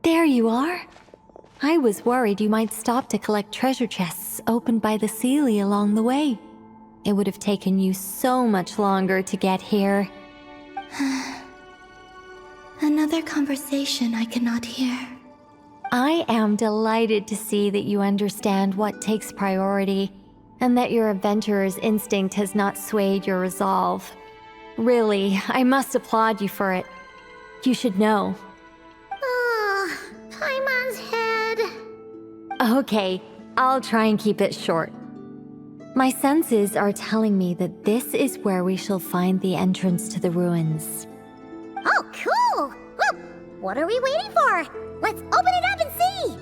There you are. I was worried you might stop to collect treasure chests opened by the Seelie along the way. It would have taken you so much longer to get here. Another conversation I cannot hear. I am delighted to see that you understand what takes priority, and that your adventurer's instinct has not swayed your resolve. Really, I must applaud you for it. You should know. Ah, Paimon's head. Okay, I'll try and keep it short. My senses are telling me that this is where we shall find the entrance to the ruins. Oh, cool! Well, what are we waiting for? Let's open it up and see!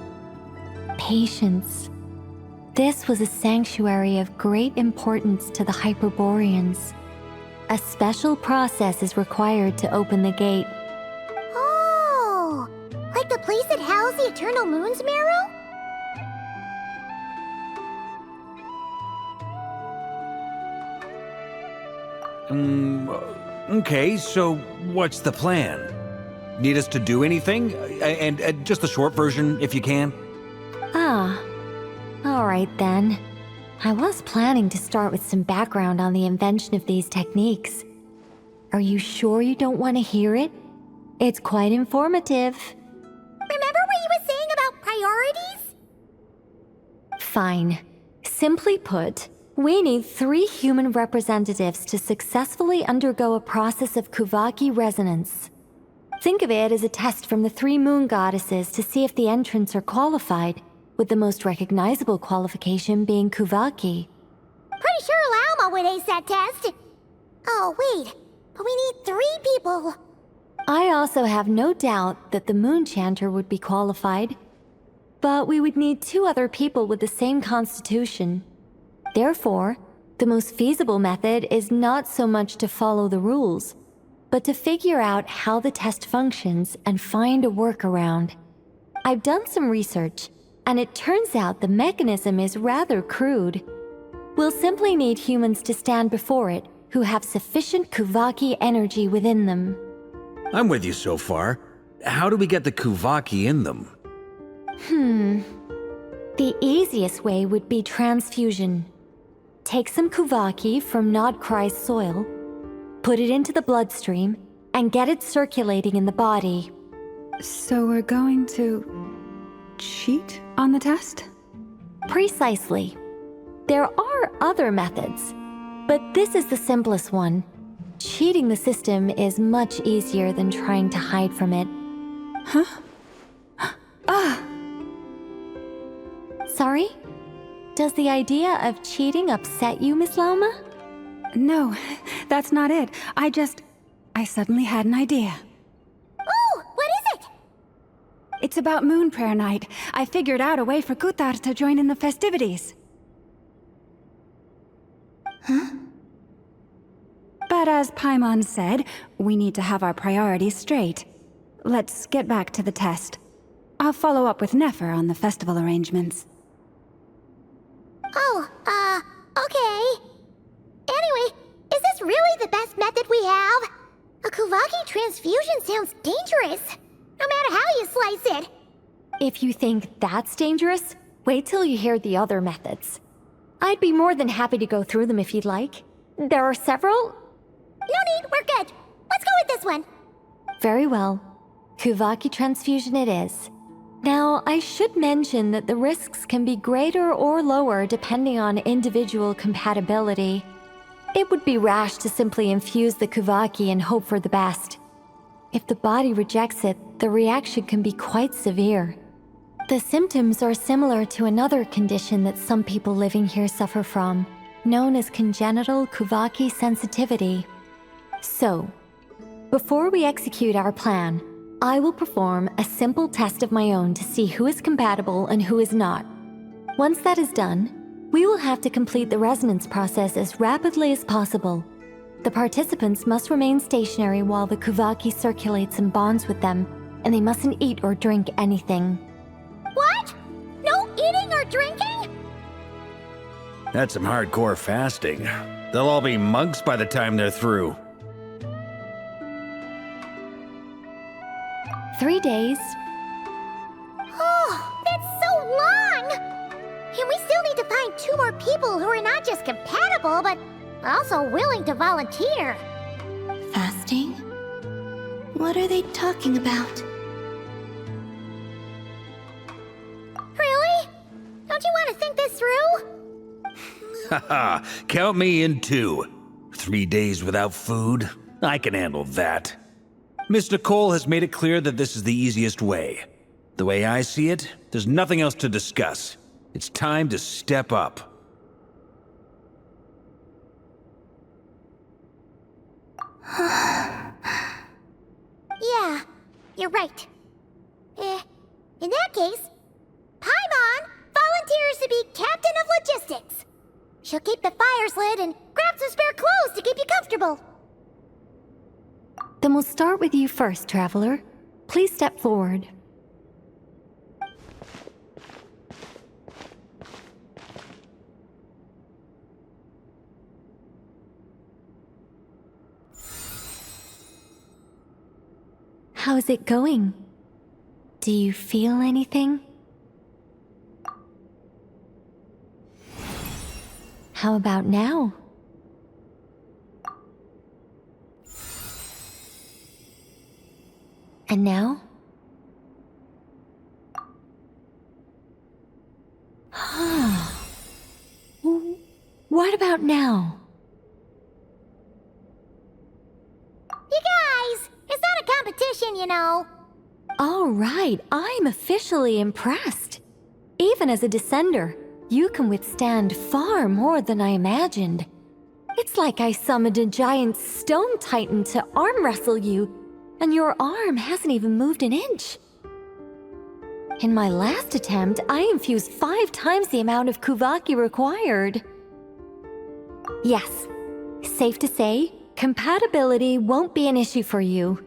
Patience. This was a sanctuary of great importance to the Hyperboreans. A special process is required to open the gate. Oh! Like the place that housed the Eternal Moon's Marrow? Okay, so what's the plan? Need us to do anything? And just the short version, if you can. Ah, all right then. I was planning to start with some background on the invention of these techniques. Are you sure you don't want to hear it? It's quite informative. Remember what you were saying about priorities? Fine. Simply put, we need 3 human representatives to successfully undergo a process of Kuvaki resonance. Think of it as a test from the 3 moon goddesses to see if the entrants are qualified, with the most recognizable qualification being Kuvaki. Pretty sure Lauma would ace that test. Oh, wait. But we need 3 people. I also have no doubt that the Moon Chanter would be qualified. But we would need 2 other people with the same constitution. Therefore, the most feasible method is not so much to follow the rules, but to figure out how the test functions and find a workaround. I've done some research, and it turns out the mechanism is rather crude. We'll simply need humans to stand before it who have sufficient Kuvaki energy within them. I'm with you so far. How do we get the Kuvaki in them? The easiest way would be transfusion. Take some Kuvaki from Krai's soil, put it into the bloodstream, and get it circulating in the body. So we're going to cheat on the test? Precisely. There are other methods, but this is the simplest one. Cheating the system is much easier than trying to hide from it. Sorry? Does the idea of cheating upset you, Miss Lauma? No, that's not it. I suddenly had an idea. Oh, what is it? It's about Moon Prayer Night. I figured out a way for Kutar to join in the festivities. But as Paimon said, we need to have our priorities straight. Let's get back to the test. I'll follow up with Nefer on the festival arrangements. Oh, okay. Anyway, is this really the best method we have? A Kuvaki transfusion sounds dangerous, no matter how you slice it. If you think that's dangerous, wait till you hear the other methods. I'd be more than happy to go through them if you'd like. There are several. No need, we're good. Let's go with this one. Very well. Kuvaki transfusion it is. Now, I should mention that the risks can be greater or lower depending on individual compatibility. It would be rash to simply infuse the Kuvaki and hope for the best. If the body rejects it, the reaction can be quite severe. The symptoms are similar to another condition that some people living here suffer from, known as congenital Kuvaki sensitivity. So, before we execute our plan, I will perform a simple test of my own to see who is compatible and who is not. Once that is done, we will have to complete the resonance process as rapidly as possible. The participants must remain stationary while the Kuvaki circulates and bonds with them, and they mustn't eat or drink anything. What? No eating or drinking? That's some hardcore fasting. They'll all be monks by the time they're through. 3 days, long! And we still need to find 2 more people who are not just compatible, but also willing to volunteer. Fasting? What are they talking about? Really? Don't you want to think this through? Haha, count me in too. 3 days without food? I can handle that. Miss Nicole has made it clear that this is the easiest way. The way I see it, there's nothing else to discuss. It's time to step up. Yeah, you're right. In that case, Paimon volunteers to be Captain of Logistics. She'll keep the fires lit and grab some spare clothes to keep you comfortable. Then we'll start with you first, Traveler. Please step forward. How's it going? Do you feel anything? How about now? And now? What about now? You guys, it's not a competition, you know. All right, I'm officially impressed. Even as a descender, you can withstand far more than I imagined. It's like I summoned a giant stone titan to arm wrestle you, and your arm hasn't even moved an inch. In my last attempt, I infused 5 times the amount of Kuvaki required. Yes, safe to say, compatibility won't be an issue for you.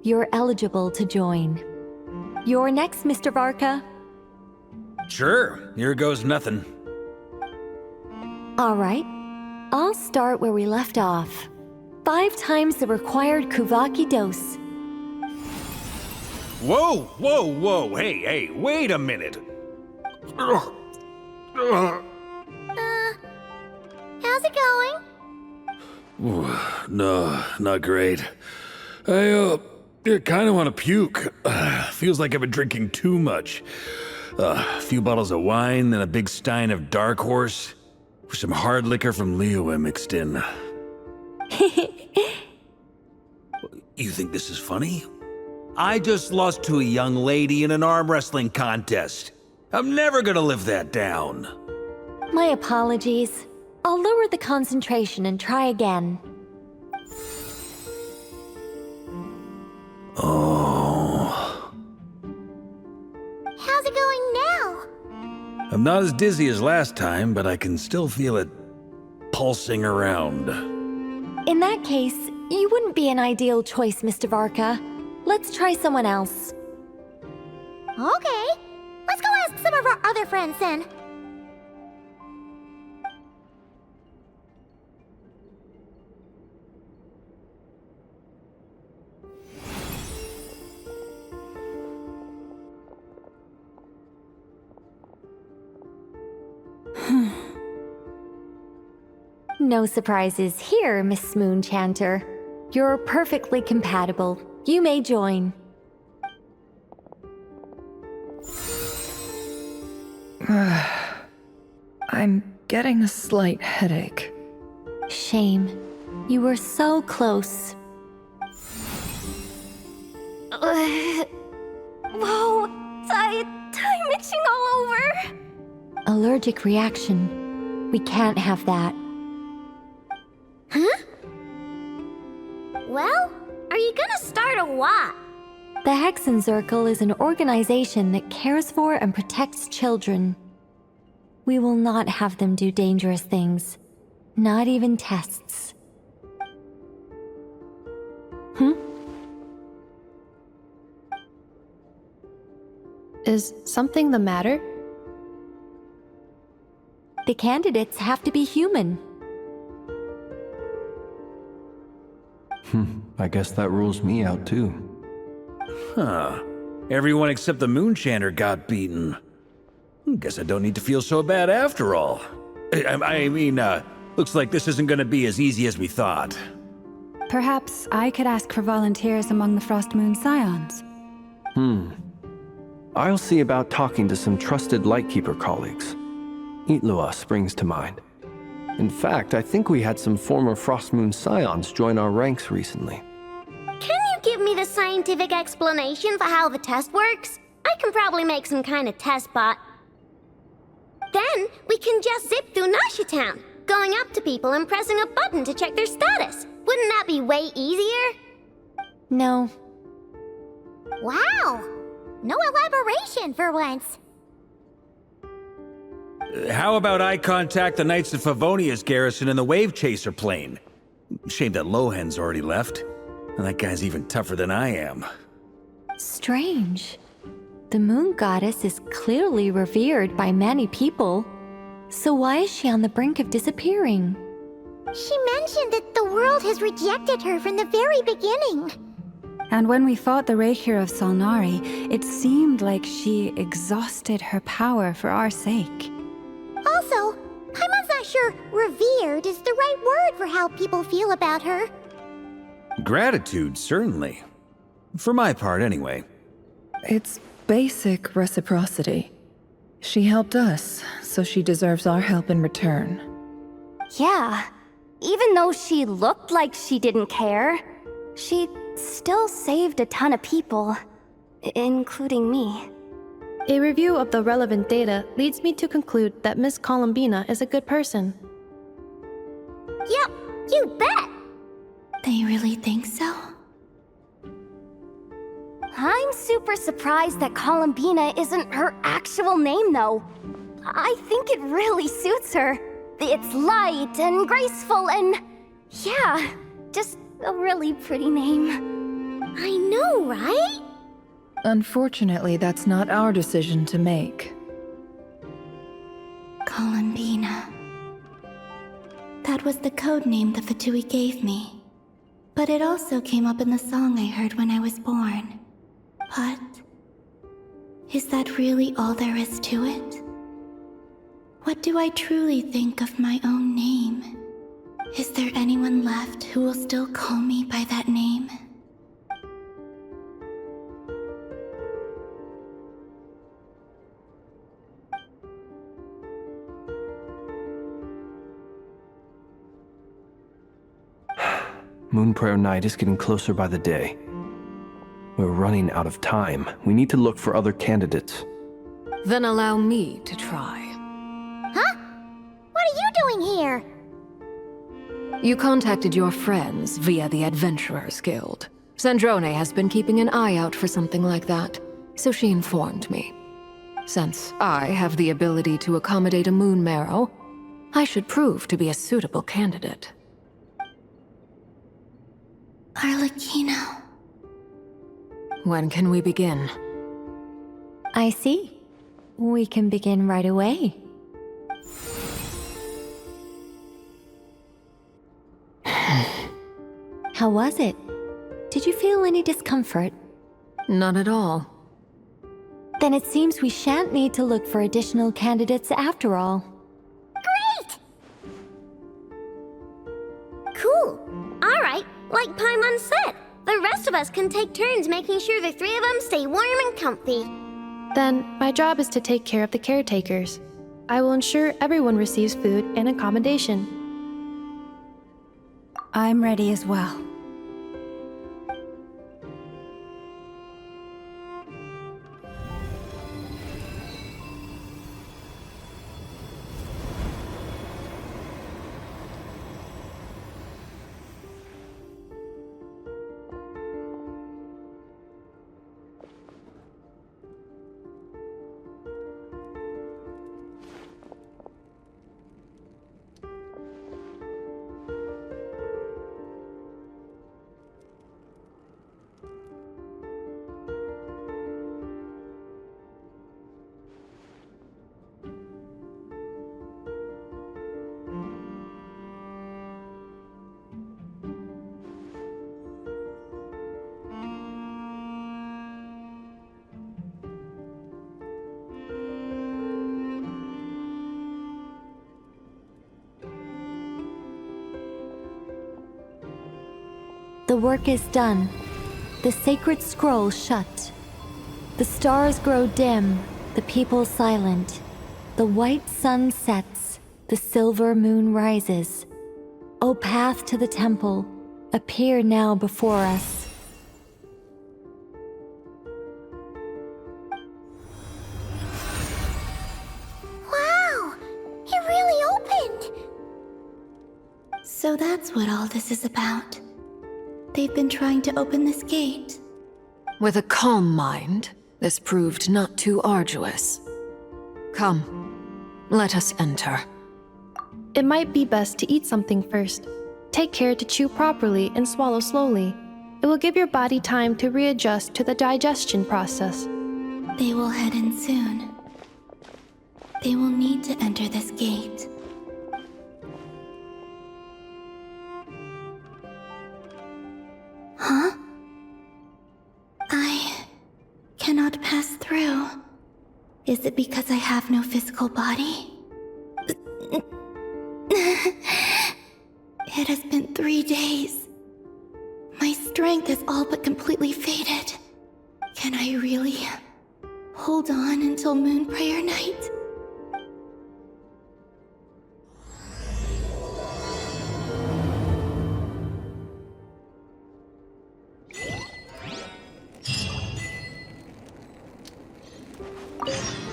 You're eligible to join. You're next, Mr. Varka. Sure, here goes nothing. All right, I'll start where we left off. 5 times the required Kuvaki dose. Whoa, whoa, whoa, hey, wait a minute. How's it going? No, not great. I kind of want to puke. Feels like I've been drinking too much. A few bottles of wine, then a big stein of Dark Horse. With some hard liquor from Leo mixed in. You think this is funny? I just lost to a young lady in an arm wrestling contest. I'm never gonna live that down. My apologies. I'll lower the concentration and try again. Oh. How's it going now? I'm not as dizzy as last time, but I can still feel it pulsing around. In that case, you wouldn't be an ideal choice, Mr. Varka. Let's try someone else. Okay, let's go ask some of our other friends then. No surprises here, Miss Moonchanter. You're perfectly compatible. You may join. I'm getting a slight headache. Shame. You were so close. Whoa, I'm itching all over. Allergic reaction. We can't have that. Huh? Well, are you gonna start a what? The Hexen Circle is an organization that cares for and protects children. We will not have them do dangerous things. Not even tests. Is something the matter? The candidates have to be human. I guess that rules me out too. Huh. Everyone except the Moonchanter got beaten. Guess I don't need to feel so bad after all. Looks like this isn't gonna be as easy as we thought. Perhaps I could ask for volunteers among the Frost Moon Scions. I'll see about talking to some trusted Lightkeeper colleagues. Itlua springs to mind. In fact, I think we had some former Frost Moon Scions join our ranks recently. Can you give me the scientific explanation for how the test works? I can probably make some kind of test bot. Then we can just zip through Nasha Town, going up to people and pressing a button to check their status. Wouldn't that be way easier? No. Wow! No elaboration for once. How about I contact the Knights of Favonia's garrison in the Wave Chaser plane? Shame that Lohan's already left. And that guy's even tougher than I am. Strange. The moon goddess is clearly revered by many people. So why is she on the brink of disappearing? She mentioned that the world has rejected her from the very beginning. And when we fought the Rakhir of Salnari, it seemed like she exhausted her power for our sake. Also, Paimon's not sure revered is the right word for how people feel about her. Gratitude, certainly. For my part, anyway. It's basic reciprocity. She helped us, so she deserves our help in return. Yeah. Even though she looked like she didn't care, she still saved a ton of people, including me. A review of the relevant data leads me to conclude that Miss Columbina is a good person. Yep, you bet! They really think so? I'm super surprised that Columbina isn't her actual name, though. I think it really suits her. It's light and graceful and... yeah, just a really pretty name. I know, right? Unfortunately, that's not our decision to make. Columbina. That was the code name the Fatui gave me. But it also came up in the song I heard when I was born. But... is that really all there is to it? What do I truly think of my own name? Is there anyone left who will still call me by that name? Moon Prayer Night is getting closer by the day. We're running out of time. We need to look for other candidates. Then allow me to try. Huh? What are you doing here? You contacted your friends via the Adventurers Guild. Sandrone has been keeping an eye out for something like that, so she informed me. Since I have the ability to accommodate a moon marrow, I should prove to be a suitable candidate. Arlecchino. When can we begin? I see. We can begin right away. How was it? Did you feel any discomfort? Not at all. Then it seems we shan't need to look for additional candidates after all. Great! Cool. Alright, like Paimon said, the rest of us can take turns making sure the three of them stay warm and comfy. Then, my job is to take care of the caretakers. I will ensure everyone receives food and accommodation. I'm ready as well. The work is done. The sacred scroll shut. The stars grow dim, the people silent. The white sun sets, the silver moon rises. O path to the temple, appear now before us. Wow! It really opened! So that's what all this is about. They've been trying to open this gate. With a calm mind, this proved not too arduous. Come, let us enter. It might be best to eat something first. Take care to chew properly and swallow slowly. It will give your body time to readjust to the digestion process. They will head in soon. They will need to enter this gate. Huh? I cannot pass through. Is it because I have no physical body? It has been 3 days. My strength has all but completely faded. Can I really hold on until Moon Prayer Night?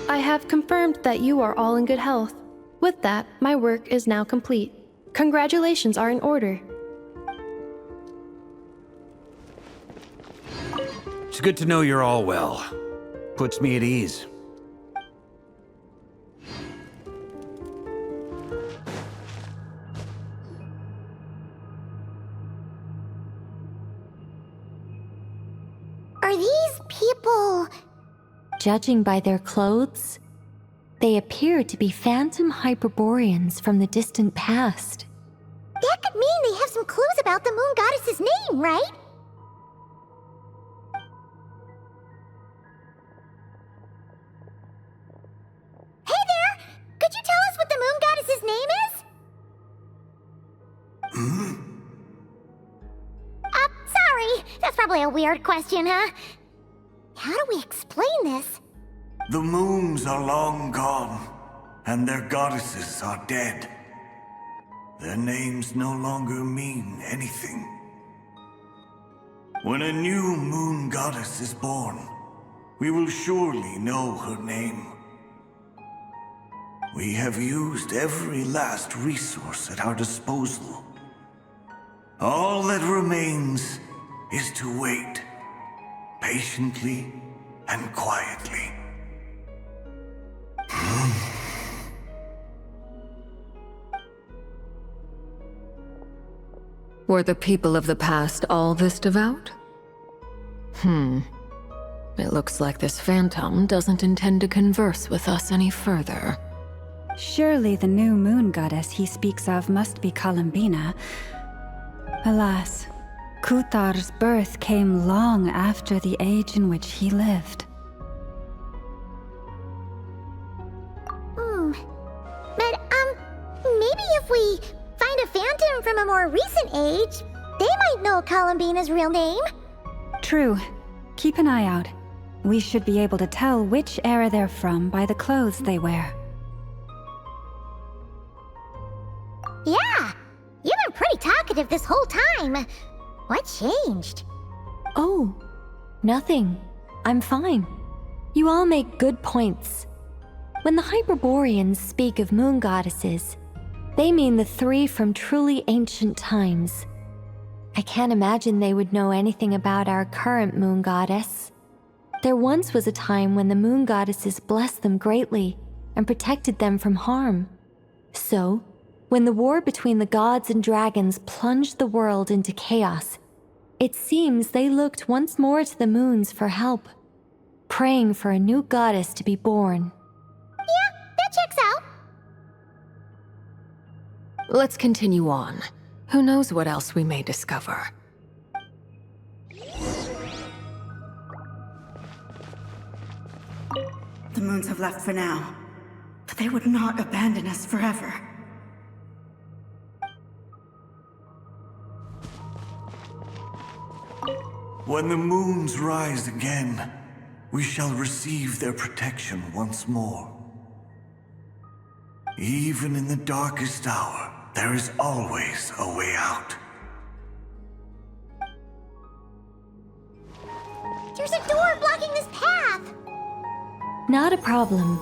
I have confirmed that you are all in good health. With that, my work is now complete. Congratulations are in order. It's good to know you're all well. Puts me at ease. Are these people... Judging by their clothes, they appear to be phantom Hyperboreans from the distant past. That could mean they have some clues about the moon goddess's name, right? Hey there! Could you tell us what the moon goddess's name is? Sorry. That's probably a weird question, huh? How do we explain this? The moons are long gone, and their goddesses are dead. Their names no longer mean anything. When a new moon goddess is born, we will surely know her name. We have used every last resource at our disposal. All that remains is to wait, patiently and quietly. Were the people of the past all this devout? It looks like this phantom doesn't intend to converse with us any further. Surely the new moon goddess he speaks of must be Columbina. Alas, Kuthar's birth came long after the age in which he lived. But, maybe if we find a phantom from a more recent age, they might know Columbina's real name. True. Keep an eye out. We should be able to tell which era they're from by the clothes they wear. Yeah, you've been pretty talkative this whole time. What changed? Oh, nothing. I'm fine. You all make good points. When the Hyperboreans speak of moon goddesses, they mean the 3 from truly ancient times. I can't imagine they would know anything about our current moon goddess. There once was a time when the moon goddesses blessed them greatly and protected them from harm. So, when the war between the gods and dragons plunged the world into chaos, it seems they looked once more to the moons for help, praying for a new goddess to be born. Yeah, that checks out. Let's continue on. Who knows what else we may discover? The moons have left for now, but they would not abandon us forever. When the moons rise again, we shall receive their protection once more. Even in the darkest hour, there is always a way out. There's a door blocking this path! Not a problem.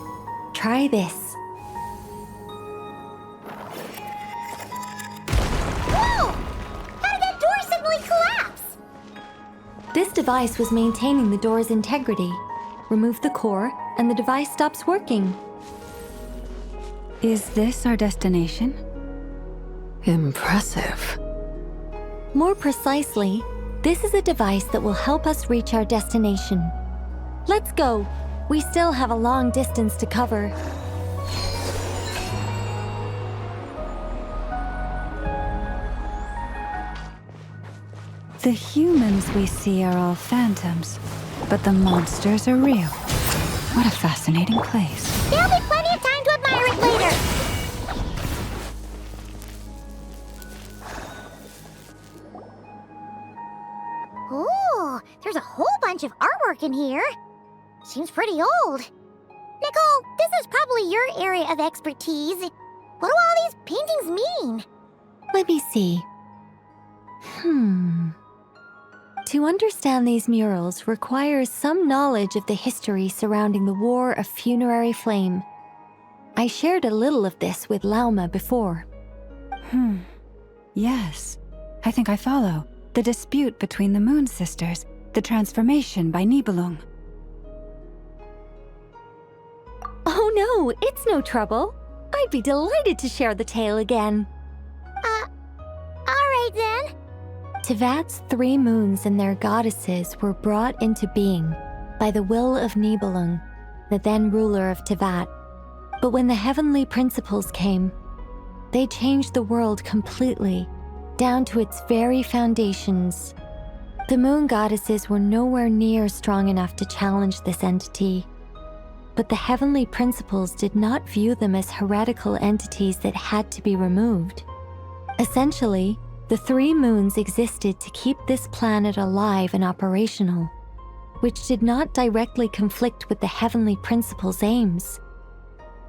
Try this. Whoa! How did that door suddenly collapse? This device was maintaining the door's integrity. Remove the core, and the device stops working. Is this our destination? Impressive. More precisely, this is a device that will help us reach our destination. Let's go. We still have a long distance to cover. The humans we see are all phantoms, but the monsters are real. What a fascinating place. There'll be plenty of time to admire it later! Ooh, there's a whole bunch of artwork in here. Seems pretty old. Nicole, this is probably your area of expertise. What do all these paintings mean? Let me see. To understand these murals requires some knowledge of the history surrounding the War of Funerary Flame. I shared a little of this with Lauma before. Yes, I think I follow. The dispute between the Moon Sisters, the transformation by Nibelung. Oh no, it's no trouble. I'd be delighted to share the tale again. Alright then. Tevat's 3 moons and their goddesses were brought into being by the will of Nibelung, the then ruler of Tevat. But when the heavenly principles came, they changed the world completely, down to its very foundations. The moon goddesses were nowhere near strong enough to challenge this entity. But the heavenly principles did not view them as heretical entities that had to be removed. Essentially, the 3 moons existed to keep this planet alive and operational, which did not directly conflict with the heavenly principles' aims.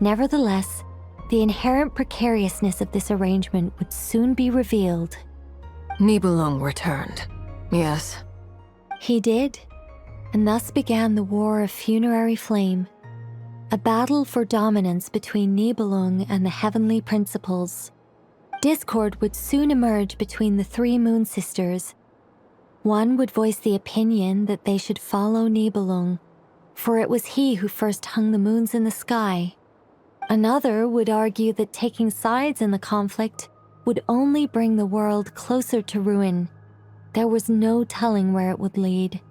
Nevertheless, the inherent precariousness of this arrangement would soon be revealed. Nibelung returned. Yes. He did, and thus began the War of Funerary Flame, a battle for dominance between Nibelung and the heavenly principles. Discord would soon emerge between the 3 Moon Sisters. One would voice the opinion that they should follow Nibelung, for it was he who first hung the moons in the sky. Another would argue that taking sides in the conflict would only bring the world closer to ruin. There was no telling where it would lead,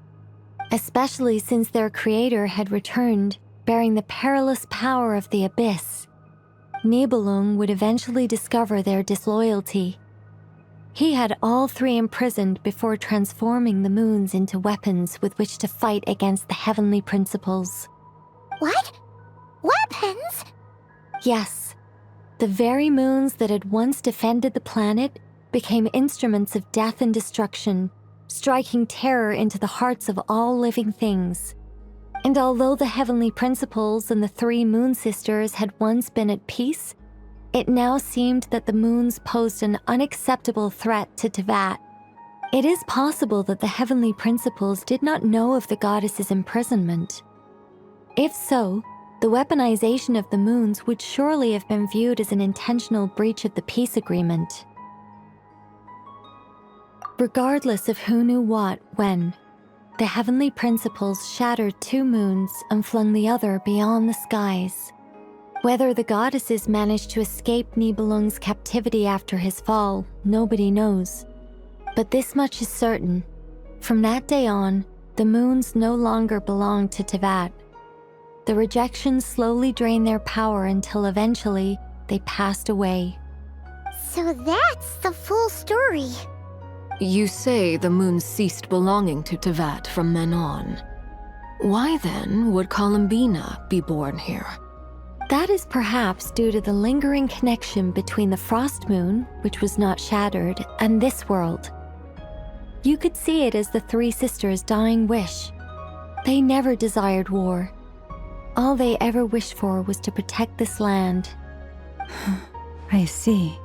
especially since their creator had returned, bearing the perilous power of the abyss. Nibelung would eventually discover their disloyalty. He had all 3 imprisoned before transforming the moons into weapons with which to fight against the heavenly principles. What? Weapons? Yes, the very moons that had once defended the planet became instruments of death and destruction, striking terror into the hearts of all living things. And although the heavenly principles and the 3 Moon Sisters had once been at peace, it now seemed that the moons posed an unacceptable threat to Tevat. It is possible that the heavenly principles did not know of the goddess's imprisonment. If so, the weaponization of the moons would surely have been viewed as an intentional breach of the peace agreement. Regardless of who knew what, when, the heavenly principles shattered 2 moons and flung the other beyond the skies. Whether the goddesses managed to escape Nibelung's captivity after his fall, nobody knows. But this much is certain. From that day on, the moons no longer belonged to Tevat. The rejections slowly drained their power until eventually they passed away. So that's the full story. You say the moons ceased belonging to Tevat from then on. Why then would Columbina be born here? That is perhaps due to the lingering connection between the Frost Moon, which was not shattered, and this world. You could see it as the three sisters' dying wish. They never desired war. All they ever wished for was to protect this land. I see.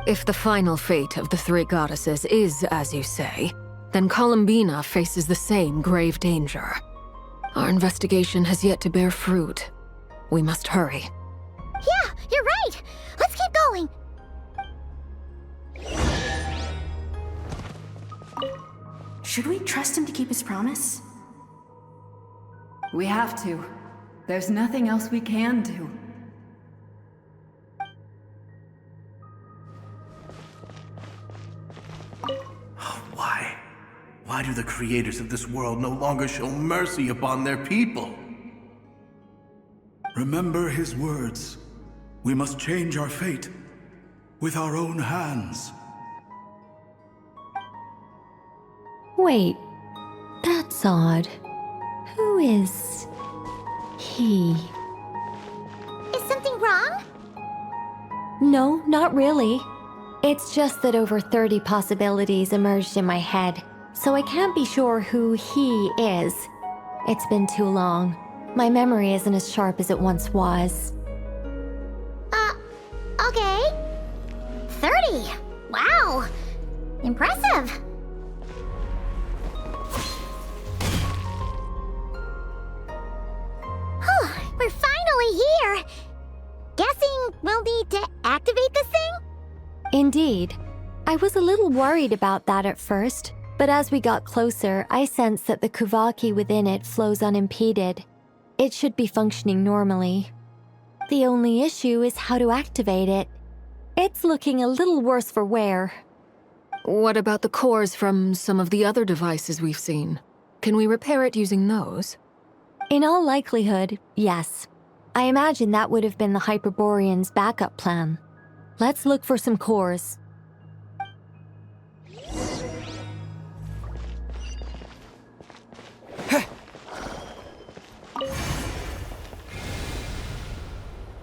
If the final fate of the three goddesses is as you say, then Columbina faces the same grave danger. Our investigation has yet to bear fruit. We must hurry. Yeah, you're right! Let's keep going! Should we trust him to keep his promise? We have to. There's nothing else we can do. Why? Why do the creators of this world no longer show mercy upon their people? Remember his words. We must change our fate with our own hands. Wait, that's odd. Who is he? Is something wrong? No, not really. It's just that over 30 possibilities emerged in my head, so I can't be sure who he is. It's been too long. My memory isn't as sharp as it once was. Okay. 30! Wow! Impressive! We're finally here! Guessing we'll need to activate this thing? Indeed. I was a little worried about that at first, but as we got closer, I sensed that the Kuvaki within it flows unimpeded. It should be functioning normally. The only issue is how to activate it. It's looking a little worse for wear. What about the cores from some of the other devices we've seen? Can we repair it using those? In all likelihood, yes. I imagine that would have been the Hyperborean's backup plan. Let's look for some cores.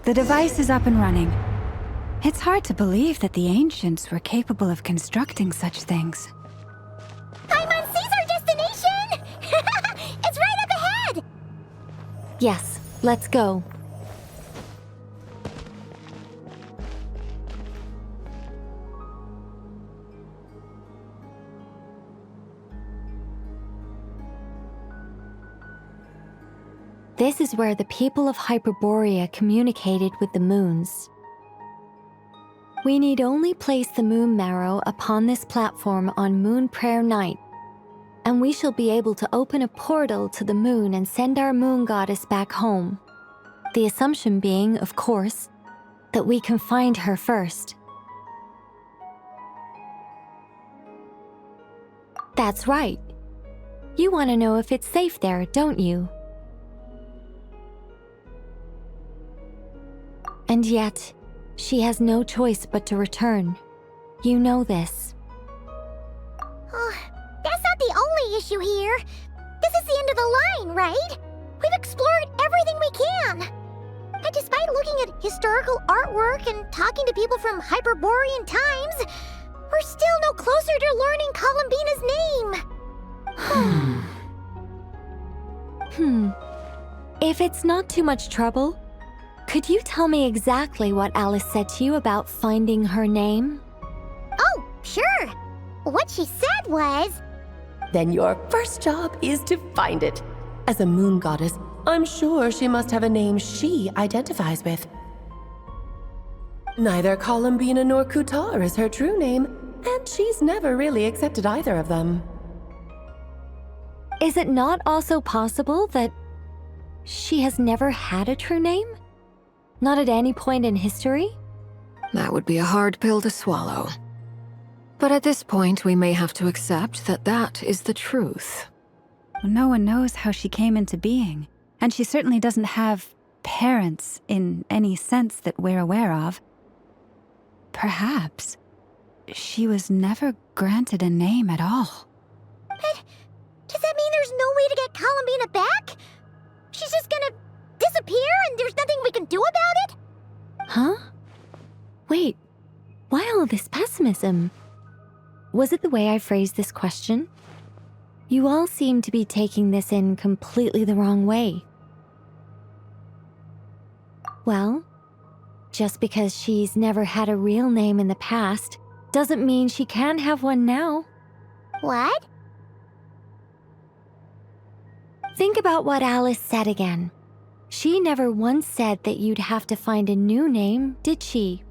The device is up and running. It's hard to believe that the ancients were capable of constructing such things. Paimon sees our destination! It's right up ahead! Yes, let's go. This is where the people of Hyperborea communicated with the moons. We need only place the moon marrow upon this platform on Moon Prayer Night, and we shall be able to open a portal to the moon and send our moon goddess back home. The assumption being, of course, that we can find her first. That's right. You want to know if it's safe there, don't you? And yet, she has no choice but to return. You know this. That's not the only issue here. This is the end of the line, right? We've explored everything we can. And despite looking at historical artwork and talking to people from Hyperborean times, we're still no closer to learning Columbina's name. If it's not too much trouble, could you tell me exactly what Alice said to you about finding her name? Oh, sure. What she said was... Then your first job is to find it. As a moon goddess, I'm sure she must have a name she identifies with. Neither Columbina nor Kutar is her true name, and she's never really accepted either of them. Is it not also possible that she has never had a true name? Not at any point in history? That would be a hard pill to swallow. But at this point, we may have to accept that that is the truth. No one knows how she came into being, and she certainly doesn't have parents in any sense that we're aware of. Perhaps she was never granted a name at all. But does that mean there's no way to get Columbina back? She's just gonna disappear and there's nothing we can do about it? Huh? Wait, why all this pessimism? Was it the way I phrased this question? You all seem to be taking this in completely the wrong way. Well, just because she's never had a real name in the past doesn't mean she can't have one now. What? Think about what Alice said again. She never once said that you'd have to find a new name, did she?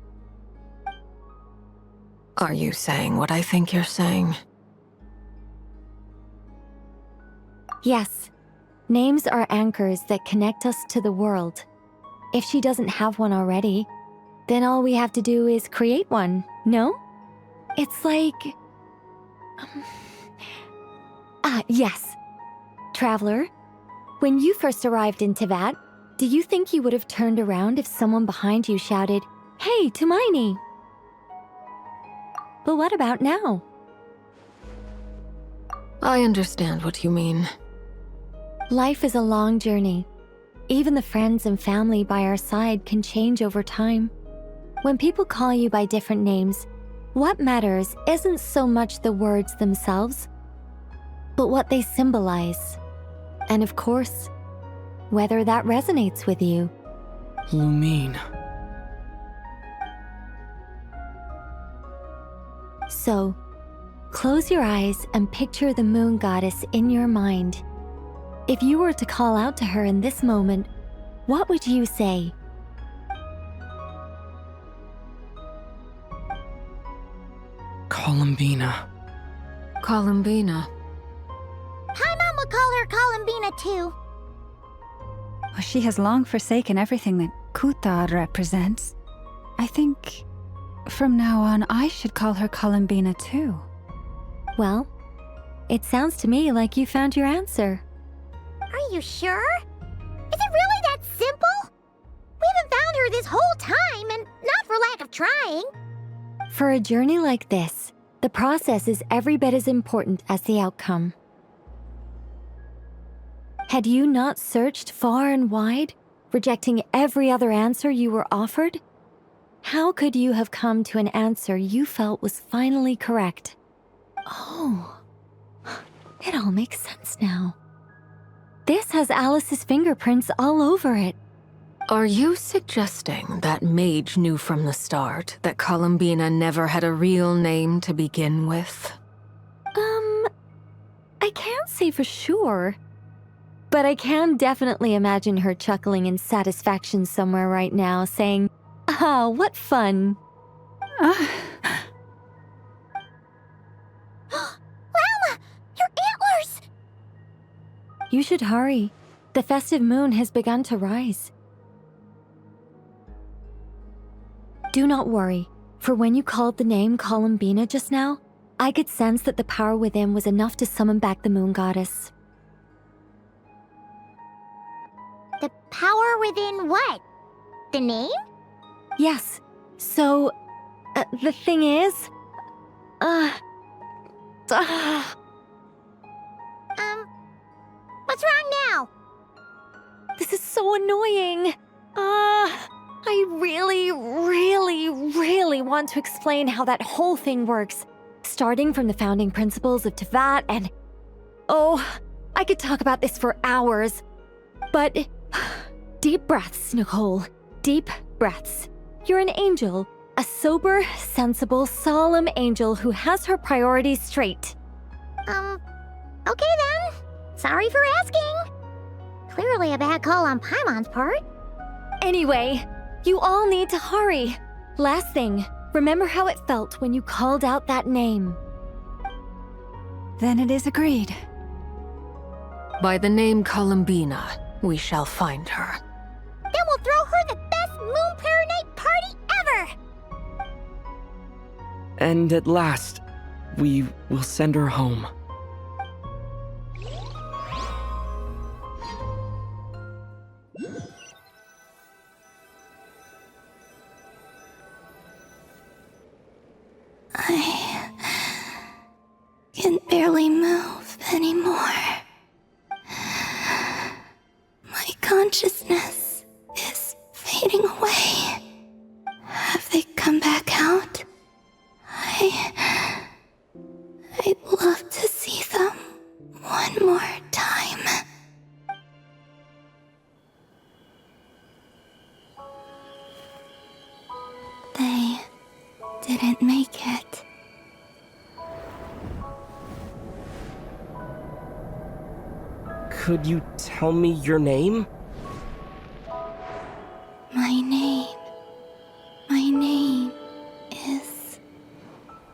Are you saying what I think you're saying? Yes. Names are anchors that connect us to the world. If she doesn't have one already, then all we have to do is create one, no? It's like... yes. Traveler, when you first arrived in Teyvat, do you think you would have turned around if someone behind you shouted, "Hey, Hermione"? But what about now? I understand what you mean. Life is a long journey. Even the friends and family by our side can change over time. When people call you by different names, what matters isn't so much the words themselves, but what they symbolize. And of course, whether that resonates with you. Lumine. So, close your eyes and picture the moon goddess in your mind. If you were to call out to her in this moment, what would you say? Columbina. Columbina. Paimon would call her Columbina too. Well, she has long forsaken everything that Kuthar represents. I think from now on I should call her Columbina too. Well, it sounds to me like you found your answer. Are you sure? Is it really that simple? We haven't found her this whole time, and not for lack of trying. For a journey like this, the process is every bit as important as the outcome. Had you not searched far and wide, rejecting every other answer you were offered? How could you have come to an answer you felt was finally correct? Oh, it all makes sense now. This has Alice's fingerprints all over it. Are you suggesting that Mage knew from the start that Columbina never had a real name to begin with? I can't say for sure. But I can definitely imagine her chuckling in satisfaction somewhere right now, saying, "Ah, what fun." Llama, your antlers! You should hurry. The festive moon has begun to rise. Do not worry, for when you called the name Columbina just now, I could sense that the power within was enough to summon back the moon goddess. The power within what? The name? Yes. So, the thing is... What's wrong now? This is so annoying. I really want to explain how that whole thing works. Starting from the founding principles of Teyvat and... Oh, I could talk about this for hours. But... Deep breaths, Nicole. Deep breaths. You're an angel. A sober, sensible, solemn angel who has her priorities straight. Okay then. Sorry for asking. Clearly a bad call on Paimon's part. Anyway, you all need to hurry. Last thing, remember how it felt when you called out that name. Then it is agreed. By the name Columbina, we shall find her. Then we'll throw her the best Moon Prayer Night party ever! And at last, we will send her home. I can barely move anymore. My consciousness is fading away. Have they come back out? didn't make it. Could you tell me your name? My name is...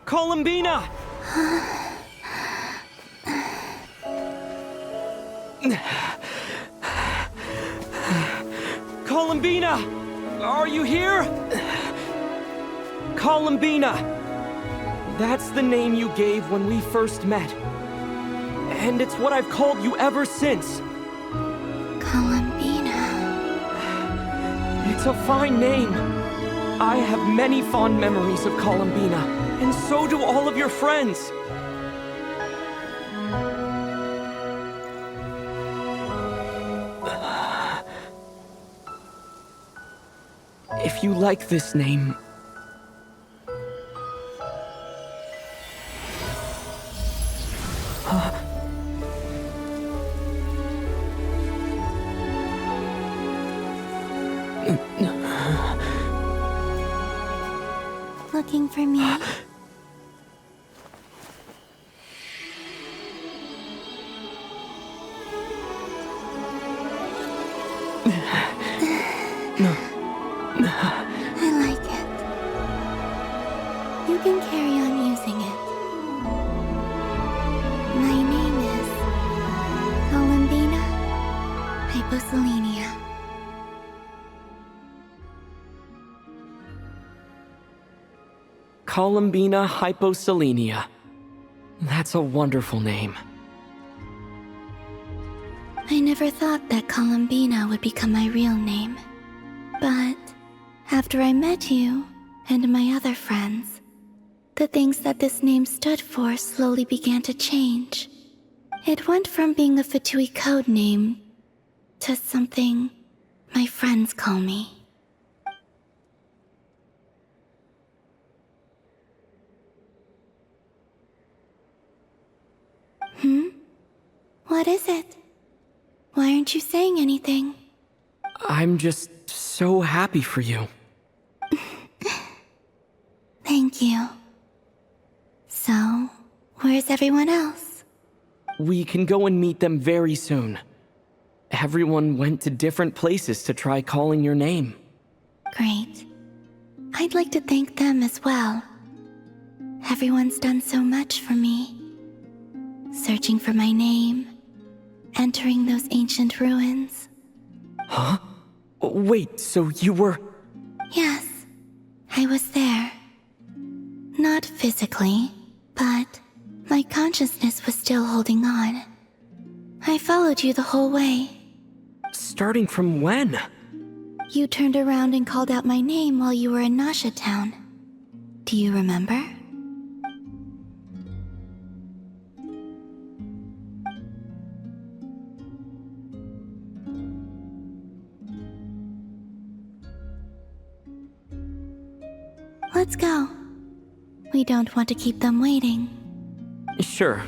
Columbina! Columbina! Are you here? Columbina! That's the name you gave when we first met. And it's what I've called you ever since. Columbina. It's a fine name. I have many fond memories of Columbina, and so do all of your friends. If you like this name... Looking for me? I like it. You can carry on using it. My name is Columbina Hyposelenia. Columbina Hyposelenia. That's a wonderful name. I never thought that Columbina would become my real name. But after I met you and my other friends, the things that this name stood for slowly began to change. It went from being a Fatui code name to something my friends call me. What is it? Why aren't you saying anything? I'm just so happy for you. Thank you. So, where's everyone else? We can go and meet them very soon. Everyone went to different places to try calling your name. Great. I'd like to thank them as well. Everyone's done so much for me. Searching for my name, entering those ancient ruins. Huh? Wait, so you were... Yes, I was there. Not physically, but my consciousness was still holding on. I followed you the whole way. Starting from when? You turned around and called out my name while you were in Nasha Town. Do you remember? Let's go. We don't want to keep them waiting. Sure.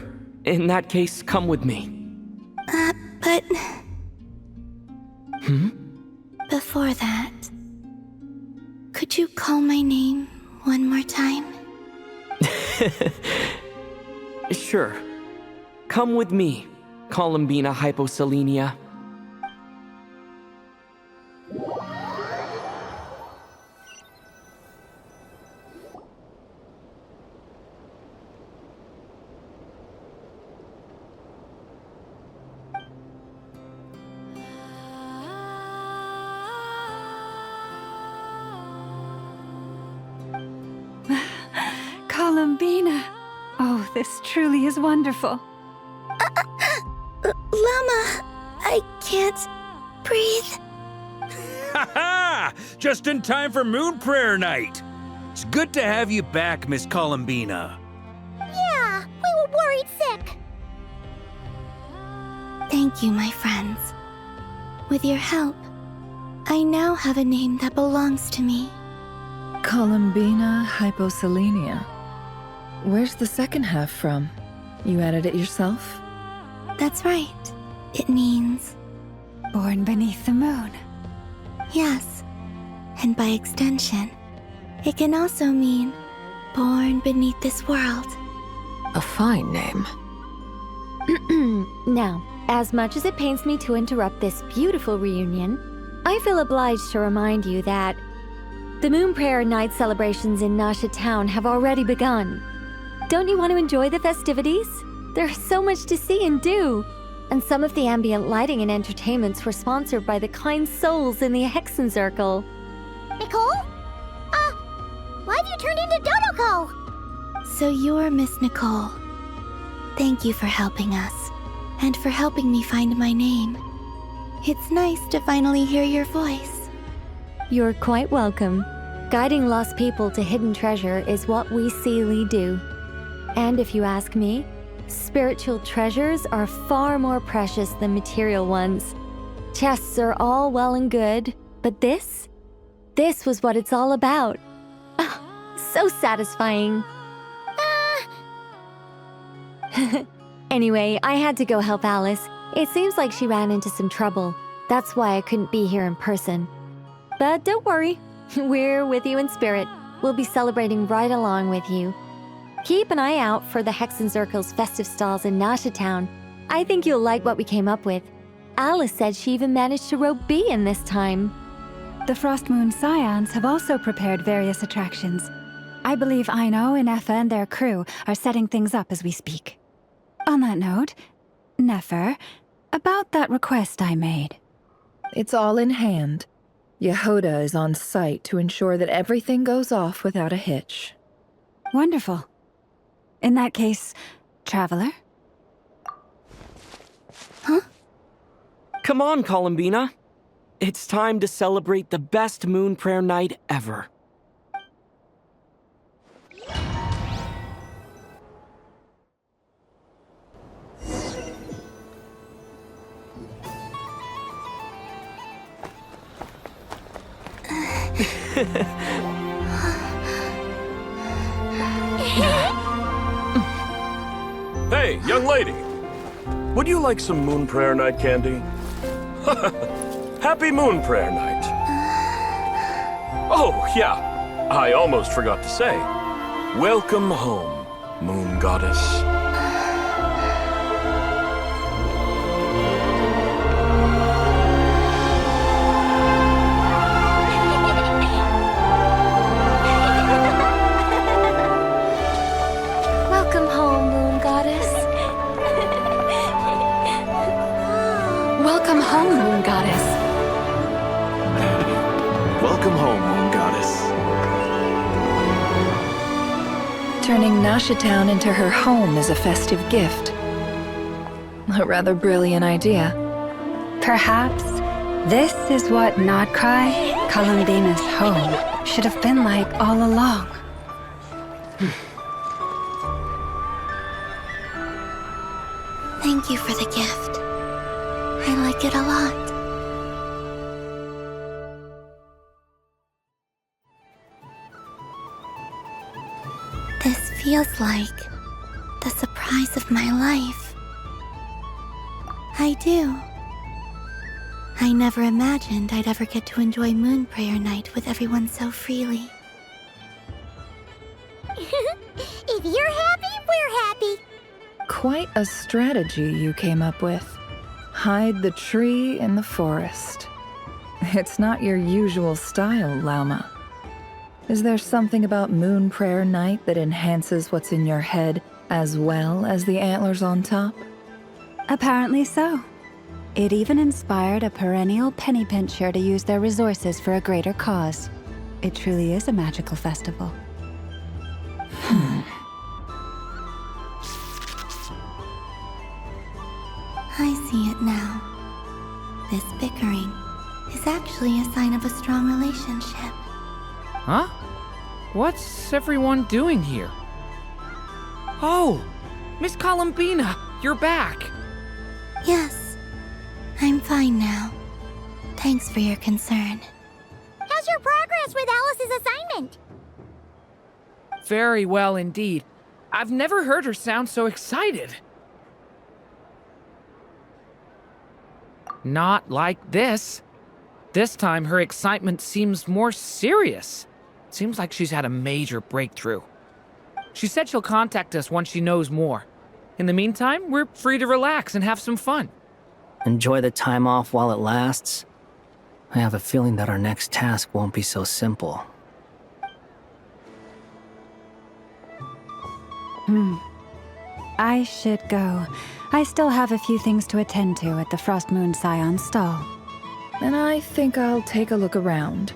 In that case, come with me. But... Before that, could you call my name one more time? Sure. Come with me, Columbina Hyposelenia. Columbina! Oh, this truly is wonderful. Llama, I can't breathe. Ha ha! Just in time for Moon Prayer Night. It's good to have you back, Miss Columbina. Yeah, we were worried sick. Thank you, my friends. With your help, I now have a name that belongs to me. Columbina Hyposelenia. Where's the second half from? You added it yourself? That's right. It means... Born beneath the moon. Yes. And by extension, it can also mean born beneath this world. A fine name. Now, as much as it pains me to interrupt this beautiful reunion, I feel obliged to remind you that the Moon Prayer Night celebrations in Nasha Town have already begun. Don't you want to enjoy the festivities? There's so much to see and do. And some of the ambient lighting and entertainments were sponsored by the kind souls in the Hexen Circle. Nicole? Why have you turned into Dodoko? So you're Miss Nicole. Thank you for helping us, and for helping me find my name. It's nice to finally hear your voice. You're quite welcome. Guiding lost people to hidden treasure is what we Seelie do. And if you ask me, spiritual treasures are far more precious than material ones. Chests are all well and good, but this was what it's all about. So satisfying. Anyway, I had to go help Alice. It seems like she ran into some trouble. That's why I couldn't be here in person. But don't worry, we're with you in spirit. We'll be celebrating right along with you. Keep an eye out for the Hexen Circle's festive stalls in Nasha Town. I think you'll like what we came up with. Alice said she even managed to rope B in this time. The Frost Moon Scions have also prepared various attractions. I believe Aino, Nefer, and their crew are setting things up as we speak. On that note, Nefer, about that request I made. It's all in hand. Yehoda is on site to ensure that everything goes off without a hitch. Wonderful. In that case, Traveler? Huh? Come on, Columbina. It's time to celebrate the best Moon Prayer Night ever. Hey, young lady. Would you like some Moon Prayer Night candy? Happy Moon Prayer Night. Oh, yeah. I almost forgot to say. Welcome home, Moon Goddess. Welcome home, Moon Goddess. Welcome home, Moon Goddess. Welcome home, Moon Goddess. Turning Nasha Town into her home is a festive gift. A rather brilliant idea. Perhaps this is what Krai, Columbina's home, should have been like all along. Thank you for the gift. I like it a lot. This feels like the surprise of my life. I do. I never imagined I'd ever get to enjoy Moon Prayer Night with everyone so freely. If you're happy, we're happy. Quite a strategy you came up with. Hide the tree in the forest. It's not your usual style, Lauma. Is there something about Moon Prayer Night that enhances what's in your head as well as the antlers on top? Apparently so. It even inspired a perennial penny pincher to use their resources for a greater cause. It truly is a magical festival. I see it now. This bickering is actually a sign of a strong relationship. Huh? What's everyone doing here? Oh! Miss Columbina, you're back! Yes, I'm fine now. Thanks for your concern. How's your progress with Alice's assignment? Very well indeed. I've never heard her sound so excited. Not like this. This time her excitement seems more serious. Seems like she's had a major breakthrough. She said she'll contact us once she knows more. In the meantime, we're free to relax and have some fun. Enjoy the time off while it lasts. I have a feeling that our next task won't be so simple. I should go. I still have a few things to attend to at the Frost Moon Scion stall. And I think I'll take a look around.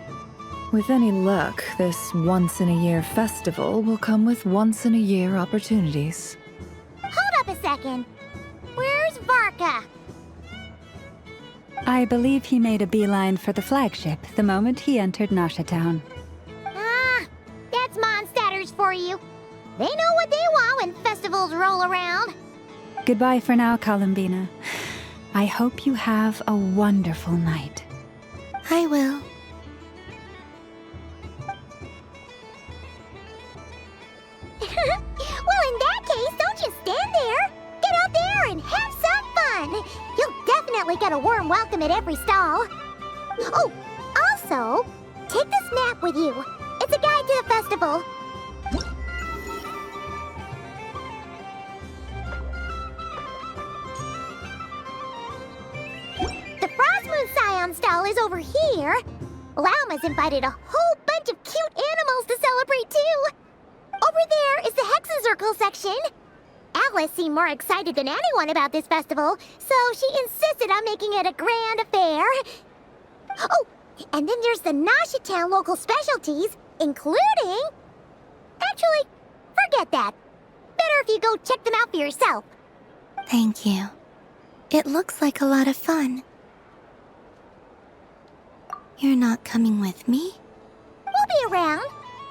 With any luck, this once-in-a-year festival will come with once-in-a-year opportunities. Hold up a second. Where's Varka? I believe he made a beeline for the flagship the moment he entered Nasha Town. Ah, that's Mondstadters for you. They know what they want when festivals roll around. Goodbye for now, Columbina. I hope you have a wonderful night. I will. Well, in that case, don't just stand there. Get out there and have some fun. You'll definitely get a warm welcome at every stall. Oh, also, take this map with you. It's a guide to the festival. The Frost Moon Scion stall is over here. Lauma's invited a whole bunch of cute animals to celebrate too. Over there is the Hexencircle section. Alice seemed more excited than anyone about this festival, so she insisted on making it a grand affair. Oh, and then there's the Nasha Town local specialties, including... Actually, forget that. Better if you go check them out for yourself. Thank you. It looks like a lot of fun. You're not coming with me? We'll be around.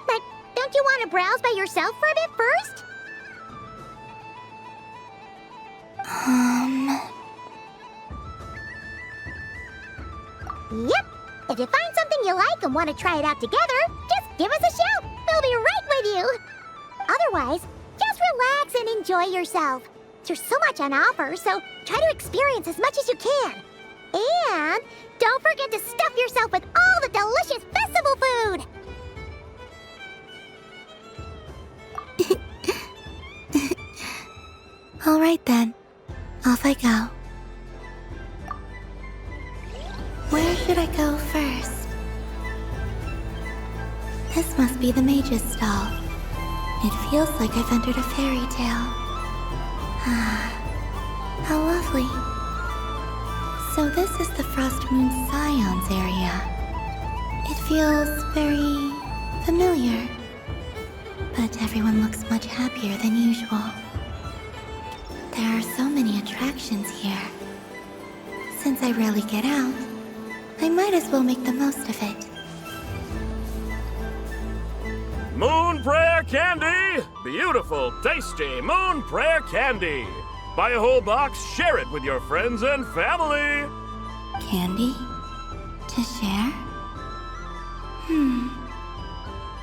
But don't you want to browse by yourself for a bit first? Yep. If you find something you like and want to try it out together, just give us a shout. We'll be right with you. Otherwise, just relax and enjoy yourself. There's so much on offer, so try to experience as much as you can. And don't forget to stuff yourself with all the delicious festival food. All right then. Off I go. Where should I go first? This must be the mage's stall. It feels like I've entered a fairy tale. Ah, how lovely. So this is the Frost Moon Scions area. It feels very familiar. But everyone looks much happier than usual. There are so many attractions here. Since I rarely get out, I might as well make the most of it. Moon Prayer Candy! Beautiful, tasty Moon Prayer Candy! Buy a whole box, share it with your friends and family! Candy? To share?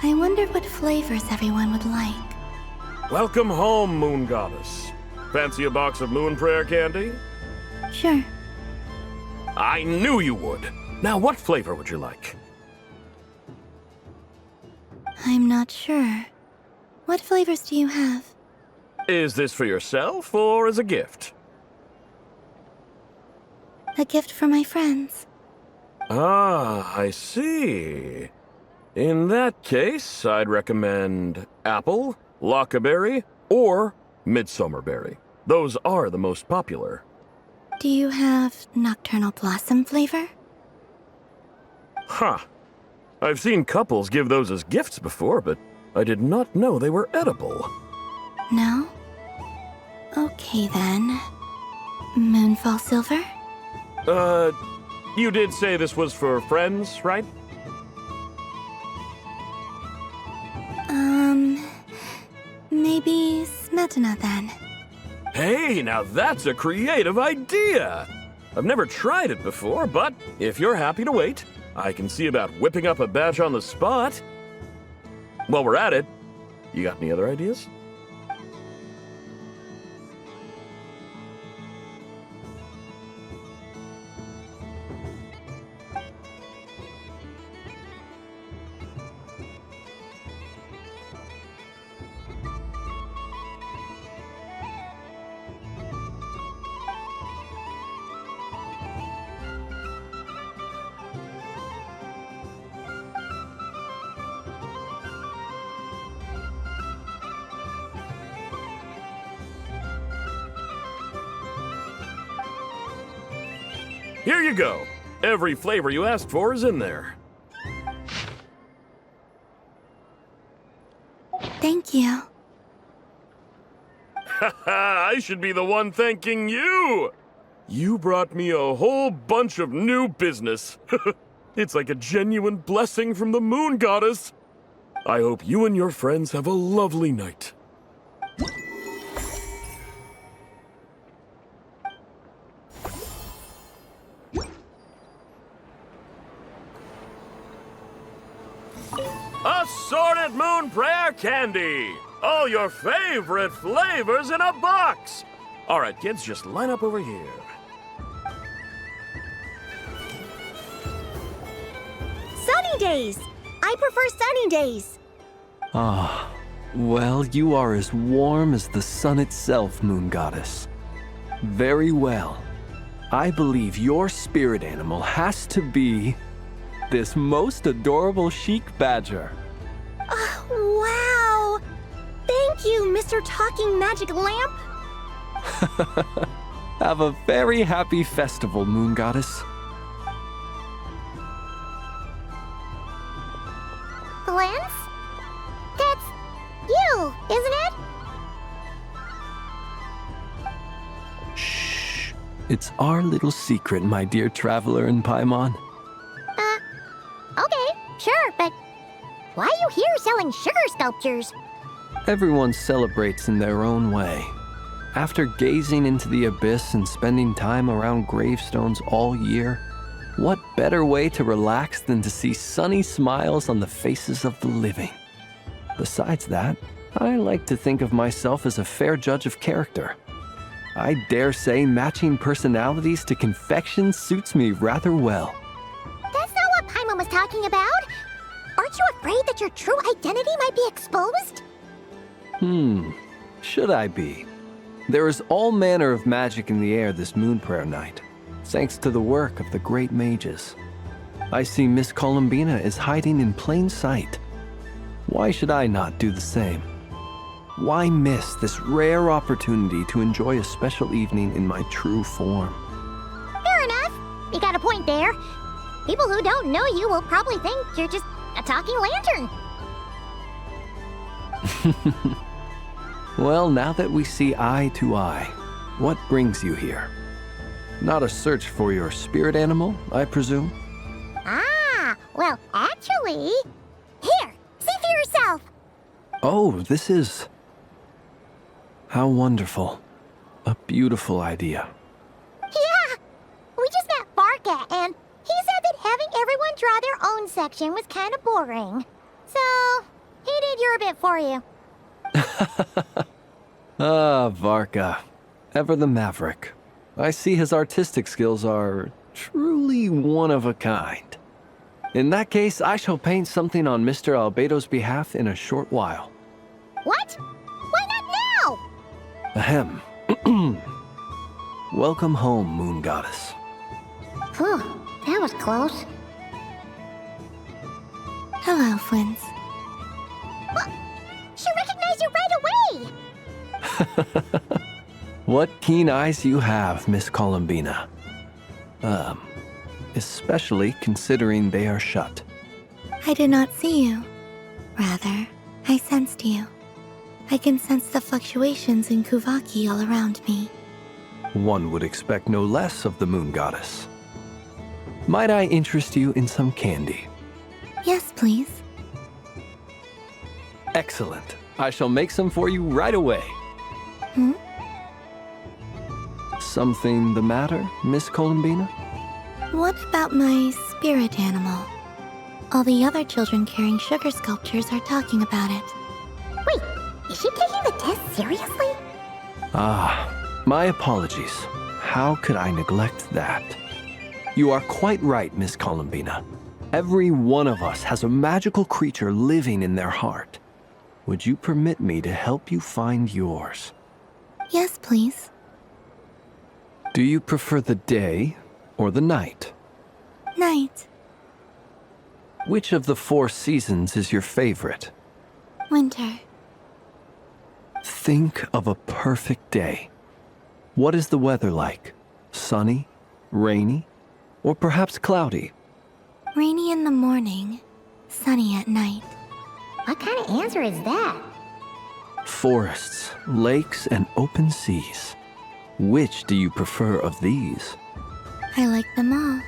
I wonder what flavors everyone would like. Welcome home, Moon Goddess. Fancy a box of Moon Prayer Candy? Sure. I knew you would. Now, what flavor would you like? I'm not sure. What flavors do you have? Is this for yourself or as a gift? A gift for my friends. Ah, I see. In that case, I'd recommend apple, lockaberry, or midsummerberry. Those are the most popular. Do you have nocturnal blossom flavor? Huh. I've seen couples give those as gifts before, but I did not know they were edible. No? Okay then. Moonfall silver? You did say this was for friends, right? Maybe smetana then. Hey, now that's a creative idea! I've never tried it before, but if you're happy to wait, I can see about whipping up a batch on the spot. While we're at it, you got any other ideas? Here you go. Every flavor you asked for is in there. Thank you. I should be the one thanking you! You brought me a whole bunch of new business. It's like a genuine blessing from the Moon Goddess. I hope you and your friends have a lovely night. Assorted Moon Prayer Candy! All your favorite flavors in a box! Alright, kids, just line up over here. Sunny days! I prefer sunny days. Ah, well, you are as warm as the sun itself, Moon Goddess. Very well. I believe your spirit animal has to be this most adorable chic badger. Wow! Thank you, Mr. Talking Magic Lamp. Have a very happy festival, Moon Goddess. Glance? That's you, isn't it? Shh. It's our little secret, my dear traveler in Paimon. Okay, sure, but why are you here selling sugar sculptures? Everyone celebrates in their own way. After gazing into the abyss and spending time around gravestones all year, what better way to relax than to see sunny smiles on the faces of the living? Besides that, I like to think of myself as a fair judge of character. I dare say matching personalities to confection suits me rather well. That's not what Paimon was talking about. Aren't you afraid that your true identity might be exposed? Should I be? There is all manner of magic in the air this moon prayer night, thanks to the work of the great mages. I see Miss Columbina is hiding in plain sight. Why should I not do the same? Why miss this rare opportunity to enjoy a special evening in my true form? Fair enough. You got a point there. People who don't know you will probably think you're just a talking lantern. Well, now that we see eye to eye, what brings you here? Not a search for your spirit animal, I presume? Ah, well, actually... Here, see for yourself. Oh, this is... How wonderful. A beautiful idea. Yeah, we just met Varka, and he said that having everyone draw their own section was kind of boring. So, he did your bit for you. Ah, Varka. Ever the maverick. I see his artistic skills are truly one of a kind. In that case, I shall paint something on Mr. Albedo's behalf in a short while. What? Why not now? Ahem. Welcome home, Moon Goddess. Whew, that was close. Hello, Flint. What? She recognized you right away! What keen eyes you have, Miss Columbina. Especially considering they are shut. I did not see you. Rather, I sensed you. I can sense the fluctuations in Kuvaki all around me. One would expect no less of the Moon Goddess. Might I interest you in some candy? Yes, please. Excellent. I shall make some for you right away. Something the matter, Miss Columbina? What about my spirit animal? All the other children carrying sugar sculptures are talking about it. Wait, is she taking the test seriously? Ah, my apologies. How could I neglect that? You are quite right, Miss Columbina. Every one of us has a magical creature living in their heart. Would you permit me to help you find yours? Yes, please. Do you prefer the day or the night? Night. Which of the 4 seasons is your favorite? Winter. Think of a perfect day. What is the weather like? Sunny? Rainy? Or perhaps cloudy? Rainy in the morning, sunny at night. What kind of answer is that? Forests, lakes, and open seas. Which do you prefer of these? I like them all.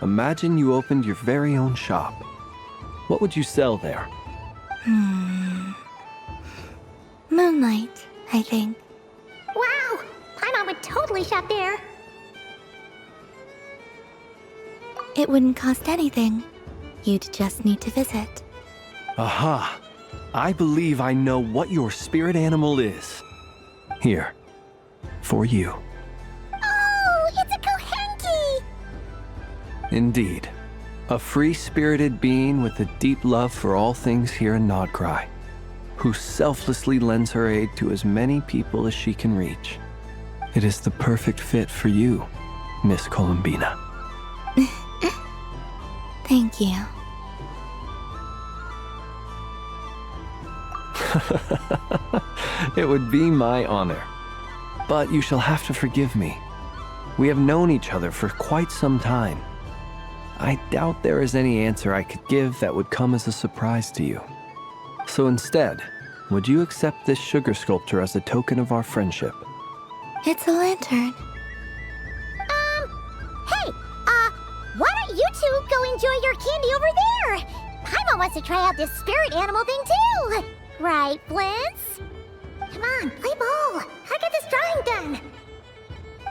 Imagine you opened your very own shop. What would you sell there? Moonlight, I think. Wow! Paimon would totally shop there. It wouldn't cost anything. You'd just need to visit. Aha! I believe I know what your spirit animal is. Here, for you. Oh, it's a Kohenki! Indeed. A free-spirited being with a deep love for all things here in Krai, who selflessly lends her aid to as many people as she can reach. It is the perfect fit for you, Miss Columbina. Thank you. It would be my honor. But you shall have to forgive me. We have known each other for quite some time. I doubt there is any answer I could give that would come as a surprise to you. So instead, would you accept this sugar sculpture as a token of our friendship? It's a lantern. Hey, why don't you two go enjoy your candy over there? Paimon wants to try out this spirit animal thing too. Right, Blintz? Come on, play ball. I get this drawing done.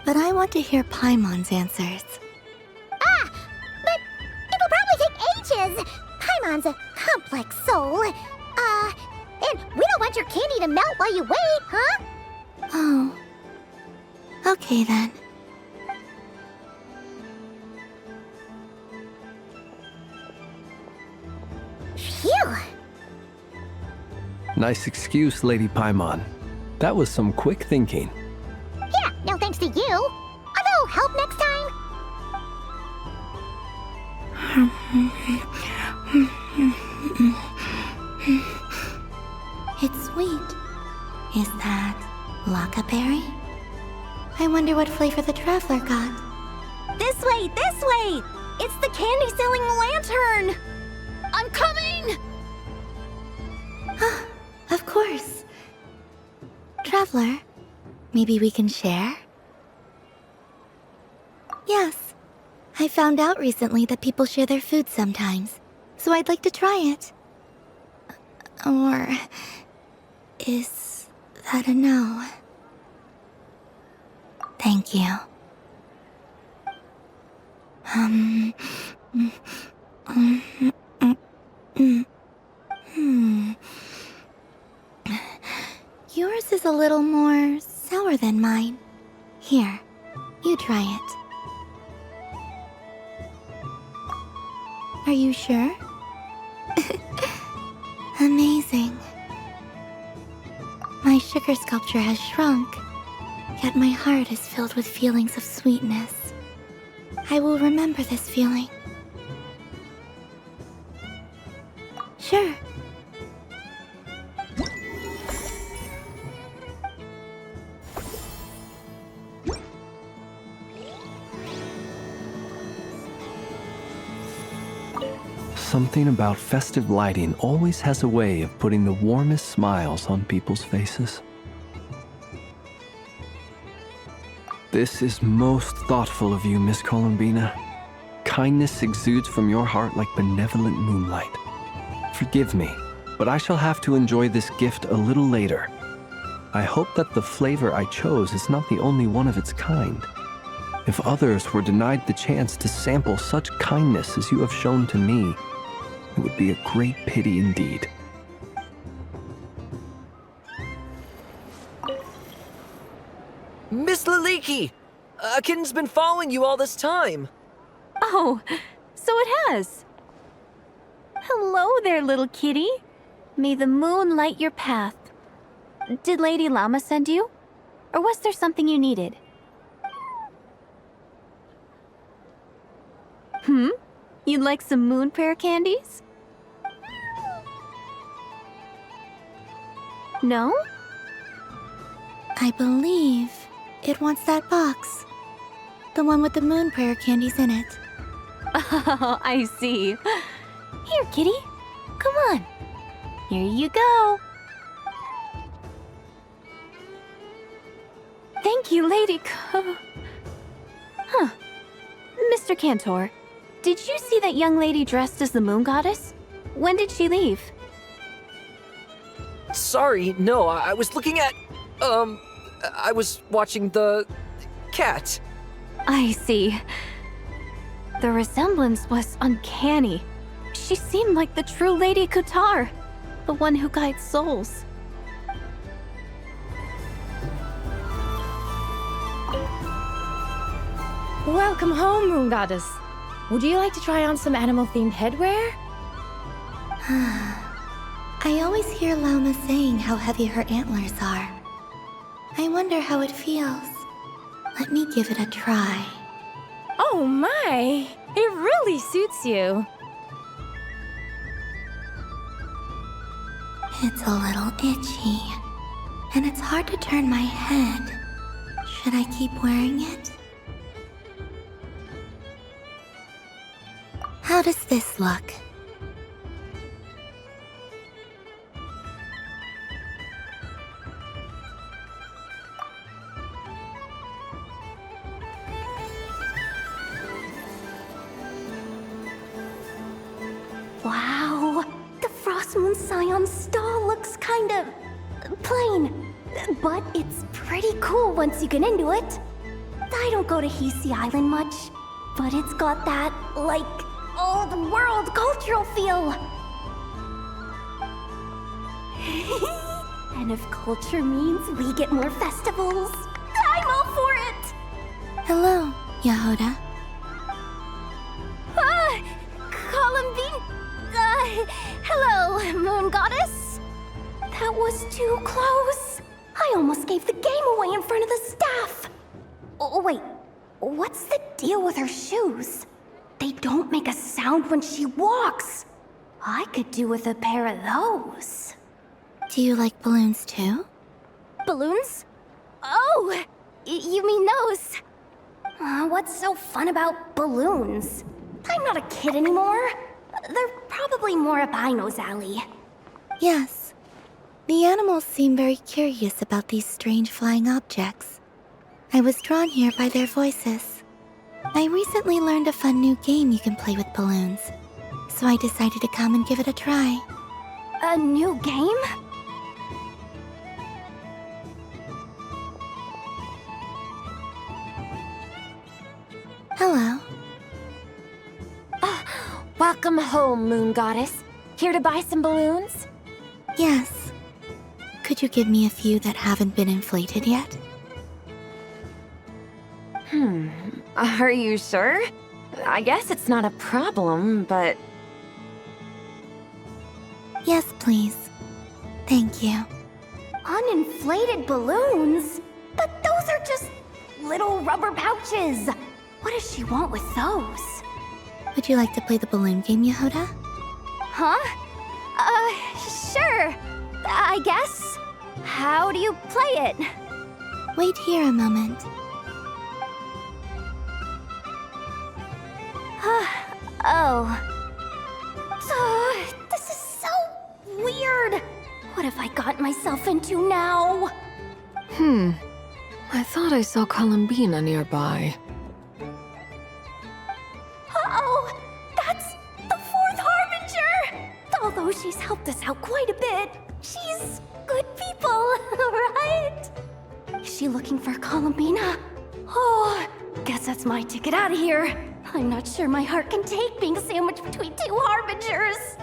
But I want to hear Paimon's answers. But it'll probably take ages. Paimon's a complex soul. And we don't want your candy to melt while you wait, huh? Oh. Okay then. Phew. Nice excuse, Lady Paimon. That was some quick thinking. Yeah, no thanks to you. Although, help next time. It's sweet. Is that Lakaberry? I wonder what flavor the traveler got. This way, this way! It's the candy-selling lantern! I'm coming! Of course. Traveler, maybe we can share? Yes. I found out recently that people share their food sometimes, so I'd like to try it. Or is that a no? Thank you. Yours is a little more sour than mine. Here, you try it. Are you sure? Amazing. My sugar sculpture has shrunk, yet my heart is filled with feelings of sweetness. I will remember this feeling. Sure. Something about festive lighting always has a way of putting the warmest smiles on people's faces. This is most thoughtful of you, Miss Columbina. Kindness exudes from your heart like benevolent moonlight. Forgive me, but I shall have to enjoy this gift a little later. I hope that the flavor I chose is not the only one of its kind. If others were denied the chance to sample such kindness as you have shown to me, it would be a great pity indeed. Miss Liliki! A kitten's been following you all this time. Oh, so it has. Hello there, little kitty. May the moon light your path. Did Lady Llama send you? Or was there something you needed? You'd like some moon prayer candies? No? I believe it wants that box. The one with the moon prayer candies in it. Oh, I see. Here, kitty. Come on. Here you go. Thank you, Lady Huh. Mr. Cantor, did you see that young lady dressed as the moon goddess? When did she leave? Sorry, no, I was looking at... I was watching the... cat. I see. The resemblance was uncanny. She seemed like the true Lady Kutar, the one who guides souls. Welcome home, Moon Goddess. Would you like to try on some animal-themed headwear? I always hear Llama saying how heavy her antlers are. I wonder how it feels. Let me give it a try. Oh my! It really suits you. It's a little itchy, and it's hard to turn my head. Should I keep wearing it? How does this look? Wow, the Frost Moon Scion's stall looks kind of plain, but it's pretty cool once you get into it. I don't go to Hisi Island much, but it's got that, like, old-world cultural feel. And if culture means we get more festivals, I'm all for it! Hello, Yahoda. Columbine... hello, Moon Goddess. That was too close. I almost gave the game away in front of the staff. Oh, wait. What's the deal with her shoes? They don't make a sound when she walks. I could do with a pair of those. Do you like balloons too? Balloons? Oh, you mean those? What's so fun about balloons? I'm not a kid anymore. They're probably more up Aino's alley. Yes. The animals seem very curious about these strange flying objects. I was drawn here by their voices. I recently learned a fun new game you can play with balloons, so I decided to come and give it a try. A new game? Hello. Welcome home, Moon Goddess. Here to buy some balloons? Yes. Could you give me a few that haven't been inflated yet? Are you sure? I guess it's not a problem, but... Yes, please. Thank you. Uninflated balloons? But those are just little rubber pouches. What does she want with those? Would you like to play the balloon game, Yahoda? Huh? Sure. I guess. How do you play it? Wait here a moment. This is so weird. What have I got myself into now? I thought I saw Columbina nearby. Uh-oh! That's the Fourth Harbinger! Although she's helped us out quite a bit, she's good people, right? Is she looking for Columbina? Oh, guess that's my ticket out of here. I'm not sure my heart can take being sandwiched between two Harbingers.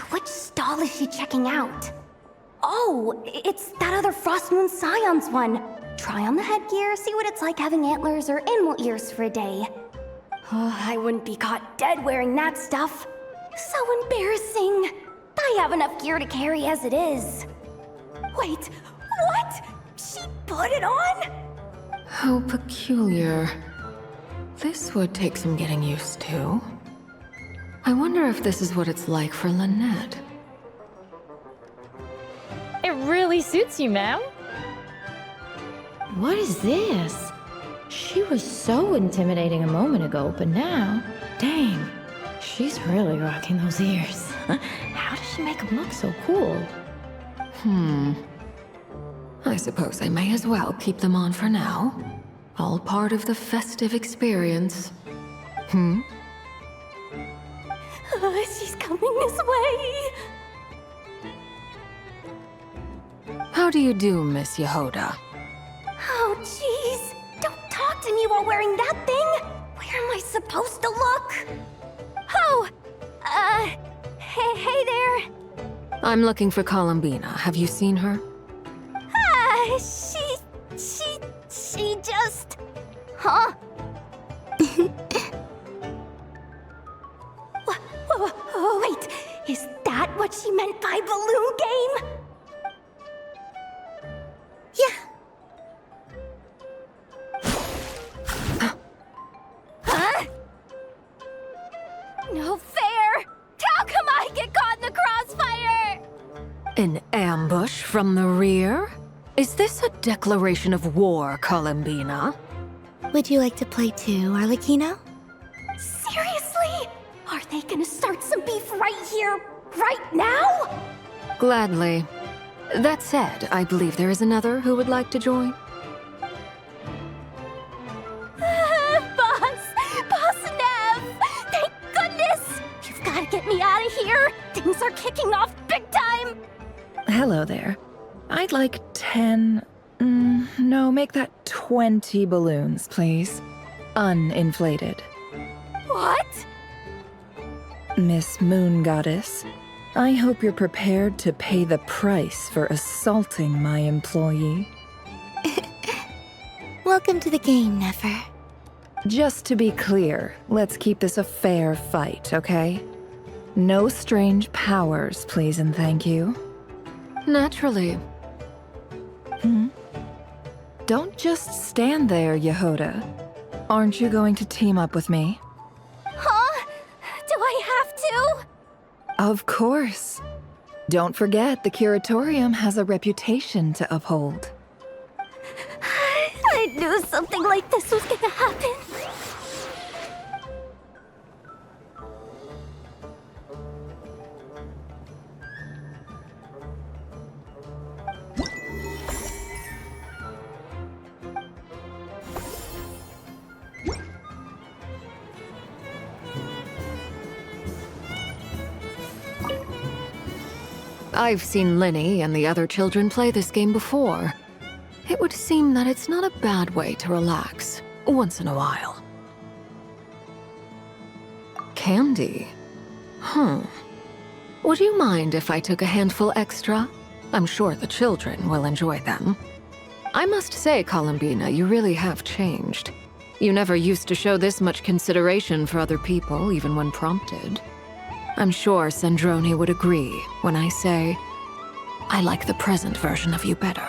Which stall is she checking out? Oh, it's that other Frost Moon Scion's one. Try on the headgear, see what it's like having antlers or animal ears for a day. Oh, I wouldn't be caught dead wearing that stuff. So embarrassing. I have enough gear to carry as it is. Wait, what? She put it on? How peculiar. This would take some getting used to. I wonder if this is what it's like for Lynette. It really suits you, ma'am. What is this? She was so intimidating a moment ago, but now, dang, she's really rocking those ears. How does she make them look so cool? I suppose I may as well keep them on for now. All part of the festive experience. She's coming this way. How do you do, Miss Yehoda? Oh, jeez. Don't talk to me while wearing that thing. Where am I supposed to look? Oh, hey there. I'm looking for Columbina. Have you seen her? She just... Huh? Wait, is that what she meant by balloon game? Huh? No fair! How come I get caught in the crossfire? An ambush from the rear? Is this a declaration of war, Columbina? Would you like to play too, Arlecchino? Seriously? Are they gonna start some beef right here, right now? Gladly. That said, I believe there is another who would like to join. Boss Nev! Thank goodness! You've gotta get me out of here! Things are kicking off big time! Hello there. I'd like 10... no, make that 20 balloons, please. Uninflated. What? Miss Moon Goddess, I hope you're prepared to pay the price for assaulting my employee. Welcome to the game, Nefer. Just to be clear, let's keep this a fair fight, okay? No strange powers, please and thank you. Naturally. Don't just stand there, Yehoda. Aren't you going to team up with me? Huh? Do I have to? Of course. Don't forget, the Curatorium has a reputation to uphold. I knew something like this was gonna happen. I've seen Linny and the other children play this game before. It would seem that it's not a bad way to relax, once in a while. Candy? Would you mind if I took a handful extra? I'm sure the children will enjoy them. I must say, Columbina, you really have changed. You never used to show this much consideration for other people, even when prompted. I'm sure Sandrone would agree when I say, I like the present version of you better.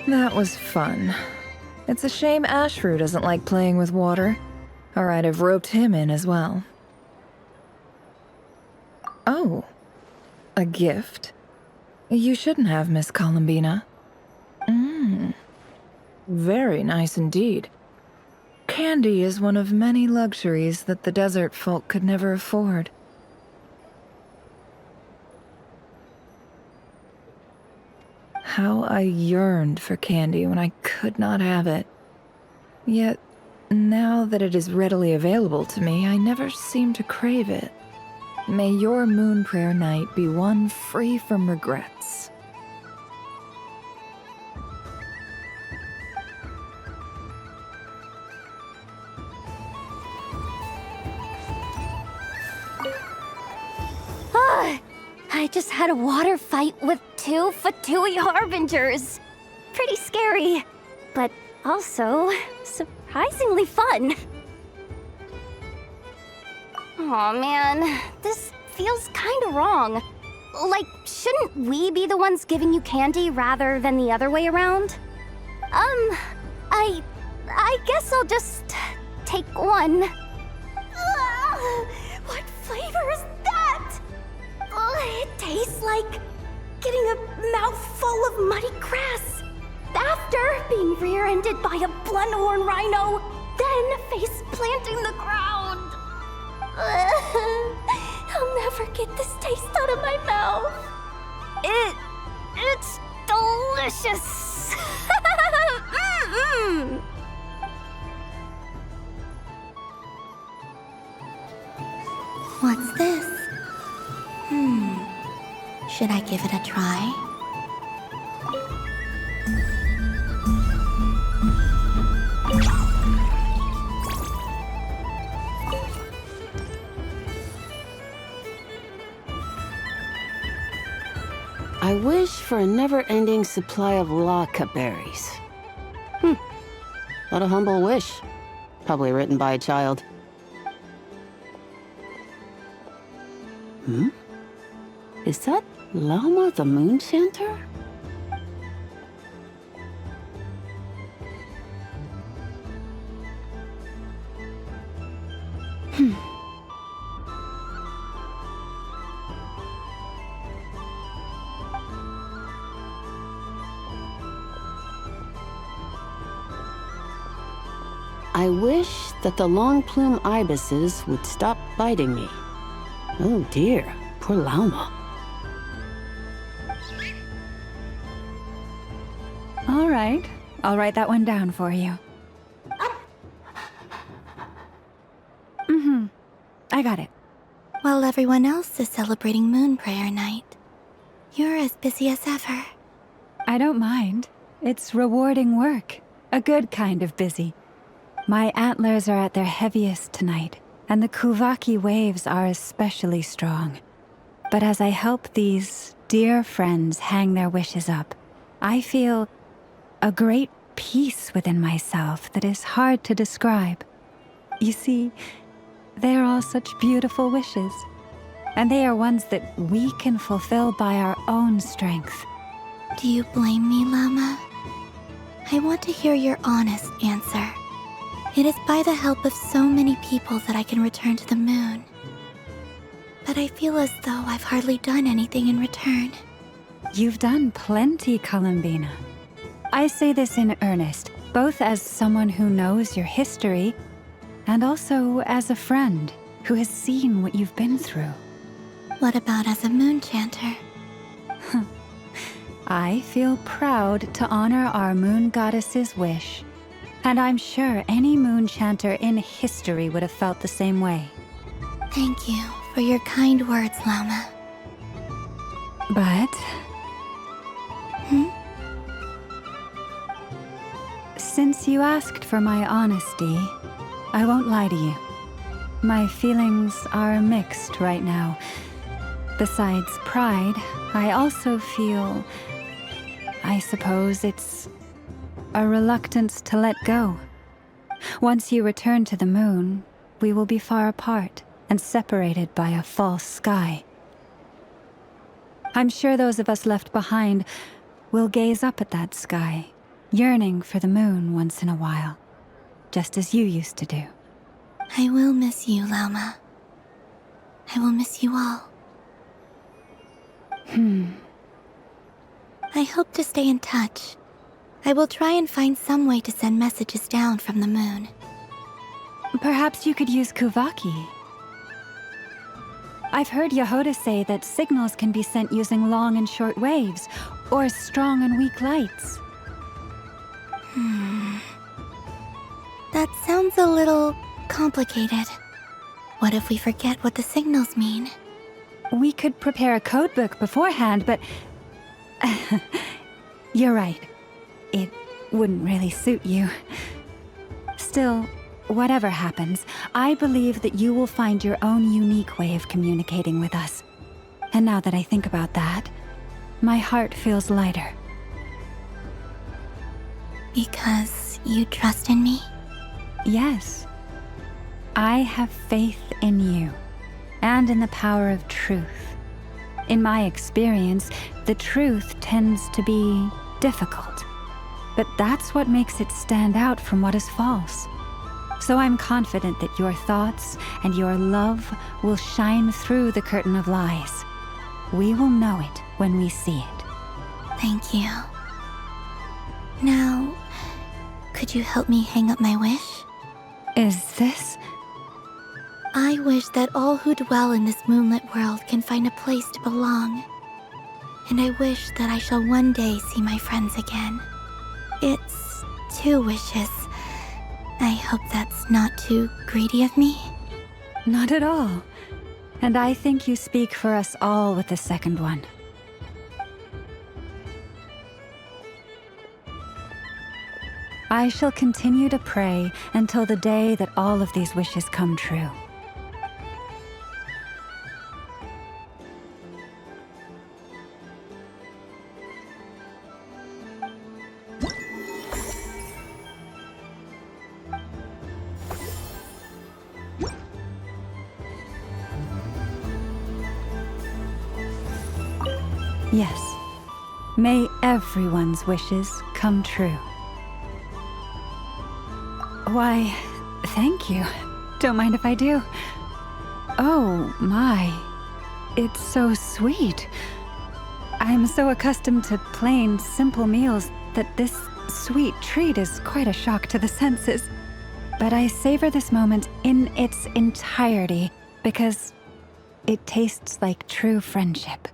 That was fun. It's a shame Ashru doesn't like playing with water, or I'd have roped him in as well. Oh, a gift? You shouldn't have, Miss Columbina. Very nice indeed. Candy is one of many luxuries that the desert folk could never afford. How I yearned for candy when I could not have it. Yet, now that it is readily available to me, I never seem to crave it. May your moon prayer night be one free from regrets. I just had a water fight with 2 Fatui Harbingers. Pretty scary, but also surprisingly fun. Aw, man, this feels kinda wrong. Like, shouldn't we be the ones giving you candy rather than the other way around? I guess I'll just take one. What flavor is that? like getting a mouthful of muddy grass. After being rear-ended by a blunt-horn rhino, then face-planting the ground. I'll never get this taste out of my mouth. It's delicious. Mm-mm. What's this? Should I give it a try? I wish for a never-ending supply of laka berries. What a humble wish. Probably written by a child. Is that Lauma the Moon Chanter? I wish that the long plume ibises would stop biting me. Oh dear, poor Lauma. All right, I'll write that one down for you. I got it. While everyone else is celebrating Moon Prayer Night, you're as busy as ever. I don't mind. It's rewarding work. A good kind of busy. My antlers are at their heaviest tonight, and the Kuvaki waves are especially strong. But as I help these dear friends hang their wishes up, I feel a great peace within myself that is hard to describe. You see, they are all such beautiful wishes, and they are ones that we can fulfill by our own strength. Do you blame me, Llama? I want to hear your honest answer. It is by the help of so many people that I can return to the moon. But I feel as though I've hardly done anything in return. You've done plenty, Columbina. I say this in earnest, both as someone who knows your history, and also as a friend who has seen what you've been through. What about as a moon chanter? I feel proud to honor our moon goddess's wish, and I'm sure any moon chanter in history would have felt the same way. Thank you for your kind words, Llama. But... Since you asked for my honesty, I won't lie to you. My feelings are mixed right now. Besides pride, I also feel... I suppose it's a reluctance to let go. Once you return to the moon, we will be far apart and separated by a false sky. I'm sure those of us left behind will gaze up at that sky, yearning for the moon once in a while, just as you used to do. I will miss you, Llama. I will miss you all. I hope to stay in touch. I will try and find some way to send messages down from the moon. Perhaps you could use Kuvaki. I've heard Yehoda say that signals can be sent using long and short waves, or strong and weak lights. That sounds a little complicated. What if we forget what the signals mean? We could prepare a codebook beforehand, but... You're right. It wouldn't really suit you. Still, whatever happens, I believe that you will find your own unique way of communicating with us. And now that I think about that, my heart feels lighter. Because you trust in me? Yes. I have faith in you, and in the power of truth. In my experience, the truth tends to be difficult, but that's what makes it stand out from what is false. So I'm confident that your thoughts and your love will shine through the curtain of lies. We will know it when we see it. Thank you. Now, could you help me hang up my wish? Is this? I wish that all who dwell in this moonlit world can find a place to belong. And I wish that I shall one day see my friends again. It's 2 wishes. I hope that's not too greedy of me. Not at all. And I think you speak for us all with the second one. I shall continue to pray until the day that all of these wishes come true. Yes. May everyone's wishes come true. Why, thank you. Don't mind if I do. Oh, my. It's so sweet. I'm so accustomed to plain, simple meals that this sweet treat is quite a shock to the senses. But I savor this moment in its entirety because it tastes like true friendship.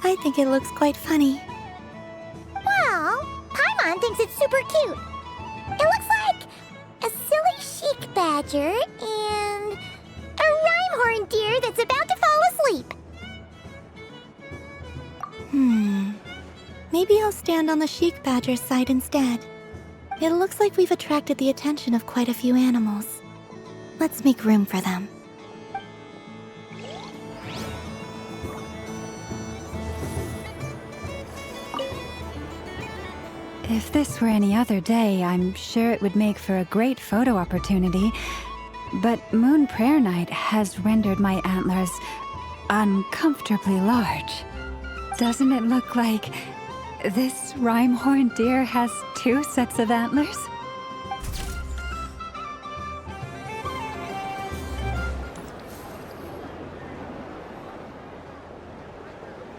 I think it looks quite funny. Well, Paimon thinks it's super cute. It looks like a silly chic badger and a rhyme-horned deer that's about to fall asleep. Maybe I'll stand on the chic badger's side instead. It looks like we've attracted the attention of quite a few animals. Let's make room for them. If this were any other day, I'm sure it would make for a great photo opportunity. But Moon Prayer Night has rendered my antlers uncomfortably large. Doesn't it look like this rhyme-horned deer has 2 sets of antlers?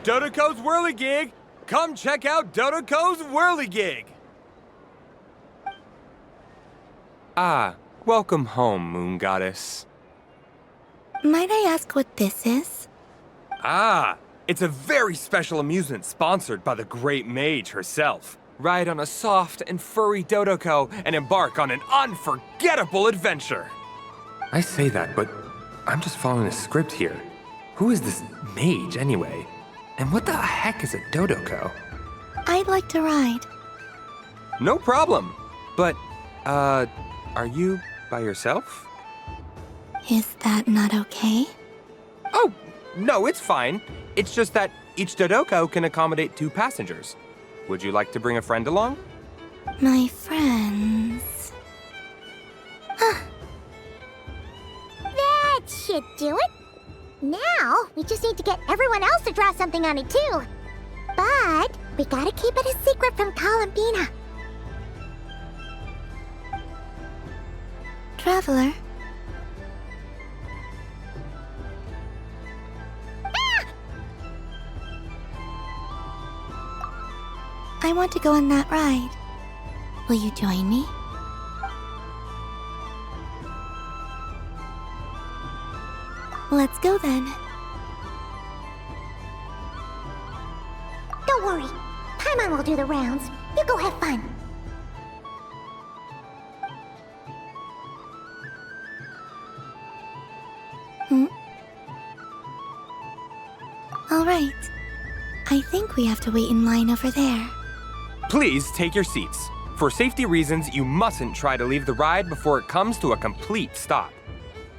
Dodoko's Whirligig! Come check out Dodoko's Whirligig! Ah, welcome home, Moon Goddess. Might I ask what this is? Ah, it's a very special amusement sponsored by the Great Mage herself. Ride on a soft and furry Dodoko and embark on an unforgettable adventure. I say that, but I'm just following a script here. Who is this mage, anyway? And what the heck is a Dodoko? I'd like to ride. No problem. But, are you by yourself? Is that not okay? Oh, no, it's fine. It's just that each Dodoko can accommodate 2 passengers. Would you like to bring a friend along? My friends... That should do it. Now, we just need to get everyone else to draw something on it too. But we gotta keep it a secret from Columbina. Traveler? I want to go on that ride. Will you join me? Let's go then. Don't worry. Paimon will do the rounds. You go have fun. All right. I think we have to wait in line over there. Please take your seats. For safety reasons, you mustn't try to leave the ride before it comes to a complete stop.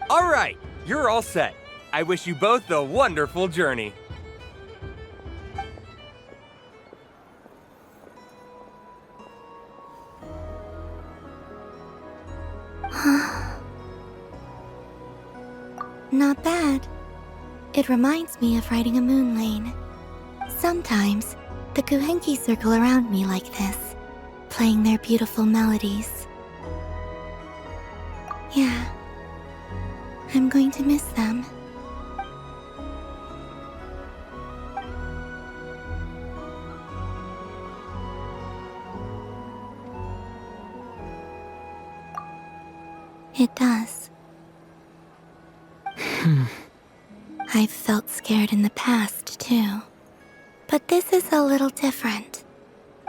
All right, you're all set. I wish you both a wonderful journey. Not bad. It reminds me of riding a moon lane. Sometimes, the Kuhenki circle around me like this, playing their beautiful melodies. Yeah, I'm going to miss them. It does. I've felt scared in the past, too. But this is a little different.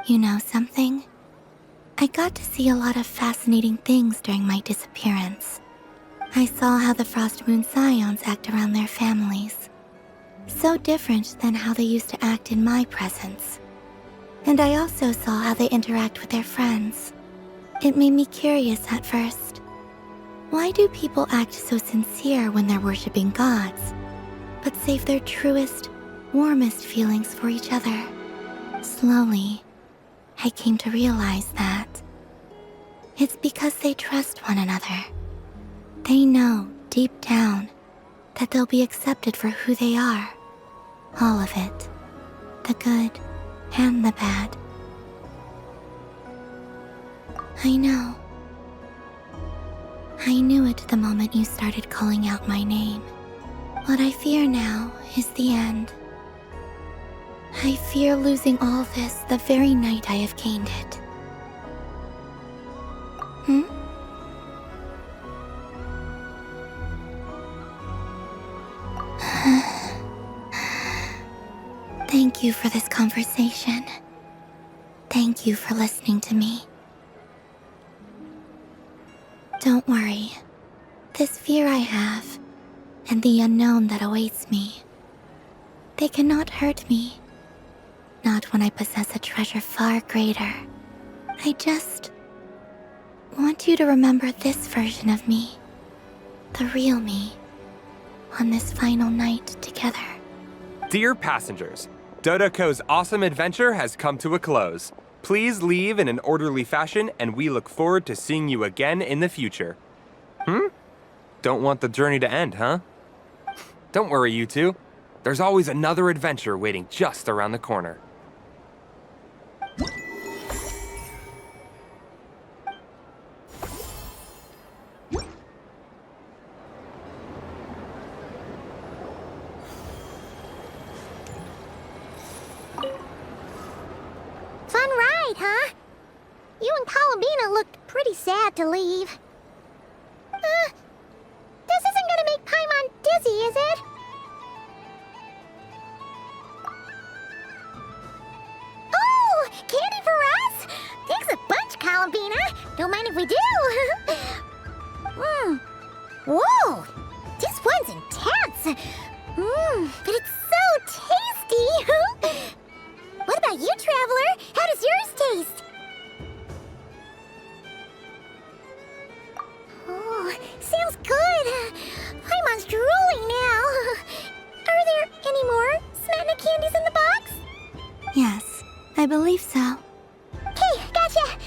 You know something? I got to see a lot of fascinating things during my disappearance. I saw how the Frost Moon Scions act around their families. So different than how they used to act in my presence. And I also saw how they interact with their friends. It made me curious at first. Why do people act so sincere when they're worshipping gods, but save their truest, warmest feelings for each other? Slowly, I came to realize that it's because they trust one another. They know, deep down, that they'll be accepted for who they are. All of it. The good and the bad. I know. I knew it the moment you started calling out my name. What I fear now is the end. I fear losing all this the very night I have gained it. Thank you for this conversation. Thank you for listening to me. Don't worry. This fear I have, and the unknown that awaits me, they cannot hurt me. Not when I possess a treasure far greater. I just want you to remember this version of me, the real me, on this final night together. Dear passengers, Dodoko's awesome adventure has come to a close. Please leave in an orderly fashion, and we look forward to seeing you again in the future. Don't want the journey to end, huh? Don't worry, you two. There's always another adventure waiting just around the corner. Fun ride, huh? You and Columbina looked pretty sad to leave. This isn't gonna make Paimon dizzy, is it? Oh, candy for us? Thanks a bunch, Columbina. Don't mind if we do. Whoa, this one's intense. But it's so tasty. What about you, Traveler? How does yours taste? Oh, sounds good. Paimon's drooling now. Are there any more Smetna candies in the box? Yes, I believe so. Okay, gotcha.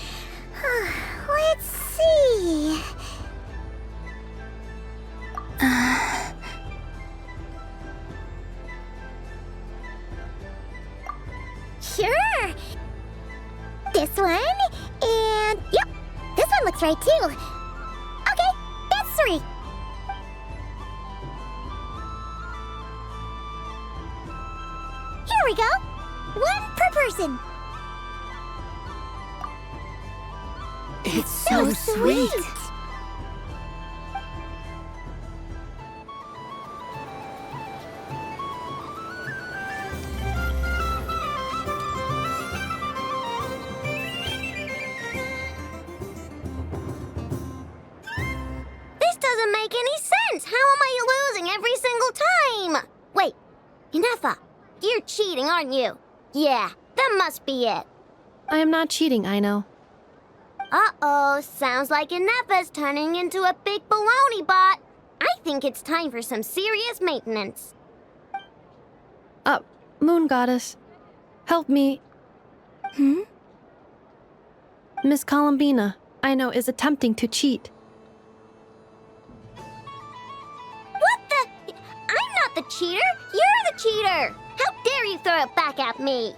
Let's see. Sure. This one, and yep, this one looks right too. Okay, that's 3. Here we go. 1 per person. It's so sweet. This doesn't make any sense. How am I losing every single time? Wait, Inefa, you're cheating, aren't you? Yeah, that must be it. I am not cheating, Aino. Uh-oh, sounds like Inefa's turning into a big baloney bot. I think it's time for some serious maintenance. Moon Goddess, help me. Miss Columbina, Aino is attempting to cheat. What the? the cheater? You're the cheater! How dare you throw it back at me?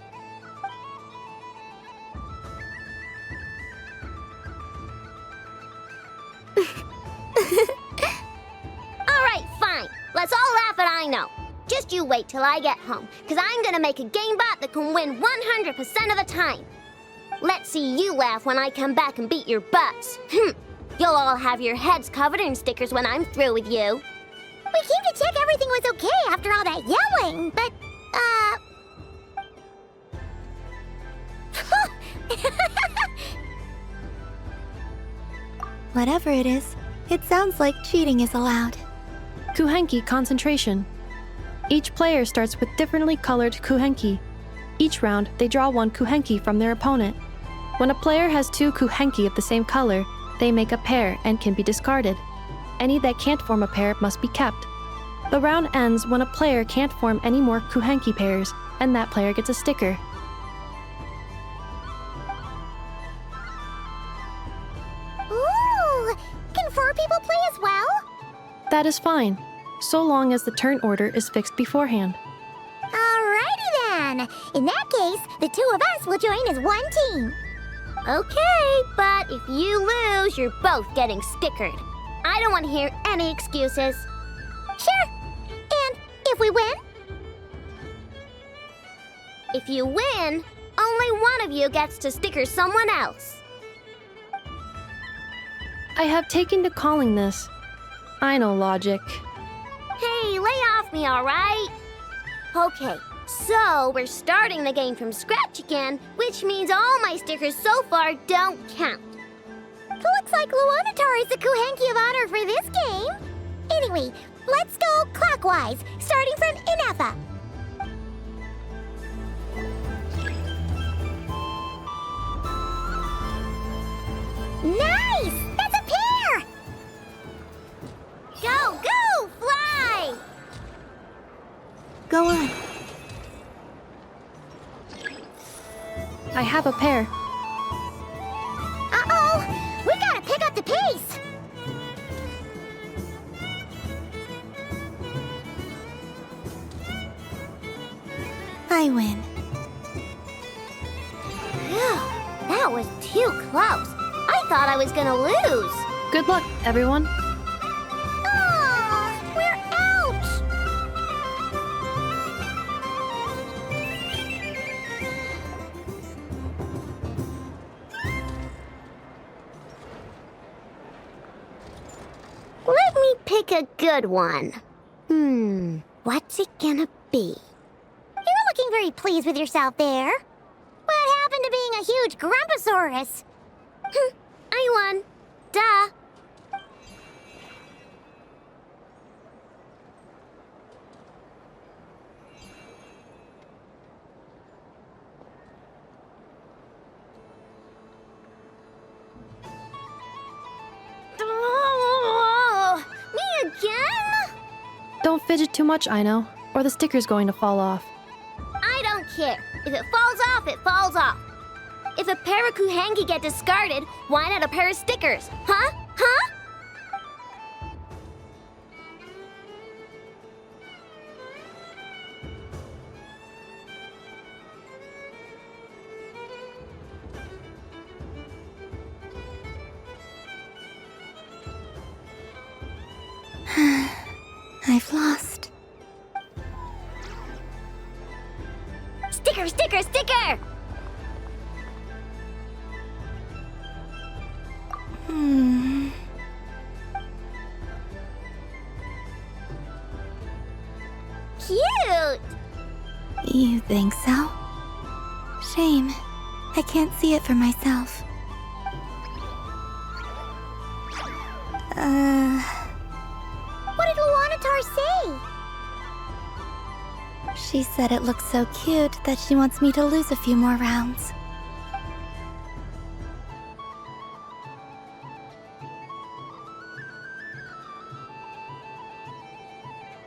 Alright, fine. Let's all laugh at I know. Just you wait till I get home, because I'm gonna make a game bot that can win 100% of the time. Let's see you laugh when I come back and beat your butts. You'll all have your heads covered in stickers when I'm through with you. We came to check everything was okay after all that yelling, but, Whatever it is, it sounds like cheating is allowed. Kuhenki concentration. Each player starts with differently colored kuhenki. Each round, they draw one kuhenki from their opponent. When a player has two kuhenki of the same color, they make a pair and can be discarded. Any that can't form a pair must be kept. The round ends when a player can't form any more kuhenki pairs, and that player gets a sticker. Ooh! Can 4 people play as well? That is fine, so long as the turn order is fixed beforehand. Alrighty then! In that case, the 2 of us will join as one team. Okay, but if you lose, you're both getting stickered. I don't want to hear any excuses. Sure. And if we win? If you win, only one of you gets to sticker someone else. I have taken to calling this. I know logic. Hey, lay off me, alright? Okay, so we're starting the game from scratch again, which means all my stickers so far don't count. Looks like Luanatar is the Kuhenki of honor for this game. Anyway, let's go clockwise, starting from Inefa. Nice! That's a pair! Go, go, fly! Go on. I have a pair. Uh-oh! We gotta pick up the pace! I win. Phew, that was too close. I thought I was gonna lose. Good luck, everyone. Oh, we're out! Let me pick a good one. What's it gonna be? You're looking very pleased with yourself there. What happened to being a huge Grumposaurus? I won. Duh. Oh, me again? Don't fidget too much, Aino, or the sticker's going to fall off. I don't care. If it falls off, it falls off. If a pair of Kuhenki get discarded, why not a pair of stickers? Huh? Huh? I've lost. Sticker, sticker, sticker! Cute! You think so? Shame. I can't see it for myself. What did Luanatar say? She said it looks so cute that she wants me to lose a few more rounds.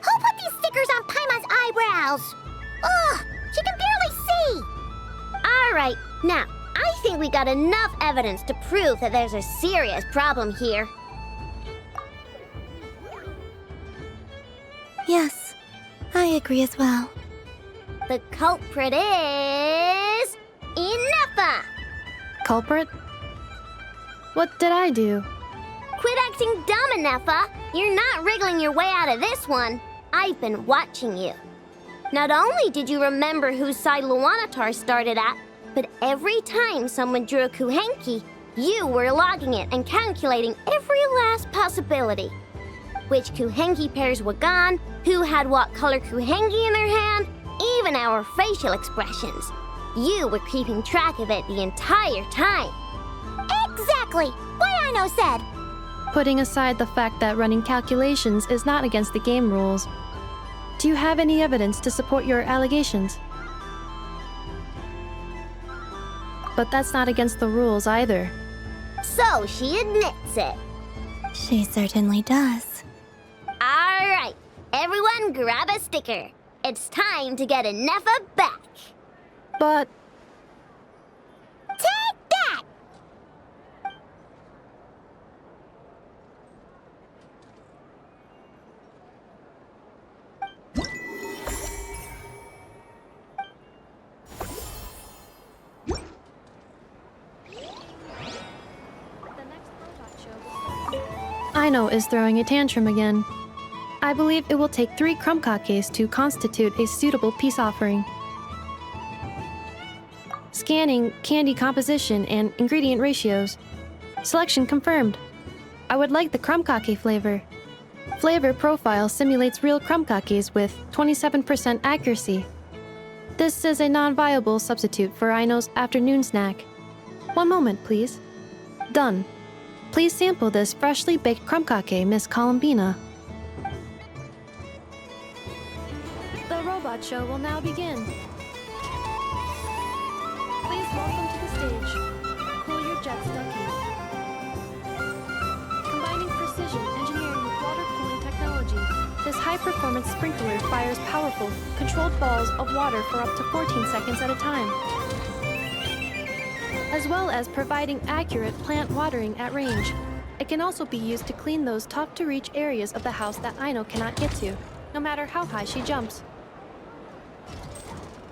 Who put these stickers on Paimon's eyebrows? Ugh, she can barely see! Alright, now, I think we got enough evidence to prove that there's a serious problem here. Yes, agree as well. The culprit is... Ineffa! Culprit? What did I do? Quit acting dumb, Ineffa! You're not wriggling your way out of this one. I've been watching you. Not only did you remember whose side Luanatar started at, but every time someone drew a Kuhenki, you were logging it and calculating every last possibility. Which Kuhenki pairs were gone, who had what color Kuhenki in their hand, even our facial expressions. You were keeping track of it the entire time. Exactly! What Aino said! Putting aside the fact that running calculations is not against the game rules, do you have any evidence to support your allegations? But that's not against the rules either. So she admits it. She certainly does. Alright, everyone grab a sticker. It's time to get Ineffa back. But... Take that! Aino is throwing a tantrum again. I believe it will take 3 crumb-kakes to constitute a suitable peace offering. Scanning candy composition and ingredient ratios. Selection confirmed. I would like the crumb-kake flavor. Flavor profile simulates real crumb-kakes with 27% accuracy. This is a non-viable substitute for Aino's afternoon snack. One moment, please. Done. Please sample this freshly baked crumb-kake, Miss Columbina. The robot show will now begin. Please welcome to the stage, Cool Your Jets Duckies. Combining precision engineering with water cooling technology, this high-performance sprinkler fires powerful, controlled balls of water for up to 14 seconds at a time, as well as providing accurate plant watering at range. It can also be used to clean those tough-to-reach areas of the house that Aino cannot get to, no matter how high she jumps.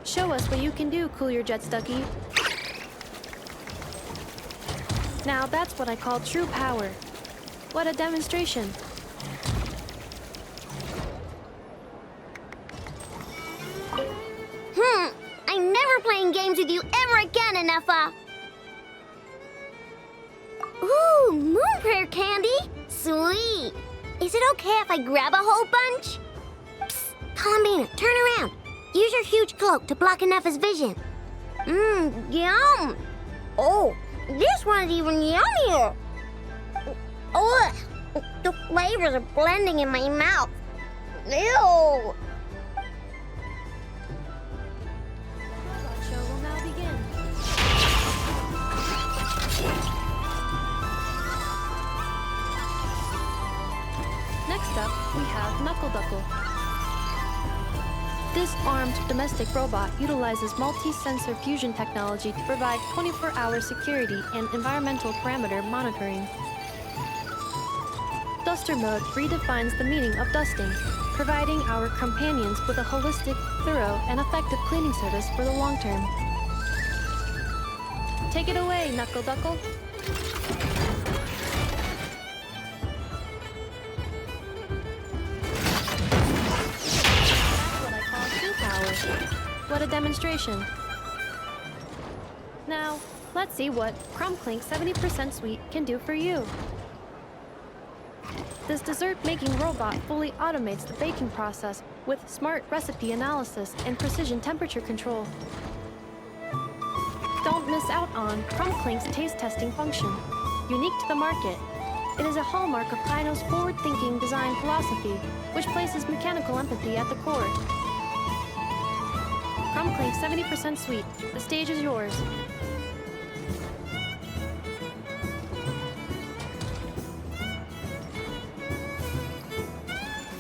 Show us what you can do, Cool Your Jets Ducky. Now that's what I call true power. What a demonstration. I'm never playing games with you ever again, Ineffa! Ooh, moon prayer candy! Sweet! Is it okay if I grab a whole bunch? Psst, Columbina, turn around. Use your huge cloak to block Ineffa's vision. Yum! Oh, this one's even yummier! Ugh! The flavors are blending in my mouth. Ew! Robot show will now begin. Next up, we have Knuckle Duckle. This armed domestic robot utilizes multi-sensor fusion technology to provide 24-hour security and environmental parameter monitoring. Duster mode redefines the meaning of dusting, providing our companions with a holistic, thorough, and effective cleaning service for the long term. Take it away, Knuckle Duckle. What a demonstration. Now, let's see what Crumb Clink 70% Sweet can do for you. This dessert-making robot fully automates the baking process with smart recipe analysis and precision temperature control. Don't miss out on Crumb Clink's taste testing function. Unique to the market, it is a hallmark of Aino's forward-thinking design philosophy, which places mechanical empathy at the core. Crumb Clink 70% Sweet. The stage is yours.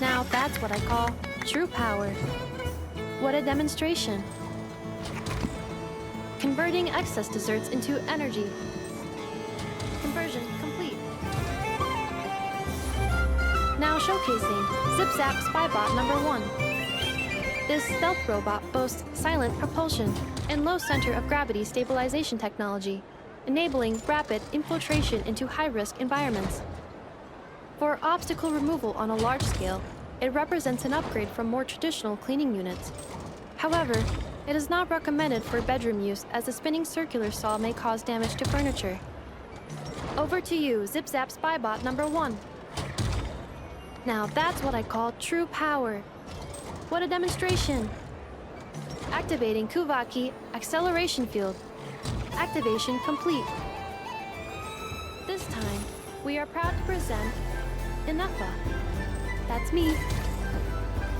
Now that's what I call true power. What a demonstration. Converting excess desserts into energy. Conversion complete. Now showcasing Zip Zap Spybot number 1. This stealth robot boasts silent propulsion and low center of gravity stabilization technology, enabling rapid infiltration into high-risk environments. For obstacle removal on a large scale, it represents an upgrade from more traditional cleaning units. However, it is not recommended for bedroom use as the spinning circular saw may cause damage to furniture. Over to you, Zip Zap Spybot number 1. Now that's what I call true power. What a demonstration! Activating Kuvaki acceleration field. Activation complete. This time, we are proud to present Inefa. That's me.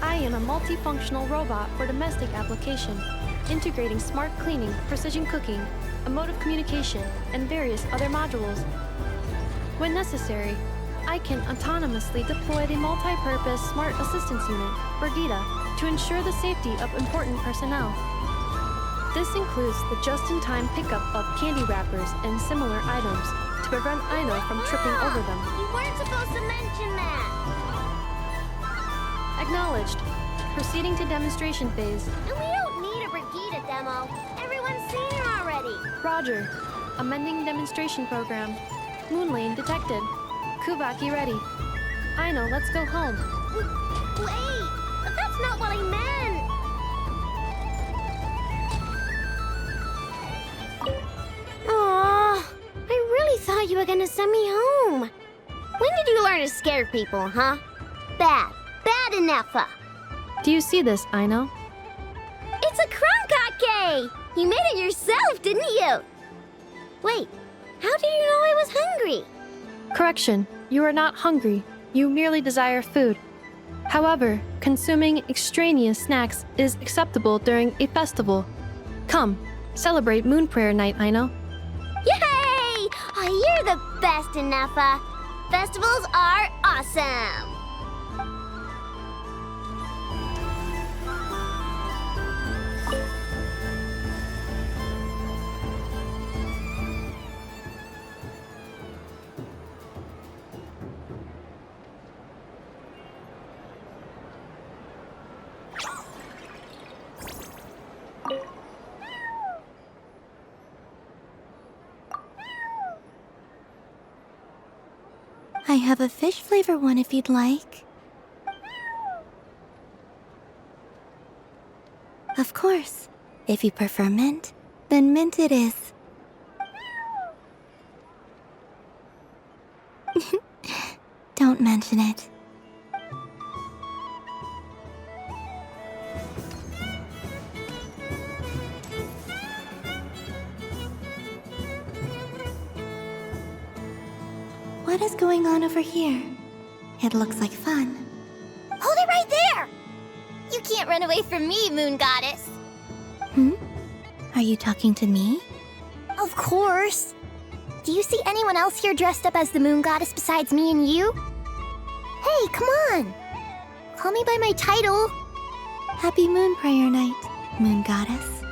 I am a multifunctional robot for domestic application, integrating smart cleaning, precision cooking, emotive communication, and various other modules. When necessary, I can autonomously deploy the multi-purpose Smart Assistance Unit, Brigida, to ensure the safety of important personnel. This includes the just-in-time pickup of candy wrappers and similar items to prevent Aino from tripping over them. You weren't supposed to mention that! Acknowledged. Proceeding to demonstration phase. And we don't need a Brigida demo. Everyone's seen her already. Roger. Amending demonstration program. Moonlight detected. Kuvaki ready. Aino, let's go home. Wait! But that's not what I meant! Aww, I really thought you were gonna send me home. When did you learn to scare people, huh? Bad enough. Do you see this, Aino? It's a Kronkake! You made it yourself, didn't you? Wait, how did you know I was hungry? Correction, you are not hungry. You merely desire food. However, consuming extraneous snacks is acceptable during a festival. Come, celebrate Moon Prayer Night, Aino. Yay! Oh, you're the best, Inefa. Festivals are awesome! I have a fish flavor one if you'd like. Of course. If you prefer mint, then mint it is. Don't mention it. What is going on over here? It looks like fun. Hold it right there! You can't run away from me, Moon Goddess. Are you talking to me? Of course. Do you see anyone else here dressed up as the Moon Goddess besides me and you? Hey, come on! Call me by my title. Happy Moon Prayer Night, Moon Goddess.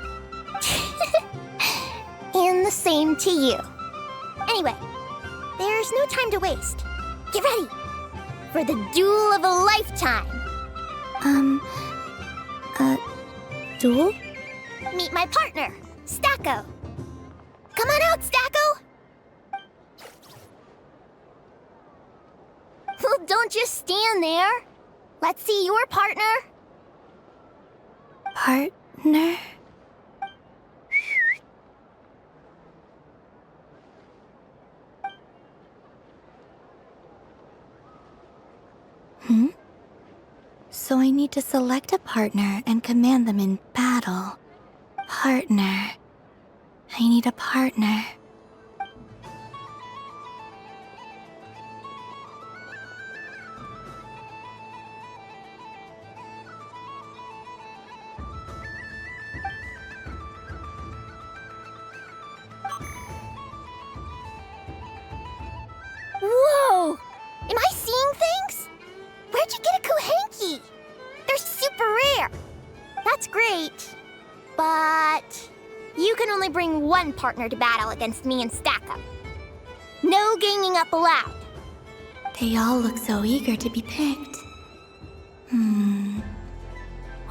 And the same to you. Anyway, there's no time to waste. Get ready for the duel of a lifetime. Duel? Meet my partner, Stacko. Come on out, Stacko! Well, don't just stand there. Let's see your partner. Partner? So I need to select a partner and command them in battle. Partner. I need a partner. Whoa! Am I seeing things? Where'd you get a Kuhenki? They're super rare. That's great. But you can only bring one partner to battle against me and Stacko. No ganging up allowed. They all look so eager to be picked.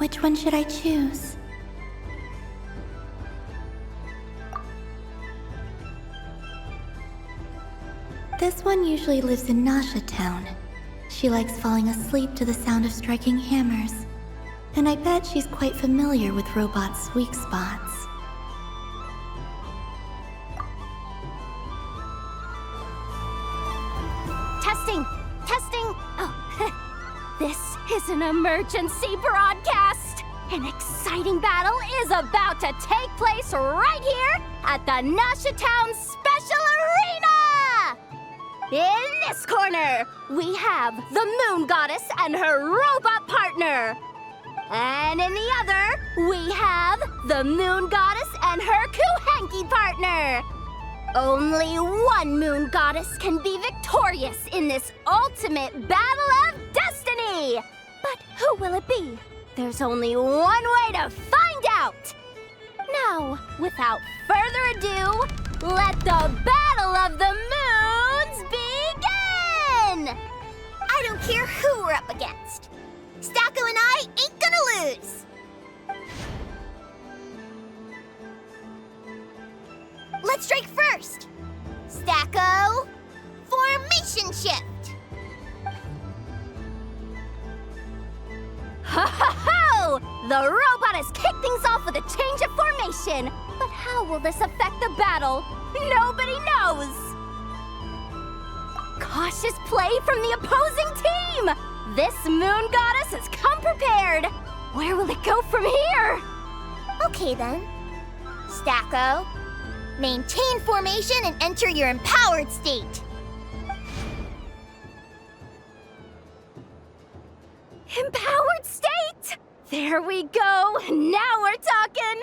Which one should I choose? This one usually lives in Nasha Town. She likes falling asleep to the sound of striking hammers. And I bet she's quite familiar with robots' weak spots. Testing! Testing! Oh, this is an emergency broadcast! An exciting battle is about to take place right here at the Nasha Town Special Arena! In this corner, we have the Moon Goddess and her robot partner. And in the other, we have the Moon Goddess and her Kuhenki partner. Only one Moon Goddess can be victorious in this ultimate battle of destiny! But who will it be? There's only one way to find out! Now, without further ado, let the Battle of the Moons begin! I don't care who we're up against. Stacko and I ain't gonna lose! Let's strike first! Stacko, formation shift! Ho ho ho! The robot has kicked things off with a change of formation! But how will this affect the battle? Nobody knows! Cautious play from the opposing team! This Moon Goddess has come prepared! Where will it go from here? Okay then. Stacko, maintain formation and enter your empowered state. Empowered state! There we go! Now we're talking!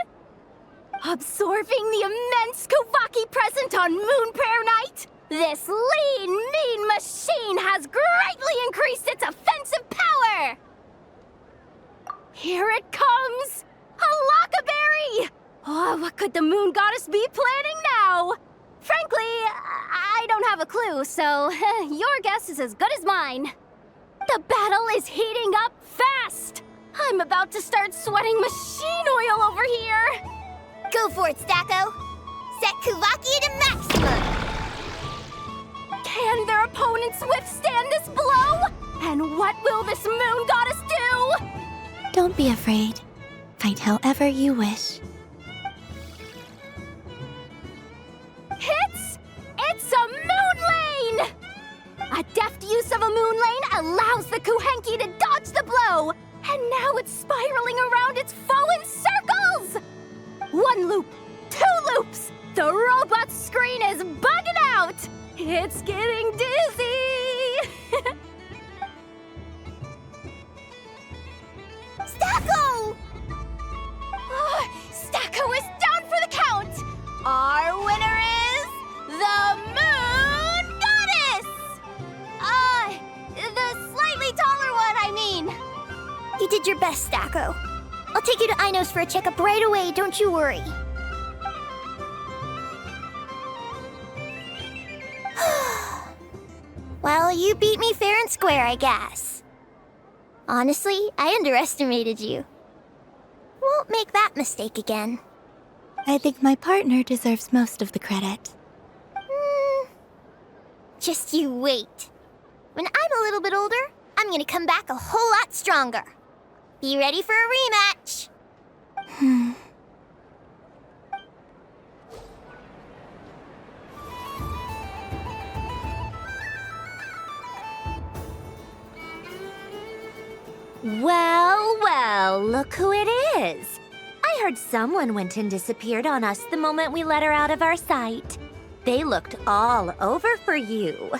Absorbing the immense Kuvaki present on Moon Prayer Night, this lean, mean machine has greatly increased its offensive power! Here it comes! A Lockaberry! Oh, what could the Moon Goddess be planning now? Frankly, I don't have a clue, so your guess is as good as mine. The battle is heating up fast! I'm about to start sweating machine oil over here! Go for it, Stacko! Set Kuvaki to maximum! Can their opponents withstand this blow? And what will this Moon Goddess do? Don't be afraid. Fight however you wish. It's a moon lane! A deft use of a moon lane allows the Kuhenki to dodge the blow, and now it's spiraling around its foe in circles! One loop, two loops, the robot's screen is bugging out! It's getting dizzy! Stacko! Stacko is down for the count! Our winner is the Moon Goddess! The slightly taller one, I mean. You did your best, Stacko. I'll take you to Ainos for a checkup right away, don't you worry. Well, you beat me fair and square, I guess. Honestly, I underestimated you. Won't make that mistake again. I think my partner deserves most of the credit. Just you wait. When I'm a little bit older, I'm gonna come back a whole lot stronger. Be ready for a rematch. Well, well, look who it is. I heard someone went and disappeared on us the moment we let her out of our sight. They looked all over for you.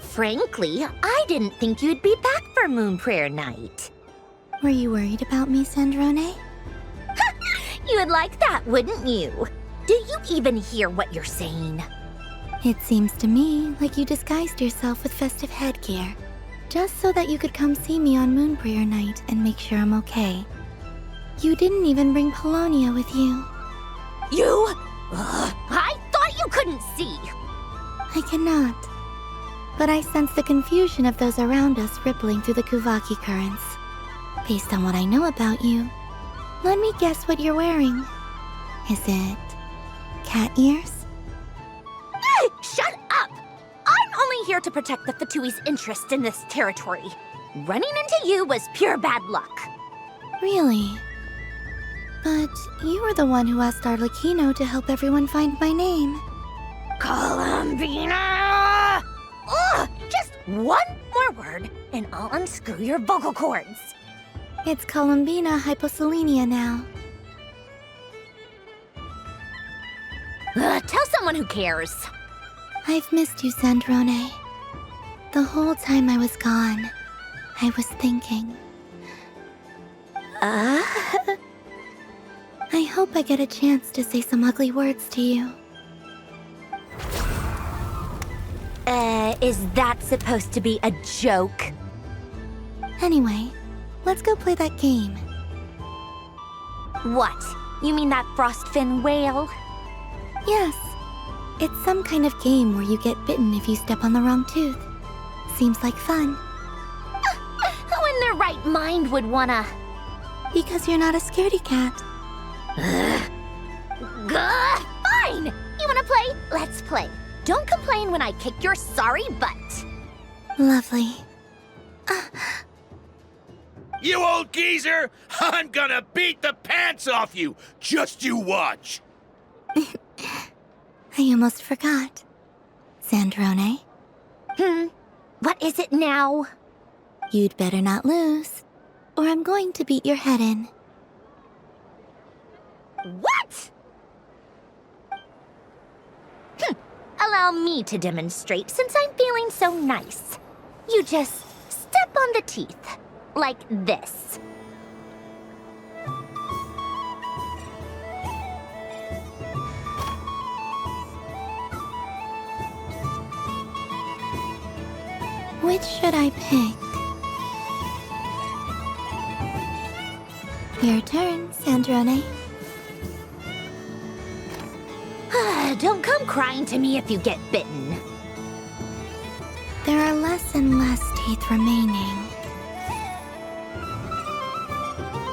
Frankly, I didn't think you'd be back for Moon Prayer Night. Were you worried about me, Sandrone? You would like that, wouldn't you? Do you even hear what you're saying? It seems to me like you disguised yourself with festive headgear, just so that you could come see me on Moon Prayer Night and make sure I'm okay. You didn't even bring Polonia with you. You? I thought you couldn't see. I cannot. But I sense the confusion of those around us rippling through the Kuvaki currents. Based on what I know about you, let me guess what you're wearing. Is it cat ears? Shut up! I'm only here to protect the Fatui's interest in this territory. Running into you was pure bad luck. Really? But you were the one who asked Arlecchino to help everyone find my name. Columbina! Ugh! Just one more word, and I'll unscrew your vocal cords. It's Columbina Hyposelenia now. Tell someone who cares. I've missed you, Sandrone. The whole time I was gone, I was thinking. I hope I get a chance to say some ugly words to you. Is that supposed to be a joke? Anyway, let's go play that game. What? You mean that frostfin whale? Yes. It's some kind of game where you get bitten if you step on the wrong tooth. Seems like fun. Who in their right mind would wanna? Because you're not a scaredy cat. Fine! You wanna play? Let's play. Don't complain when I kick your sorry butt. Lovely. You old geezer! I'm gonna beat the pants off you! Just you watch! I almost forgot. Sandrone? What is it now? You'd better not lose, or I'm going to beat your head in. What? Allow me to demonstrate since I'm feeling so nice. You just step on the teeth, like this. Which should I pick? Your turn, Sandrone. Don't come crying to me if you get bitten. There are less and less teeth remaining.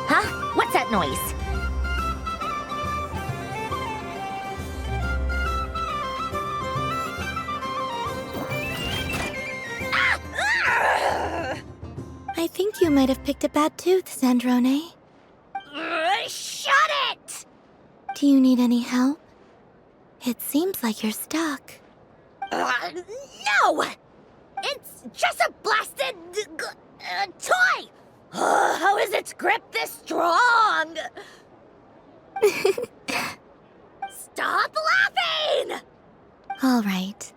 Huh? What's that noise? I think you might have picked a bad tooth, Sandrone. Shut it! Do you need any help? It seems like you're stuck. No! It's just a blasted toy! How is its grip this strong? Stop laughing! All right.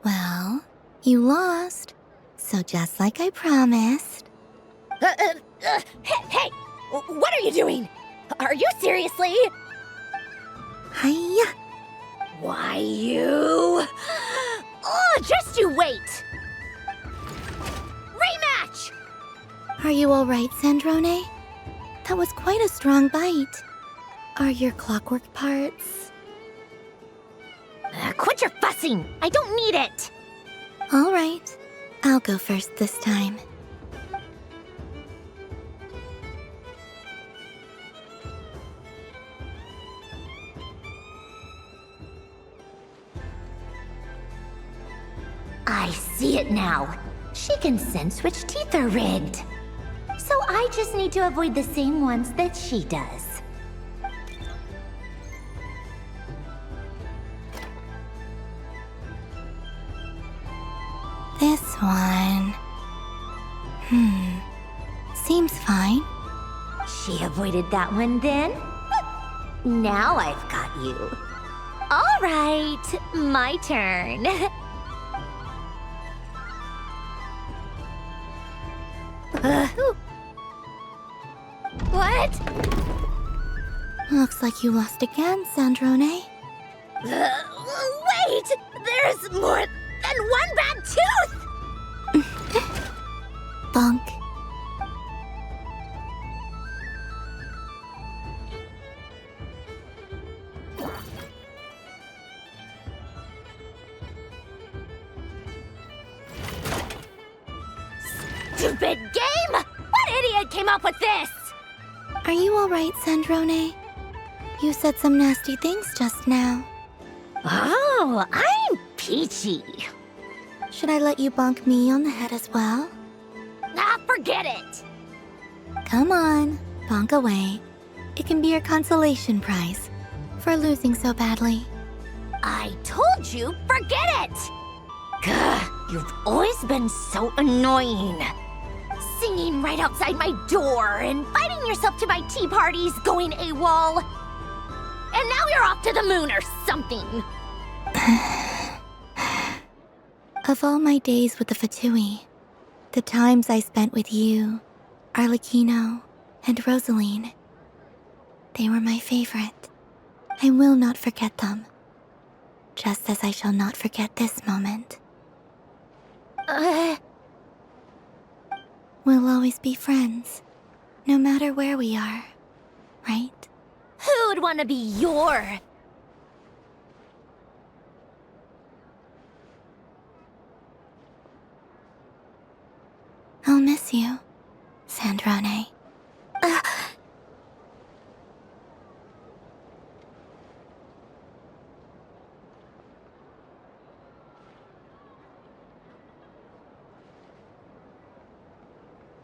Well, you lost. So just like I promised. Hey! What are you doing? Are you seriously? Hiya! Why, you... Oh, just you wait! Rematch! Are you all right, Sandrone? That was quite a strong bite. Are your clockwork parts? Quit your fussing! I don't need it! All right. I'll go first this time. I see it now. She can sense which teeth are rigged. So I just need to avoid the same ones that she does. This one... Seems fine. She avoided that one then? Now I've got you. All right, my turn. What? Looks like you lost again, Sandrone. Wait! There's more than one bad tooth! Bonk. Stupid game! What idiot came up with this! Are you alright, Sandrone? You said some nasty things just now. Oh, I'm peachy. Should I let you bonk me on the head as well? Ah, forget it! Come on, bonk away. It can be your consolation prize for losing so badly. I told you, forget it! Gah, you've always been so annoying. Singing right outside my door, inviting yourself to my tea parties, going AWOL. And now you're off to the moon or something. Of all my days with the Fatui, the times I spent with you, Arlecchino, and Rosaline, they were my favorite. I will not forget them. Just as I shall not forget this moment. We'll always be friends, no matter where we are, right? Who would want to be your... I'll miss you, Sandrone.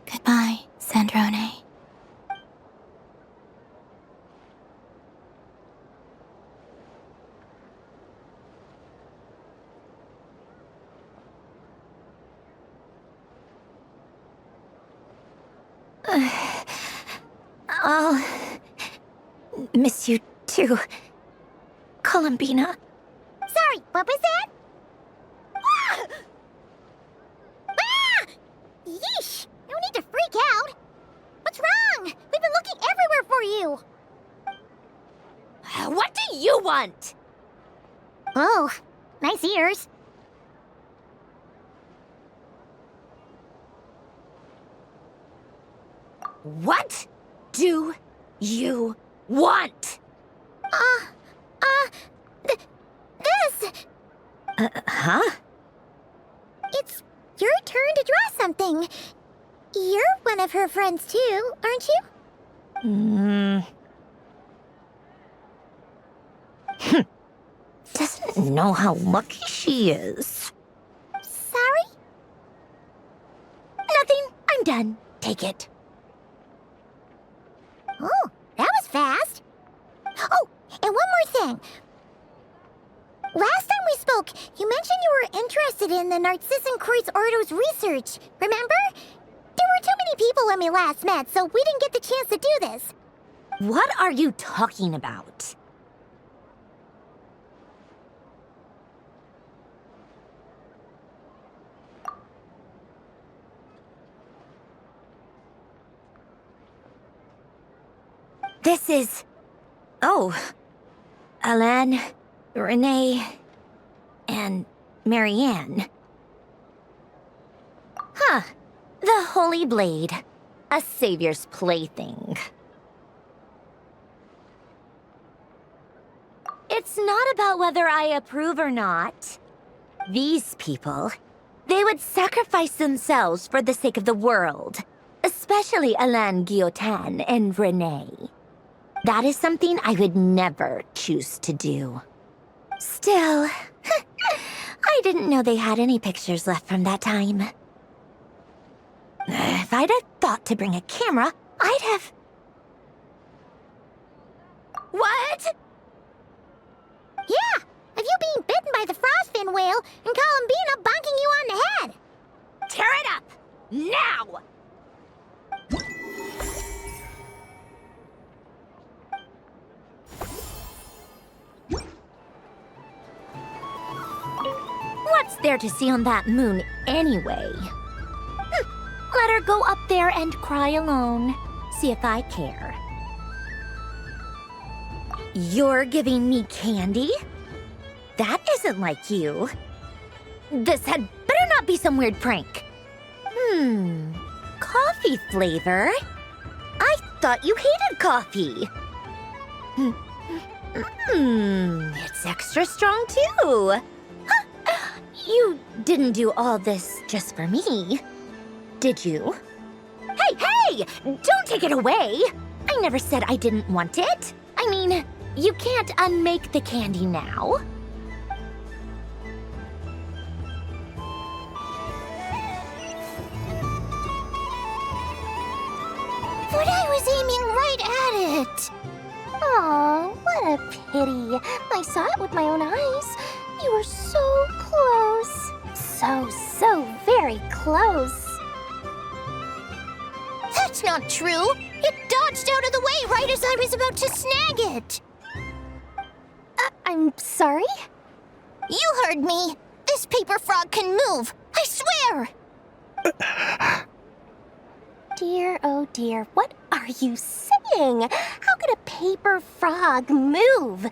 Goodbye, Sandrone. I'll miss you too, Columbina. Sorry, what was that? Ah! Ah! Yeesh! No need to freak out. What's wrong? We've been looking everywhere for you. What do you want? Oh, nice ears. What do you want? This. Huh? It's your turn to draw something. You're one of her friends too, aren't you? Doesn't know how lucky she is. Sorry? Nothing. I'm done. Take it. Oh, that was fast. Oh, and one more thing. Last time we spoke, you mentioned you were interested in the Narcissan Kreuz Ordo's research, remember? There were too many people when we last met, so we didn't get the chance to do this. What are you talking about? This is... Oh. Alain, Renee, and Marianne. Huh. The Holy Blade. A savior's plaything. It's not about whether I approve or not. These people, they would sacrifice themselves for the sake of the world. Especially Alain Guillotin and Renee. That is something I would never choose to do. Still, I didn't know they had any pictures left from that time. If I'd have thought to bring a camera, I'd have... What? Yeah, of you being bitten by the frostfin whale and Columbina bonking you on the head. Tear it up! Now! What's there to see on that moon anyway? Let her go up there and cry alone. See if I care. You're giving me candy? That isn't like you. This had better not be some weird prank. Coffee flavor? I thought you hated coffee. It's extra strong too. You didn't do all this just for me, did you? Hey, Hey, don't take it away! I never said I didn't want it. I mean, you can't unmake the candy now. But I was aiming right at it! Aw, what a pity. I saw it with my own eyes. You were so close. So very close. That's not true! It dodged out of the way right as I was about to snag it! I'm sorry? You heard me! This paper frog can move! I swear! Dear, oh dear, what are you saying? How could a paper frog move?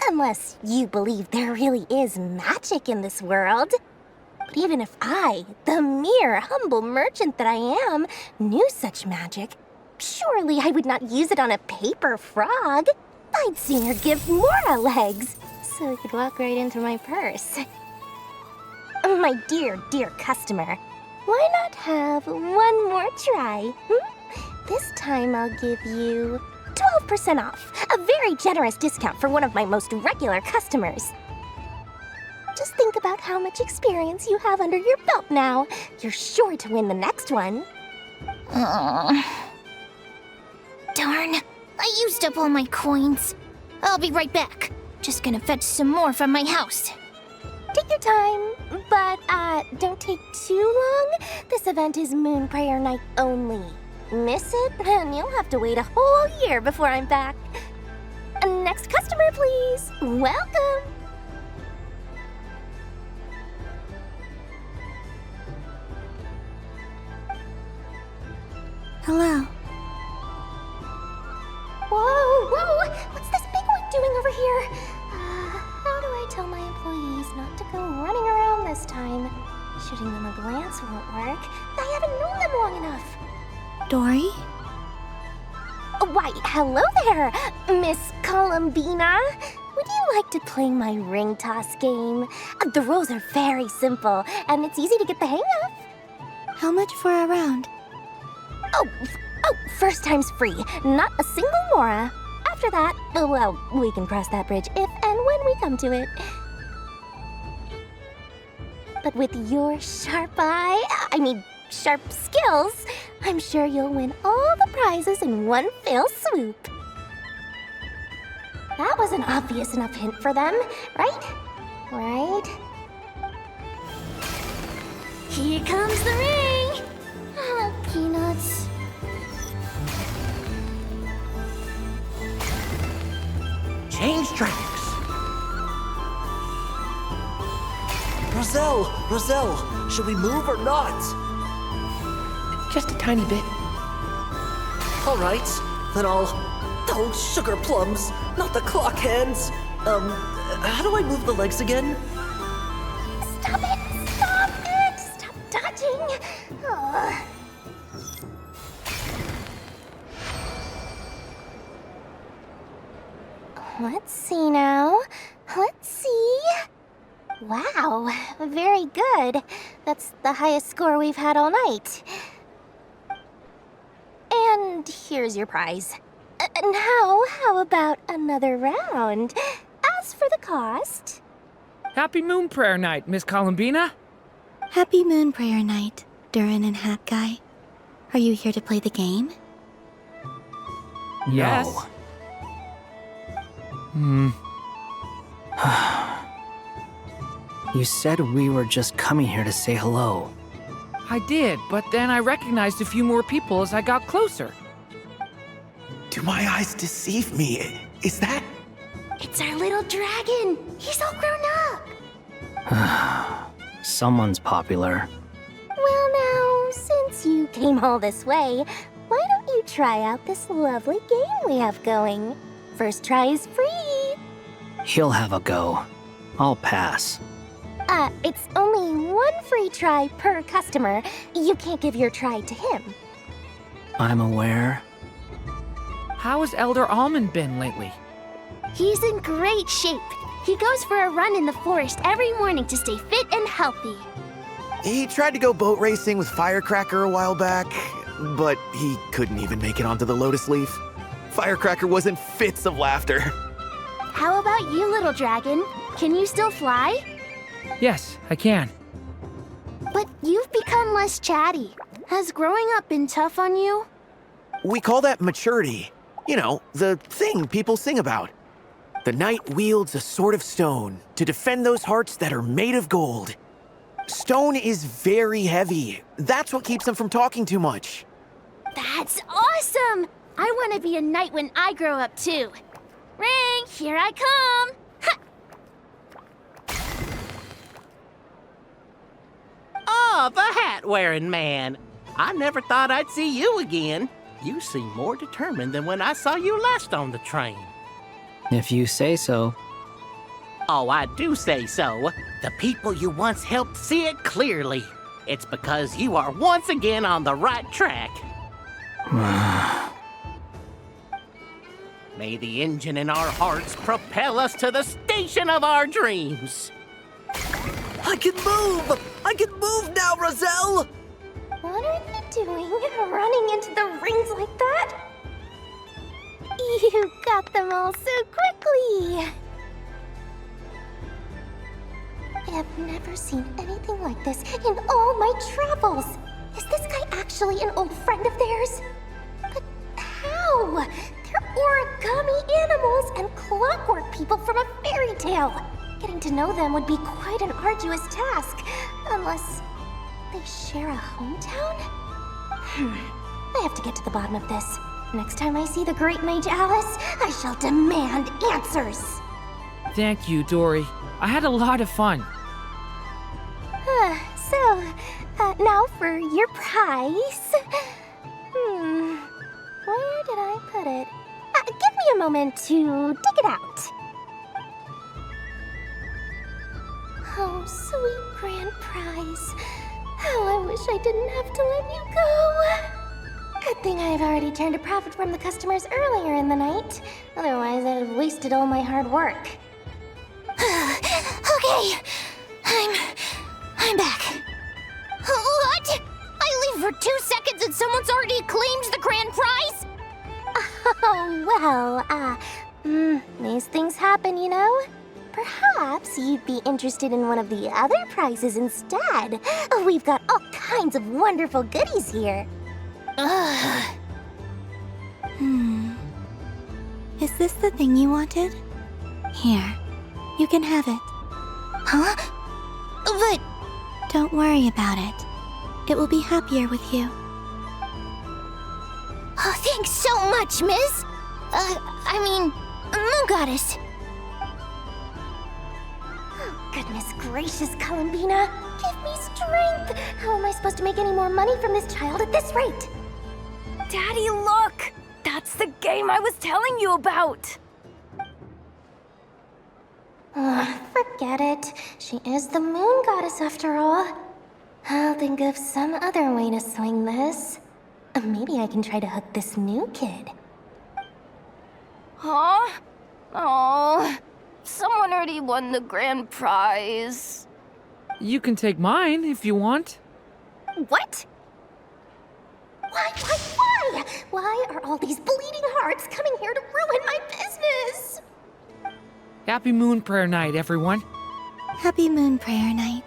Unless you believe there really is magic in this world. But even if I, the mere humble merchant that I am, knew such magic, surely I would not use it on a paper frog. I'd sooner give Mora legs, so it could walk right into my purse. My dear, dear customer, why not have one more try? This time I'll give you 12% off, a very generous discount for one of my most regular customers. Just think about how much experience you have under your belt now. You're sure to win the next one. Darn, I used up all my coins. I'll be right back. Just gonna fetch some more from my house. Take your time, but don't take too long. This event is Moon Prayer Night only. Miss it, and you'll have to wait a whole year before I'm back. Next customer, please. Welcome. Hello. Whoa! What's this big one doing over here? How do I tell my employees not to go running around this time? Shooting them a glance won't work. I haven't known them long enough. Dory? Why, hello there, Miss Columbina. Would you like to play my ring toss game? The rules are very simple, and it's easy to get the hang of. How much for a round? Oh, first time's free. Not a single Mora. After that, well, we can cross that bridge if and when we come to it. But with your sharp skills, I'm sure you'll win all the prizes in one fell swoop. That was an obvious enough hint for them, right? Right? Here comes the ring! Oh, peanuts. Change tracks! Roselle, should we move or not? Just a tiny bit. All right, then I'll... Oh, sugar plums, not the clock hands. How do I move the legs again? Stop it! Stop it! Stop dodging! Ugh. Let's see now. Let's see. Wow, very good. That's the highest score we've had all night. And here's your prize. Now, how about another round? As for the cost... Happy Moon Prayer Night, Miss Columbina. Happy Moon Prayer Night, Durin and Hat Guy. Are you here to play the game? Yes. You said we were just coming here to say hello. I did, but then I recognized a few more people as I got closer. Do my eyes deceive me? Is that... It's our little dragon! He's all grown up! Someone's popular. Well now, since you came all this way, why don't you try out this lovely game we have going? First try is free! He'll have a go. I'll pass. It's only one free try per customer. You can't give your try to him. I'm aware. How has Elder Almond been lately? He's in great shape. He goes for a run in the forest every morning to stay fit and healthy. He tried to go boat racing with Firecracker a while back. but he couldn't even make it onto the lotus leaf. Firecracker was in fits of laughter. How about you, little dragon? Can you still fly? Yes, I can. But you've become less chatty. Has growing up been tough on you? We call that maturity. You know, the thing people sing about. The knight wields a sword of stone to defend those hearts that are made of gold. Stone is very heavy. That's what keeps him from talking too much. That's awesome! I want to be a knight when I grow up, too. Ring, here I come! Oh, the hat-wearing man. I never thought I'd see you again. You seem more determined than when I saw you last on the train. If you say so. Oh, I do say so. The people you once helped see it clearly. It's because you are once again on the right track. May the engine in our hearts propel us to the station of our dreams. I can move! I can move now, Roselle! What are you doing, running into the rings like that? You got them all so quickly! I have never seen anything like this in all my travels! Is this guy actually an old friend of theirs? But how? They're origami animals and clockwork people from a fairy tale! Getting to know them would be quite an arduous task, unless they share a hometown? I have to get to the bottom of this. Next time I see the Great Mage Alice, I shall demand answers. Thank you, Dory. I had a lot of fun. Now for your prize. Where did I put it? Give me a moment to dig it out. Oh, sweet grand prize. How I wish I didn't have to let you go. Good thing I've already turned a profit from the customers earlier in the night. Otherwise, I'd have wasted all my hard work. Okay, I'm back. What? I leave for 2 seconds and someone's already claimed the grand prize? Oh, well, these things happen, you know? Perhaps you'd be interested in one of the other prizes instead. We've got all kinds of wonderful goodies here. Is this the thing you wanted? Here, you can have it. Huh? But... Don't worry about it. It will be happier with you. Oh, thanks so much, Miss. Moon Goddess. Oh, goodness gracious, Columbina. Give me strength. How am I supposed to make any more money from this child at this rate? Daddy, look! That's the game I was telling you about! Forget it. She is the Moon Goddess after all. I'll think of some other way to swing this. Maybe I can try to hook this new kid. Huh? Oh, someone already won the grand prize. You can take mine if you want. What? Why? Why are all these bleeding hearts coming here to ruin my business? Happy Moon Prayer Night, everyone. Happy Moon Prayer Night.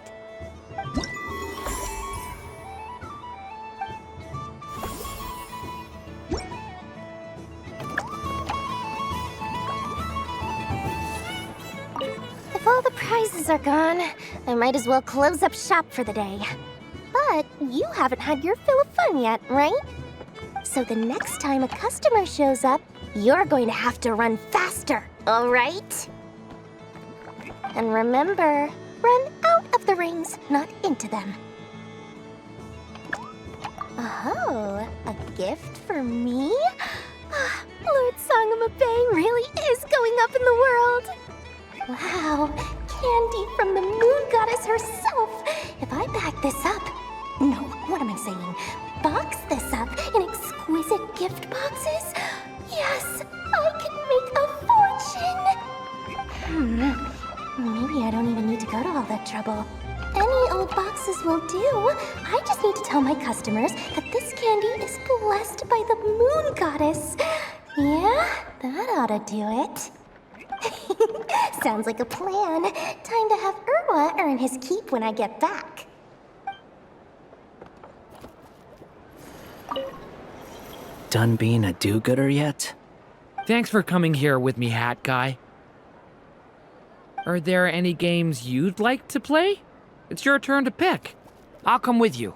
If all the prizes are gone, I might as well close up shop for the day. But you haven't had your fill of fun yet, right? So the next time a customer shows up, you're going to have to run faster, all right? And remember, run out of the rings, not into them. Oh, a gift for me? Lord Sangamabe really is going up in the world. Wow, candy from the Moon Goddess herself. If I back this up... No, what am I saying? Box this up in exquisite gift boxes? Yes, I can make a fortune! Maybe I don't even need to go to all that trouble. Any old boxes will do. I just need to tell my customers that this candy is blessed by the moon goddess. Yeah, that ought to do it. Sounds like a plan. Time to have Irwa earn his keep when I get back. Done being a do-gooder yet? Thanks for coming here with me, Hat Guy. Are there any games you'd like to play? It's your turn to pick. I'll come with you.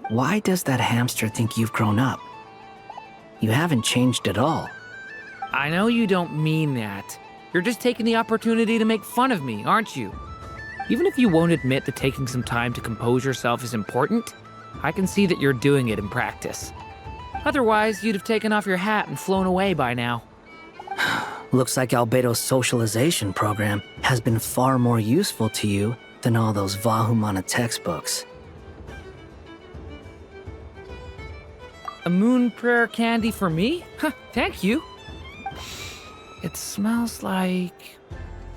Why does that hamster think you've grown up? You haven't changed at all. I know you don't mean that. You're just taking the opportunity to make fun of me, aren't you? Even if you won't admit that taking some time to compose yourself is important, I can see that you're doing it in practice. Otherwise, you'd have taken off your hat and flown away by now. Looks like Albedo's socialization program has been far more useful to you than all those Vahumana textbooks. A moon prayer candy for me? Huh, thank you. It smells like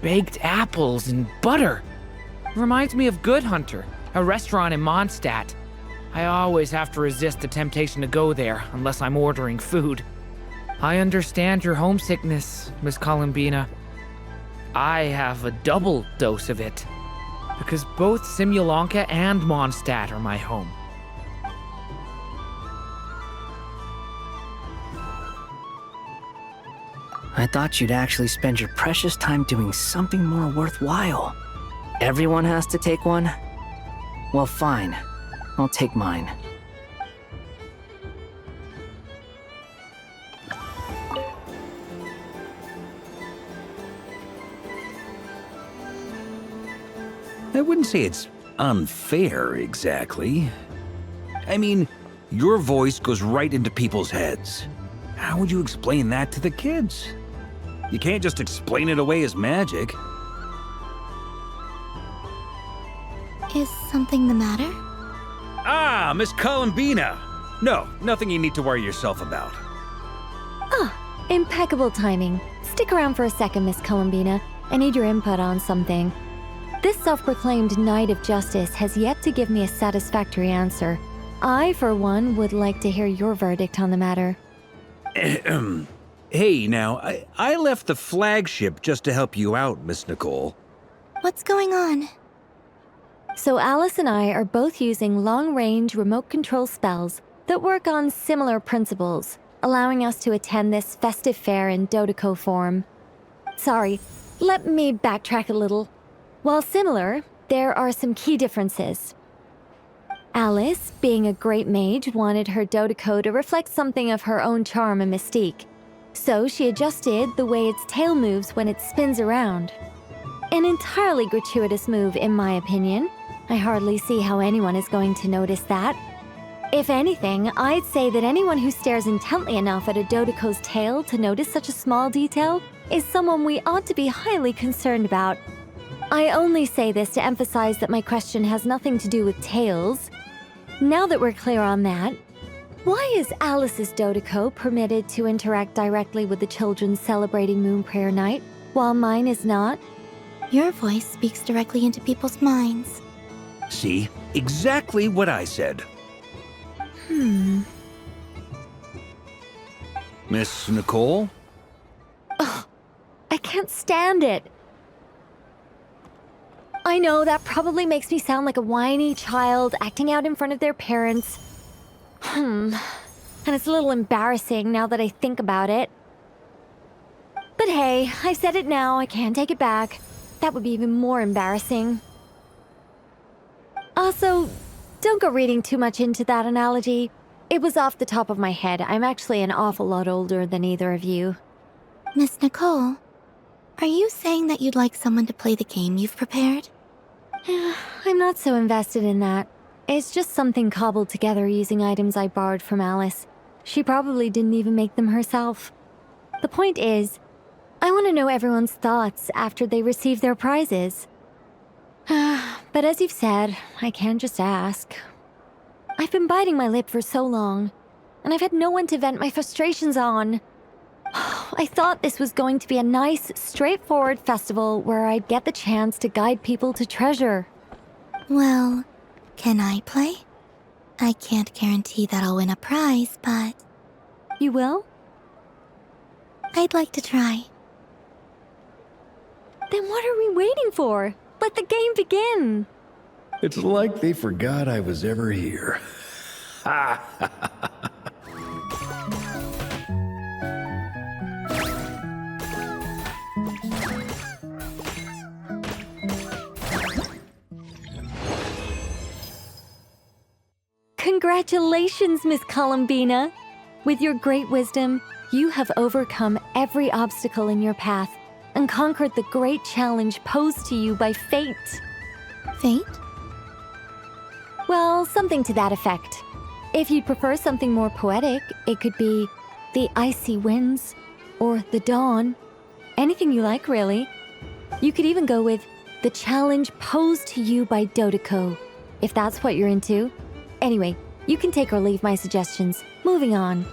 baked apples and butter. Reminds me of Good Hunter, a restaurant in Mondstadt. I always have to resist the temptation to go there unless I'm ordering food. I understand your homesickness, Miss Columbina. I have a double dose of it, because both Simulanka and Mondstadt are my home. I thought you'd actually spend your precious time doing something more worthwhile. Everyone has to take one? Well, fine. I'll take mine. I wouldn't say it's unfair, exactly. I mean, your voice goes right into people's heads. How would you explain that to the kids? You can't just explain it away as magic. Is something the matter? Ah, Miss Columbina! No, nothing you need to worry yourself about. Ah, impeccable timing. Stick around for a second, Miss Columbina. I need your input on something. This self-proclaimed Knight of Justice has yet to give me a satisfactory answer. I, for one, would like to hear your verdict on the matter. Hey, now, I left the flagship just to help you out, Miss Nicole. What's going on? So Alice and I are both using long-range remote control spells that work on similar principles, allowing us to attend this festive fair in Dodoco form. Sorry, let me backtrack a little. While similar, there are some key differences. Alice, being a great mage, wanted her Dodoco to reflect something of her own charm and mystique. So she adjusted the way its tail moves when it spins around. An entirely gratuitous move, in my opinion. I hardly see how anyone is going to notice that. If anything, I'd say that anyone who stares intently enough at a Dodoco's tail to notice such a small detail is someone we ought to be highly concerned about. I only say this to emphasize that my question has nothing to do with tails. Now that we're clear on that, why is Alice's Dodoco permitted to interact directly with the children celebrating Moon Prayer Night, while mine is not? Your voice speaks directly into people's minds. See? Exactly what I said. Miss Nicole? Ugh, I can't stand it. I know that probably makes me sound like a whiny child acting out in front of their parents. And it's a little embarrassing now that I think about it. But hey, I've said it now, I can't take it back. That would be even more embarrassing. Also, don't go reading too much into that analogy. It was off the top of my head. I'm actually an awful lot older than either of you. Miss Nicole, are you saying that you'd like someone to play the game you've prepared? I'm not so invested in that. It's just something cobbled together using items I borrowed from Alice. She probably didn't even make them herself. The point is, I want to know everyone's thoughts after they receive their prizes. But as you've said, I can't just ask. I've been biting my lip for so long, and I've had no one to vent my frustrations on. I thought this was going to be a nice, straightforward festival where I'd get the chance to guide people to treasure. Well, can I play? I can't guarantee that I'll win a prize, but... You will? I'd like to try. Then what are we waiting for? Let the game begin! It's like they forgot I was ever here. Congratulations, Miss Columbina! With your great wisdom, you have overcome every obstacle in your path and conquered the great challenge posed to you by fate. Fate? Well, something to that effect. If you'd prefer something more poetic, it could be the icy winds or the dawn. Anything you like, really. You could even go with the challenge posed to you by Dodoko, if that's what you're into. Anyway, you can take or leave my suggestions. Moving on.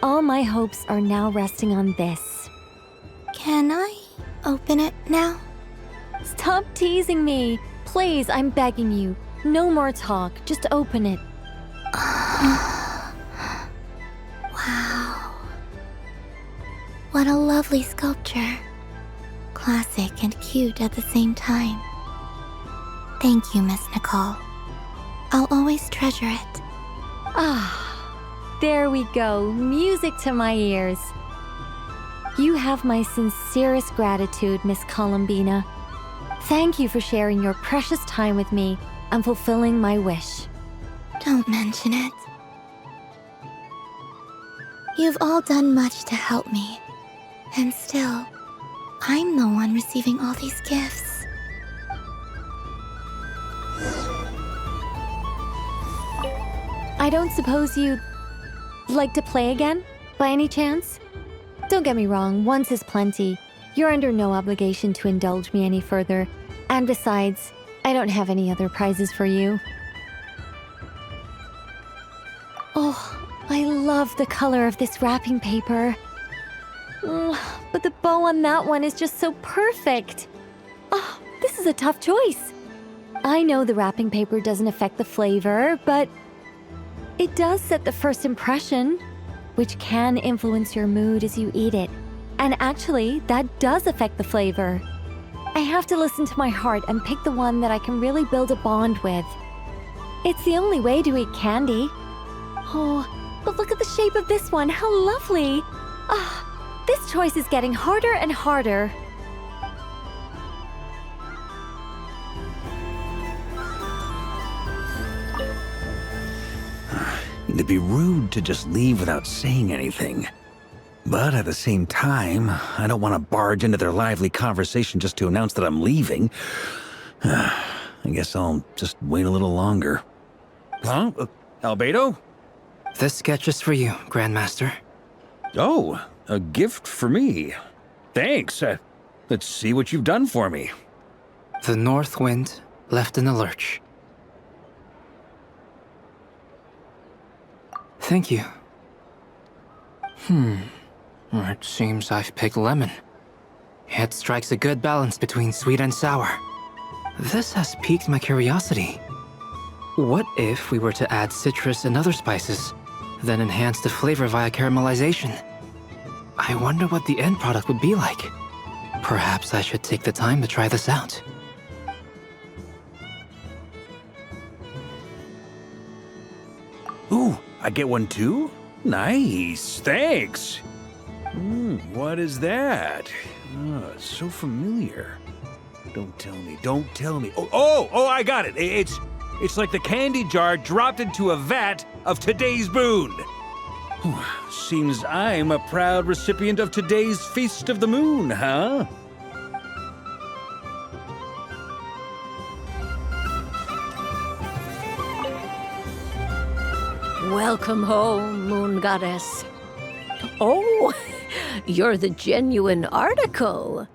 All my hopes are now resting on this. Can I open it now? Stop teasing me. Please, I'm begging you. No more talk. Just open it. Wow. What a lovely sculpture. Classic and cute at the same time. Thank you, Miss Nicole. I'll always treasure it. Ah, there we go. Music to my ears. You have my sincerest gratitude, Miss Columbina. Thank you for sharing your precious time with me and fulfilling my wish. Don't mention it. You've all done much to help me. And still, I'm the one receiving all these gifts. I don't suppose you'd like to play again, by any chance? Don't get me wrong, once is plenty. You're under no obligation to indulge me any further. And besides, I don't have any other prizes for you. Oh, I love the color of this wrapping paper. But the bow on that one is just so perfect. Oh, this is a tough choice. I know the wrapping paper doesn't affect the flavor, but it does set the first impression, which can influence your mood as you eat it. And actually, that does affect the flavor. I have to listen to my heart and pick the one that I can really build a bond with. It's the only way to eat candy. Oh, but look at the shape of this one. How lovely. Ah, this choice is getting harder and harder. It'd be rude to just leave without saying anything. But at the same time, I don't want to barge into their lively conversation just to announce that I'm leaving. I guess I'll just wait a little longer. Huh? Albedo? This sketch is for you, Grandmaster. Oh, a gift for me. Thanks. Let's see what you've done for me. The north wind left in a lurch. Thank you. It seems I've picked lemon. It strikes a good balance between sweet and sour. This has piqued my curiosity. What if we were to add citrus and other spices, then enhance the flavor via caramelization? I wonder what the end product would be like. Perhaps I should take the time to try this out. Ooh, I get one too? Nice, thanks. What is that? Oh, it's so familiar. Don't tell me. Oh, I got it. It's like the candy jar dropped into a vat of today's boon. Seems I'm a proud recipient of today's Feast of the Moon, huh? Welcome home, Moon Goddess. Oh, you're the genuine article.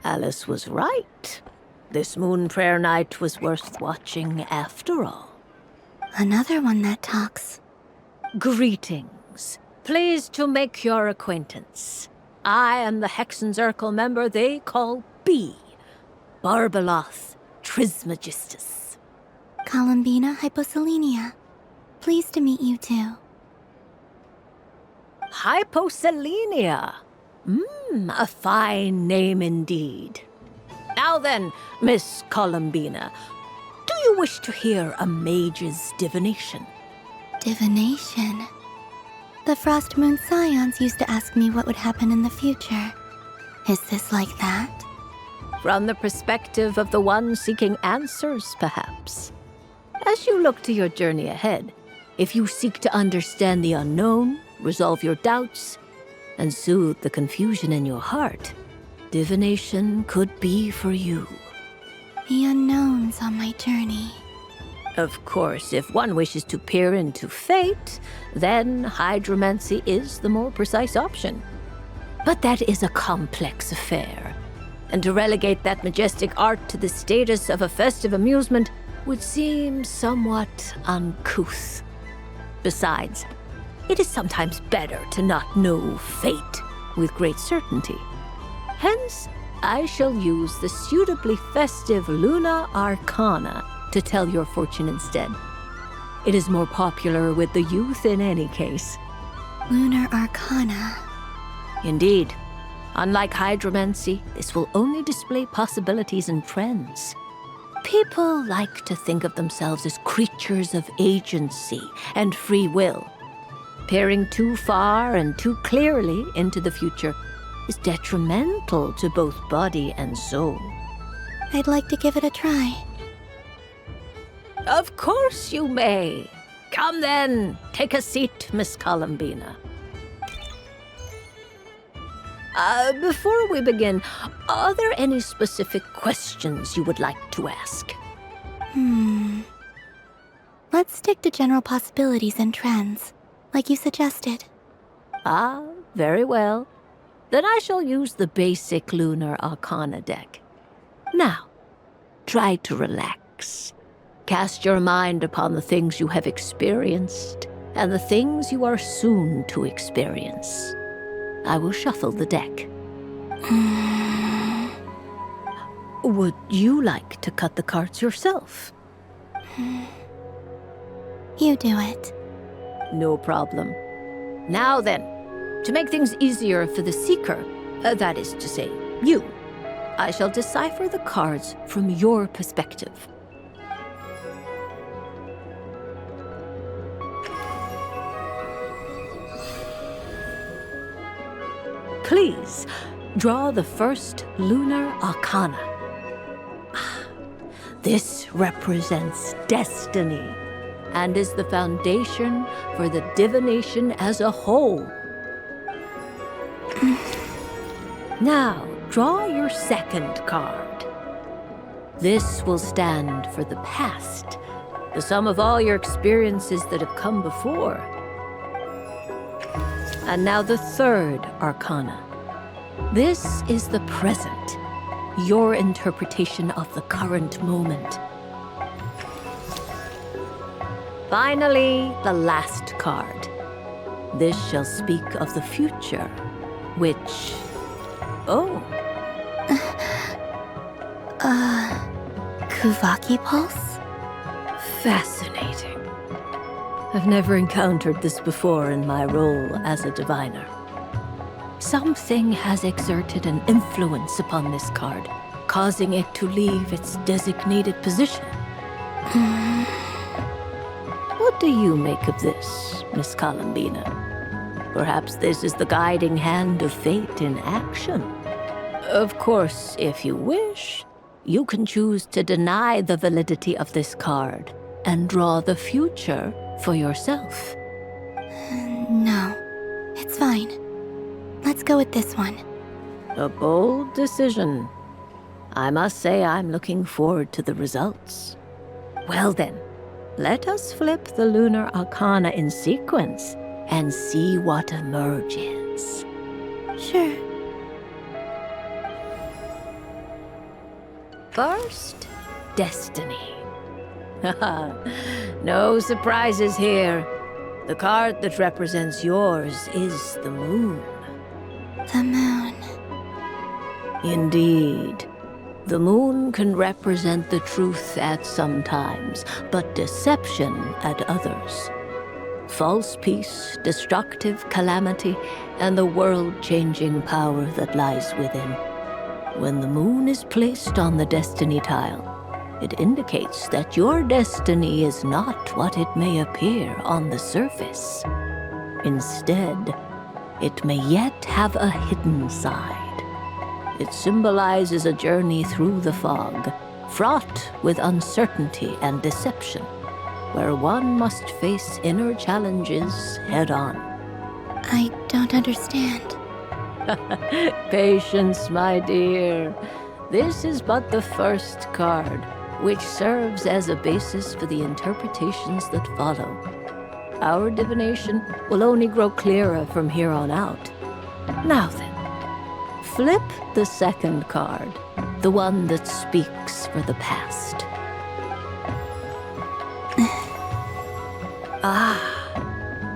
Alice was right. This moon prayer night was worth watching after all. Another one that talks. Greetings. Pleased to make your acquaintance. I am the Hexenzirkel member they call B. Barbeloth Trismegistus. Columbina Hyposelenia. Pleased to meet you too. Hyposelenia. A fine name indeed. Now then, Miss Columbina, do you wish to hear a mage's divination? Divination? The Frost Moon Scions used to ask me what would happen in the future. Is this like that? From the perspective of the one seeking answers, perhaps. As you look to your journey ahead, if you seek to understand the unknown, resolve your doubts, and soothe the confusion in your heart, divination could be for you. The unknowns on my journey. Of course, if one wishes to peer into fate, then hydromancy is the more precise option. But that is a complex affair, and to relegate that majestic art to the status of a festive amusement would seem somewhat uncouth. Besides, it is sometimes better to not know fate with great certainty. Hence, I shall use the suitably festive Luna Arcana to tell your fortune instead. It is more popular with the youth in any case. Lunar Arcana. Indeed. Unlike hydromancy, this will only display possibilities and trends. People like to think of themselves as creatures of agency and free will. Peering too far and too clearly into the future is detrimental to both body and soul. I'd like to give it a try. Of course you may. Come then, take a seat, Miss Columbina. Before we begin, are there any specific questions you would like to ask? Let's stick to general possibilities and trends, like you suggested. Ah, very well. Then I shall use the basic Lunar Arcana deck. Now, try to relax. Cast your mind upon the things you have experienced and the things you are soon to experience. I will shuffle the deck. Would you like to cut the cards yourself? You do it. No problem. Now then, to make things easier for the seeker, that is to say, you, I shall decipher the cards from your perspective. Please, draw the first Lunar Arcana. This represents destiny and is the foundation for the divination as a whole. Now, draw your second card. This will stand for the past, the sum of all your experiences that have come before. And now the third Arcana. This is the present, your interpretation of the current moment. Finally, the last card. This shall speak of the future, which... Oh. Kuvaki Pulse? Fascinating. I've never encountered this before in my role as a diviner. Something has exerted an influence upon this card, causing it to leave its designated position. What do you make of this, Miss Columbina? Perhaps this is the guiding hand of fate in action. Of course, if you wish, you can choose to deny the validity of this card and draw the future for yourself. No, it's fine. Let's go with this one. A bold decision. I must say I'm looking forward to the results. Well then, let us flip the Lunar Arcana in sequence and see what emerges. Sure. First, Destiny. No surprises here. The card that represents yours is the moon. The moon. Indeed. The moon can represent the truth at some times, but deception at others. False peace, destructive calamity, and the world-changing power that lies within. When the moon is placed on the destiny tile, it indicates that your destiny is not what it may appear on the surface. Instead, it may yet have a hidden side. It symbolizes a journey through the fog, fraught with uncertainty and deception, where one must face inner challenges head-on. I don't understand. Patience, my dear. This is but the first card, which serves as a basis for the interpretations that follow. Our divination will only grow clearer from here on out. Now then, flip the second card, the one that speaks for the past.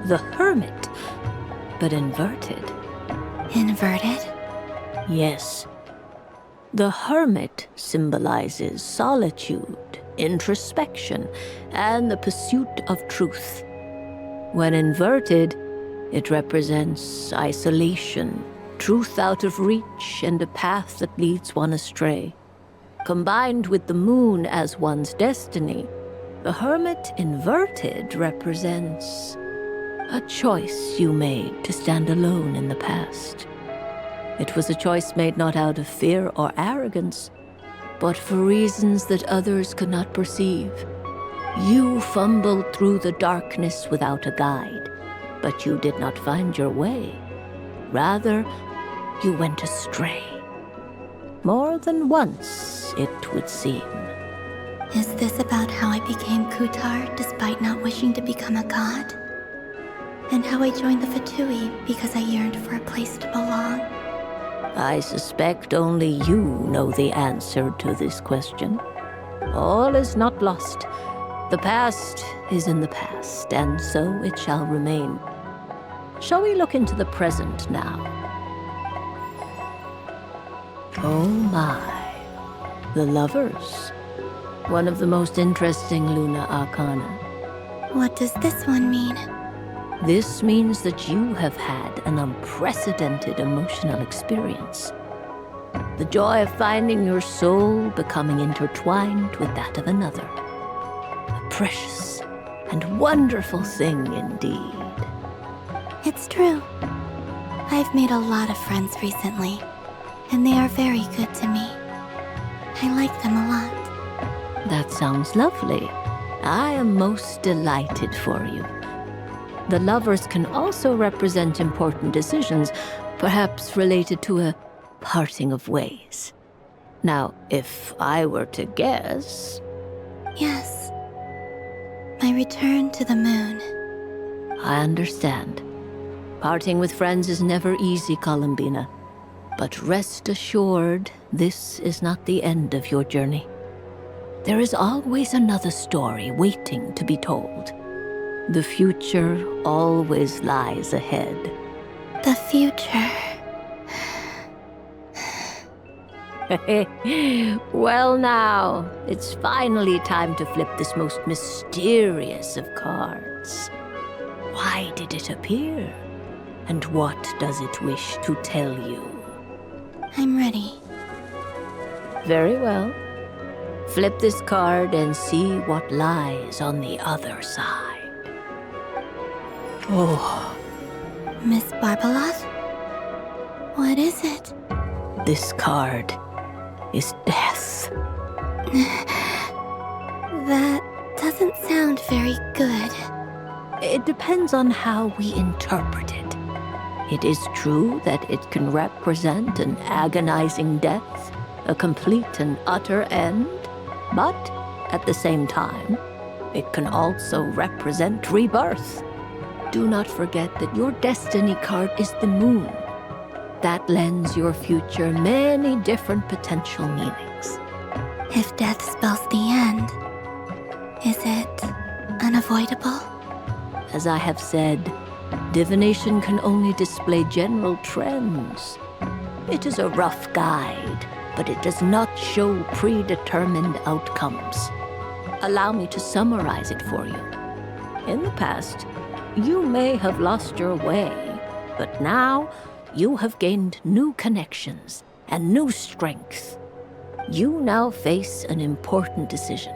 The Hermit, but inverted. Inverted? Yes. The Hermit symbolizes solitude, introspection, and the pursuit of truth. When inverted, it represents isolation, truth out of reach, and a path that leads one astray. Combined with the moon as one's destiny, the Hermit inverted represents a choice you made to stand alone in the past. It was a choice made not out of fear or arrogance, but for reasons that others could not perceive. You fumbled through the darkness without a guide, but you did not find your way. Rather, you went astray. More than once, it would seem. Is this about how I became Kutar despite not wishing to become a god? And how I joined the Fatui because I yearned for a place to belong? I suspect only you know the answer to this question. All is not lost. The past is in the past, and so it shall remain. Shall we look into the present now? Oh my. The Lovers. One of the most interesting Luna Arcana. What does this one mean? This means that you have had an unprecedented emotional experience. The joy of finding your soul becoming intertwined with that of another. A precious and wonderful thing indeed. It's true. I've made a lot of friends recently, and they are very good to me. I like them a lot. That sounds lovely. I am most delighted for you. The Lovers can also represent important decisions, perhaps related to a parting of ways. Now, if I were to guess... Yes. My return to the moon. I understand. Parting with friends is never easy, Columbina. But rest assured, this is not the end of your journey. There is always another story waiting to be told. The future always lies ahead. The future. Well now, it's finally time to flip this most mysterious of cards. Why did it appear? And what does it wish to tell you? I'm ready. Very well. Flip this card and see what lies on the other side. Oh. Miss Barbaloth? What is it? This card is death. That doesn't sound very good. It depends on how we interpret it. It is true that it can represent an agonizing death, a complete and utter end, but at the same time, it can also represent rebirth. Do not forget that your destiny card is the moon. That lends your future many different potential meanings. If death spells the end, is it unavoidable? As I have said, divination can only display general trends. It is a rough guide, but it does not show predetermined outcomes. Allow me to summarize it for you. In the past, you may have lost your way, but now you have gained new connections and new strength. You now face an important decision,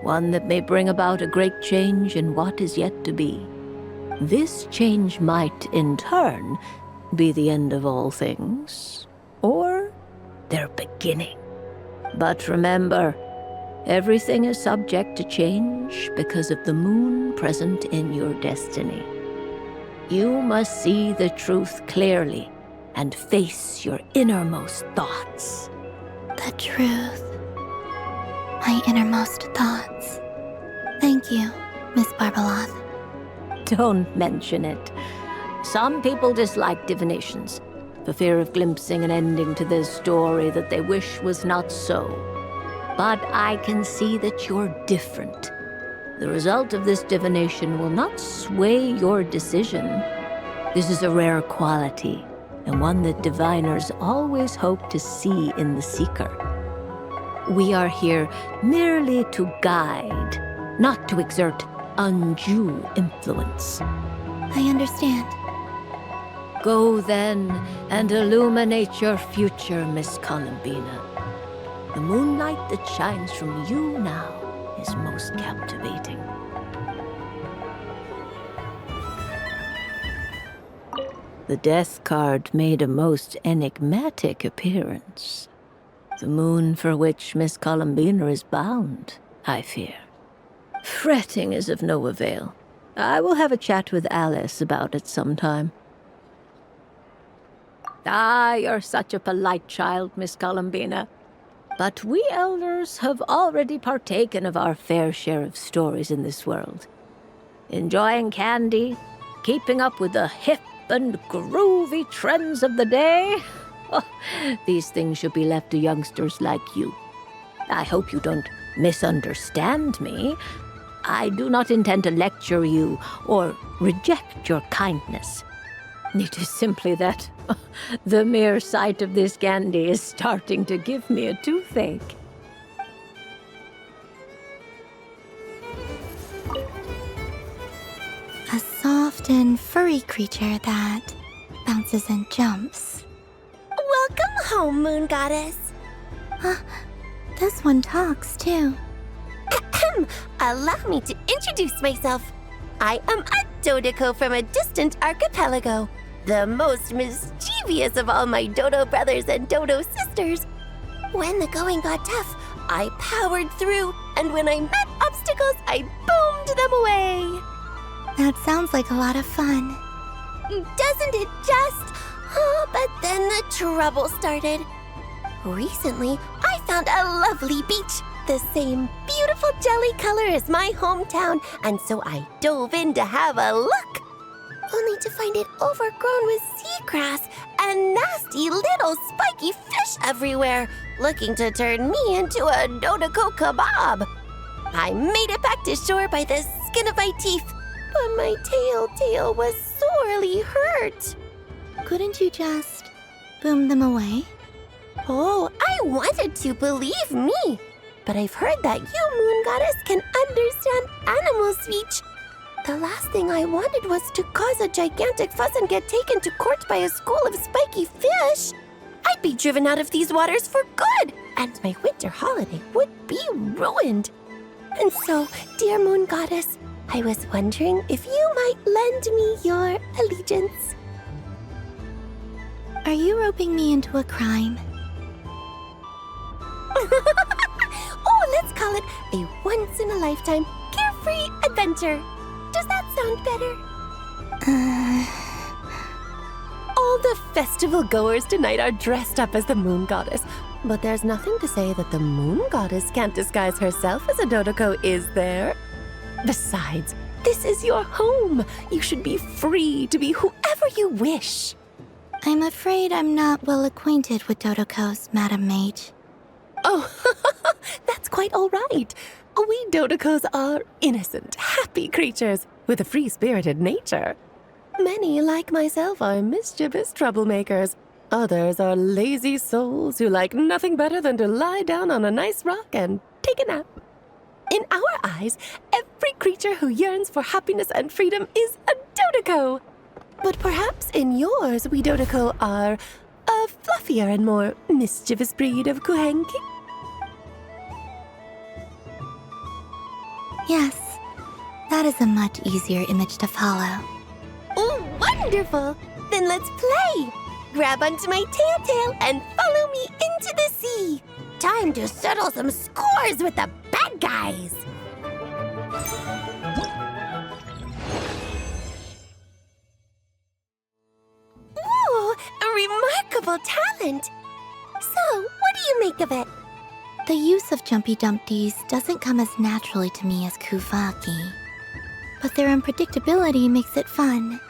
one that may bring about a great change in what is yet to be. This change might, in turn, be the end of all things, or their beginning. But remember, everything is subject to change because of the moon present in your destiny. You must see the truth clearly and face your innermost thoughts. The truth. My innermost thoughts. Thank you, Miss Barbeloth. Don't mention it. Some people dislike divinations, for fear of glimpsing an ending to their story that they wish was not so. But I can see that you're different. The result of this divination will not sway your decision. This is a rare quality, and one that diviners always hope to see in the seeker. We are here merely to guide, not to exert undue influence. I understand. Go then and illuminate your future, Miss Columbina. The moonlight that shines from you now is most captivating. The death card made a most enigmatic appearance. The moon for which Miss Columbina is bound, I fear. Fretting is of no avail. I will have a chat with Alice about it sometime. Ah, you're such a polite child, Miss Columbina. But we elders have already partaken of our fair share of stories in this world. Enjoying candy, keeping up with the hip and groovy trends of the day. Oh, these things should be left to youngsters like you. I hope you don't misunderstand me. I do not intend to lecture you or reject your kindness. It is simply that the mere sight of this candy is starting to give me a toothache. A soft and furry creature that bounces and jumps. Welcome home, Moon Goddess. This one talks, too. Allow me to introduce myself. I am a Dodoco from a distant archipelago, the most mischievous of all my Dodo brothers and Dodo sisters. When the going got tough, I powered through, and when I met obstacles, I boomed them away. That sounds like a lot of fun. Doesn't it just? Oh, but then the trouble started. Recently, I found a lovely beach, the same beautiful jelly color as my hometown, and so I dove in to have a look. Only to find it overgrown with seagrass and nasty little spiky fish everywhere, looking to turn me into a Dodoco kebab. I made it back to shore by the skin of my teeth, but my tail was sorely hurt. Couldn't you just boom them away? Oh, I wanted to, believe me. But I've heard that you, Moon Goddess, can understand animal speech. The last thing I wanted was to cause a gigantic fuss and get taken to court by a school of spiky fish. I'd be driven out of these waters for good, and my winter holiday would be ruined. And so, dear Moon Goddess, I was wondering if you might lend me your allegiance. Are you roping me into a crime? Oh, let's call it a once-in-a-lifetime carefree adventure. Does that sound better? All the festival goers tonight are dressed up as the Moon Goddess, but there's nothing to say that the Moon Goddess can't disguise herself as a Dodoco, is there? Besides, this is your home. You should be free to be whoever you wish. I'm afraid I'm not well acquainted with Dodocos, Madam Mage. Oh, that's quite all right. We Dodocos are innocent, happy creatures with a free-spirited nature. Many, like myself, are mischievous troublemakers, Others are lazy souls who like nothing better than to lie down on a nice rock and take a nap. In our eyes, every creature who yearns for happiness and freedom is a Dodoko. But perhaps in yours, we Dodoko are a fluffier and more mischievous breed of Kuhenki? Yes, that is a much easier image to follow. Oh, wonderful! Then let's play! Grab onto my tail and follow me into the sea! Time to settle some scores with the bad guys! Ooh, a remarkable talent! So, what do you make of it? The use of Jumpy Dumpties doesn't come as naturally to me as Kuvaki, but their unpredictability makes it fun.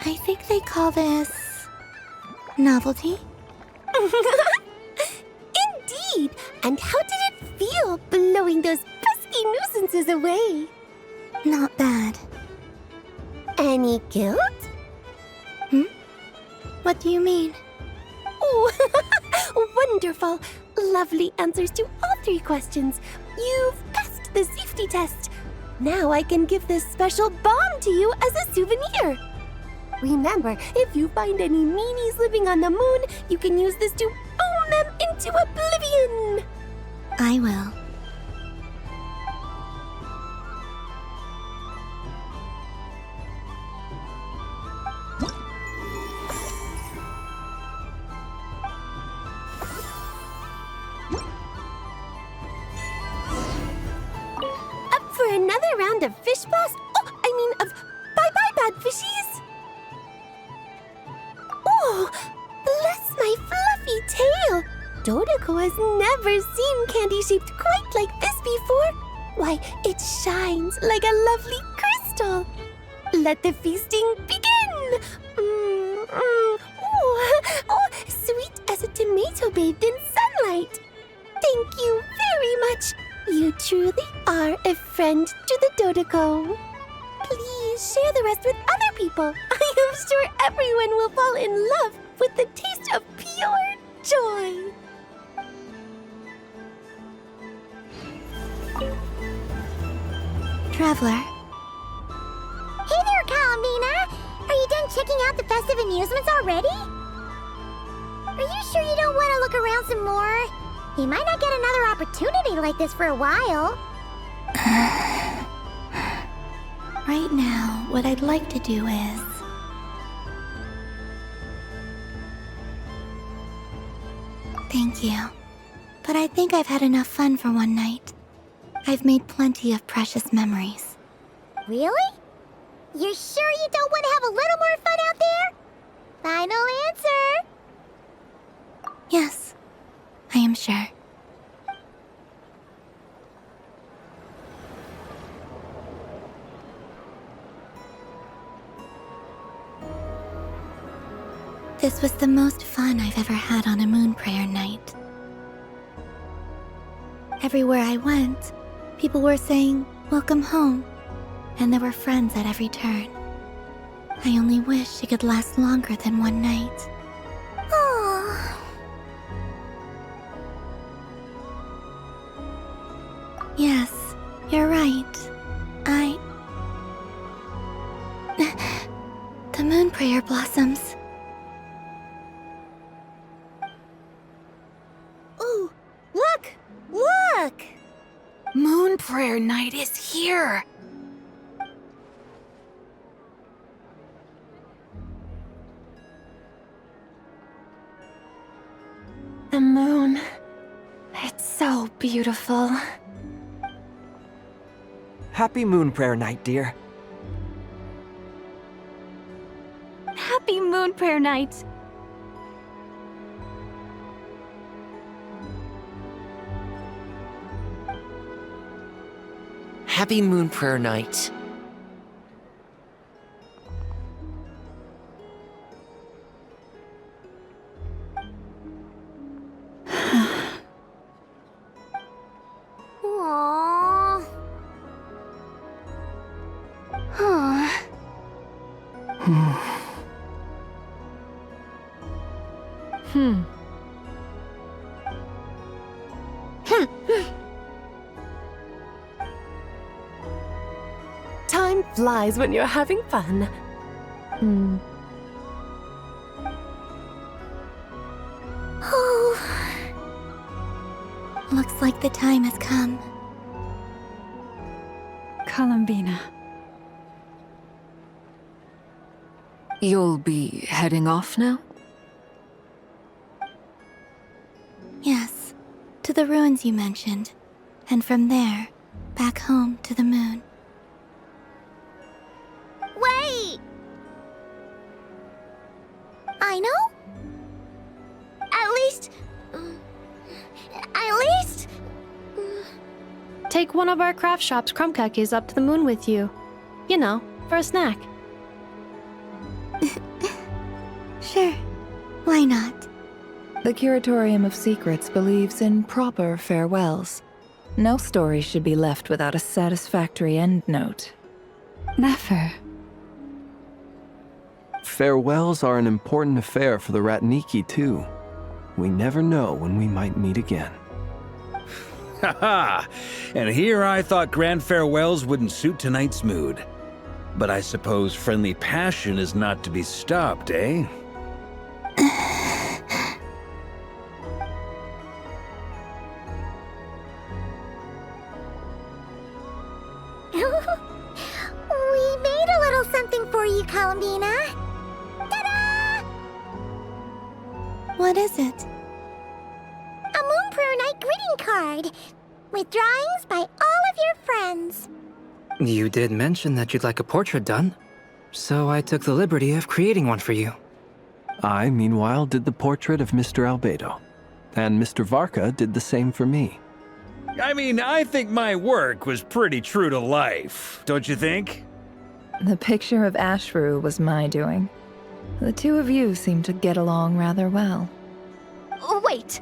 I think they call this novelty. Indeed! And how did it feel blowing those pesky nuisances away? Not bad. Any guilt? What do you mean? Oh, wonderful! Lovely answers to all 3 questions. You've passed the safety test. Now I can give this special bomb to you as a souvenir. Remember, if you find any meanies living on the moon, you can use this to boom them into oblivion. I will. Up for another round of fish boss? Of bye-bye bad fishies? Oh, bless my fluffy tail! Dodoko has never seen candy shaped quite like this before. Why, it shines like a lovely crystal. Let the feasting begin! Oh, sweet as a tomato bathed in sunlight. Thank you very much. You truly are a friend to the Dodoko. Please share the rest with other people. I am sure everyone will fall in love with the taste of pure joy. Traveler. Hey there, Kalamina! Are you done checking out the festive amusements already? Are you sure you don't want to look around some more? You might not get another opportunity like this for a while. Right now, what I'd like to do is... Thank you. But I think I've had enough fun for one night. I've made plenty of precious memories. Really? You're sure you don't want to have a little more fun out there? Final answer! Yes, I am sure. This was the most fun I've ever had on a moon prayer night. Everywhere I went, people were saying, "Welcome home," and there were friends at every turn. I only wish it could last longer than one night. Aww. Yes, you're right. The moon prayer blossoms. Ooh, look! Look! Moon prayer night is here! The moon. It's so beautiful. Happy Moon Prayer Night, dear. Happy Moon Prayer Night! Happy Moon Prayer Night. Aww. Huh. Time flies when you're having fun. Oh. Looks like the time has come. Columbina. You'll be heading off now? Yes, to the ruins you mentioned. And from there, back home to the moon. Wait! I know? At least... Take one of our craft shop's crumb cookies up to the moon with you. You know, for a snack. Sure, why not? The Curatorium of Secrets believes in proper farewells. No story should be left without a satisfactory endnote. Never. Farewells are an important affair for the Ratniki, too. We never know when we might meet again. Haha! And here I thought grand farewells wouldn't suit tonight's mood. But I suppose friendly passion is not to be stopped, eh? We made a little something for you, Columbina. Ta-da! What is it? A Moonprayer Night greeting card with drawings by all of your friends. You did mention that you'd like a portrait done, so I took the liberty of creating one for you. I, meanwhile, did the portrait of Mr. Albedo, and Mr. Varka did the same for me. I mean, I think my work was pretty true to life, don't you think? The picture of Ashru was my doing. The two of you seem to get along rather well. Wait,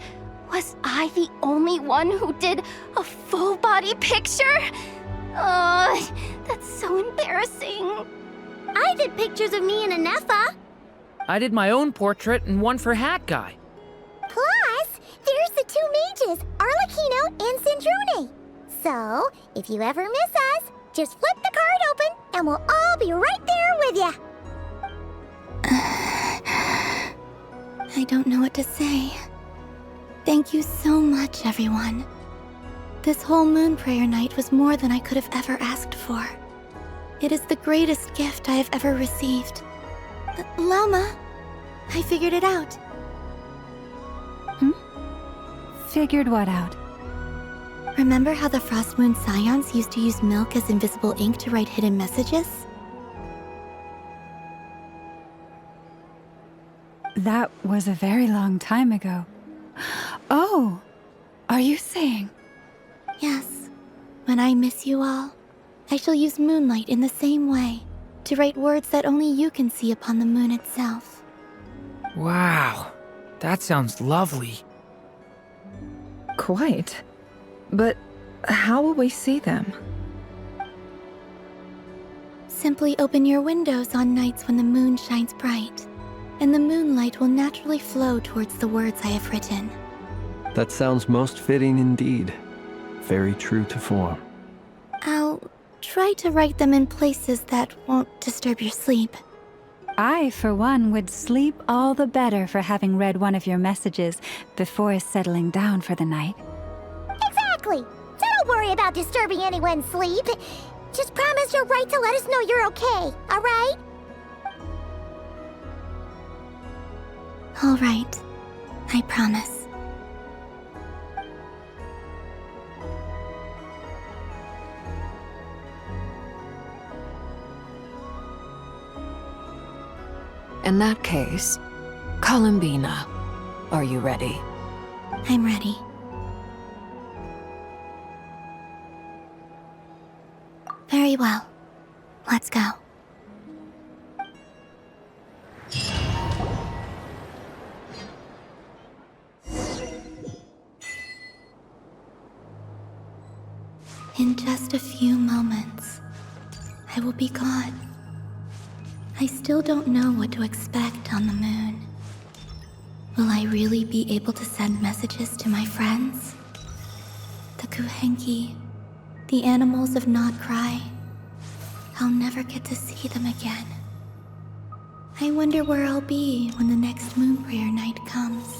was I the only one who did a full body picture? That's so embarrassing. I did pictures of me and Anefa. I did my own portrait and one for Hat Guy. Plus, there's the two mages, Arlecchino and Sindrune. So, if you ever miss us, just flip the card open and we'll all be right there with you. I don't know what to say. Thank you so much, everyone. This whole Moonprayer night was more than I could have ever asked for. It is the greatest gift I have ever received. Lama, I figured it out. Figured what out? Remember how the Frost Moon Scions used to use milk as invisible ink to write hidden messages? That was a very long time ago. Oh, are you saying? Yes. When I miss you all, I shall use Moonlight in the same way, to write words that only you can see upon the moon itself. Wow, that sounds lovely. Quite. But how will we see them? Simply open your windows on nights when the moon shines bright, and the moonlight will naturally flow towards the words I have written. That sounds most fitting indeed. Very true to form. I'll try to write them in places that won't disturb your sleep. I, for one, would sleep all the better for having read one of your messages before settling down for the night. Exactly. So don't worry about disturbing anyone's sleep. Just promise you'll write to let us know you're okay, all right? All right. I promise. In that case, Columbina, are you ready? I'm ready. Very well. Let's go. In just a few moments, I will be gone. I still don't know what to expect on the moon. Will I really be able to send messages to my friends? The Kuhenki, the animals of Not Krai. I'll never get to see them again. I wonder where I'll be when the next moon prayer night comes.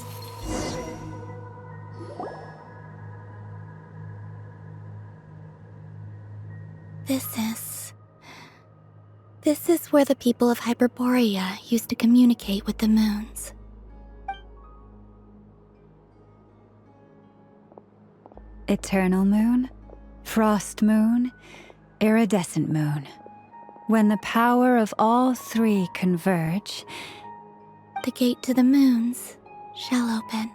This is where the people of Hyperborea used to communicate with the moons. Eternal moon, frost moon, iridescent moon. When the power of all three converge, the gate to the moons shall open.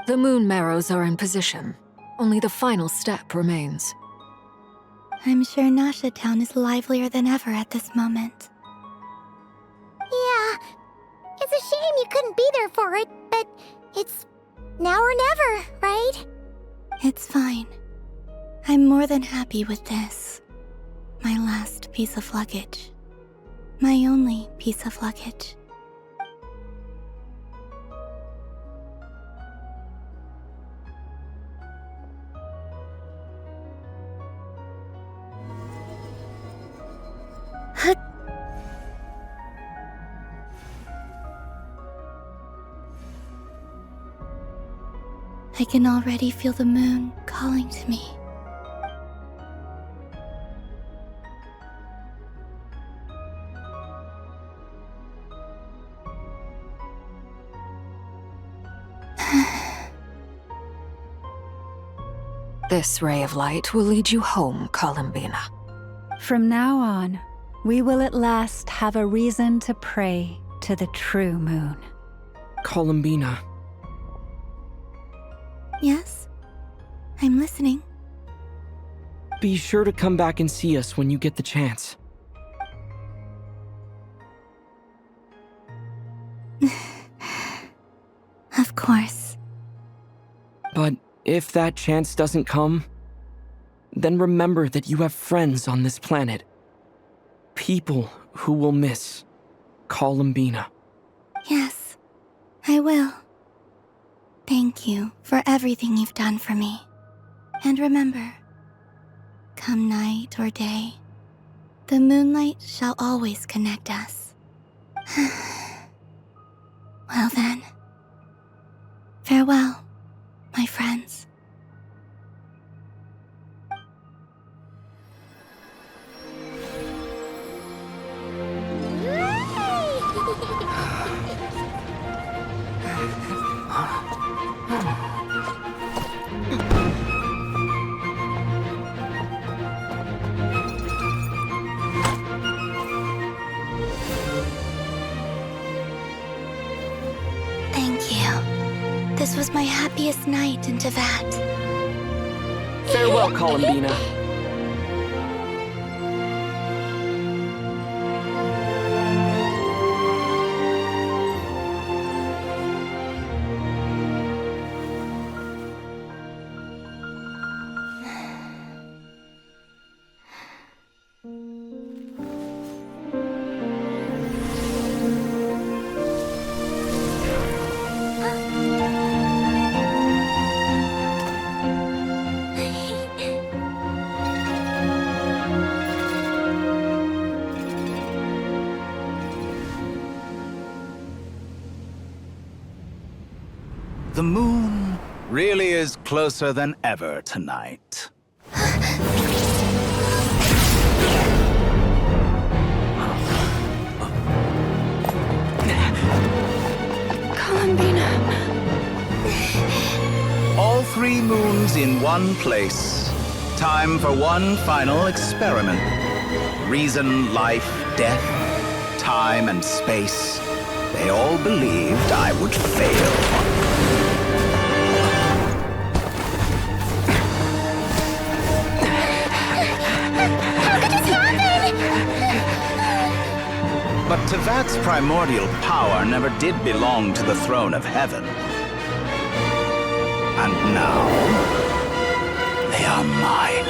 The moon marrows are in position. Only the final step remains. I'm sure Nasha Town is livelier than ever at this moment. Yeah, it's a shame you couldn't be there for it, but it's now or never, right? It's fine. I'm more than happy with this. My last piece of luggage. My only piece of luggage. I can already feel the moon calling to me. This ray of light will lead you home, Columbina. From now on, we will at last have a reason to pray to the true moon. Columbina. Yes? I'm listening. Be sure to come back and see us when you get the chance. Of course. But if that chance doesn't come, then remember that you have friends on this planet. People who will miss Columbina. Yes, I will. Thank you for everything you've done for me. And remember, come night or day, the moonlight shall always connect us. Well then, farewell, my friends. Thank you. This was my happiest night in Tevat. Farewell, Columbina. The moon really is closer than ever tonight. Columbina. All three moons in one place. Time for one final experiment. Reason, life, death, time, and space. They all believed I would fail. But Tevat's primordial power never did belong to the throne of heaven. And now, they are mine.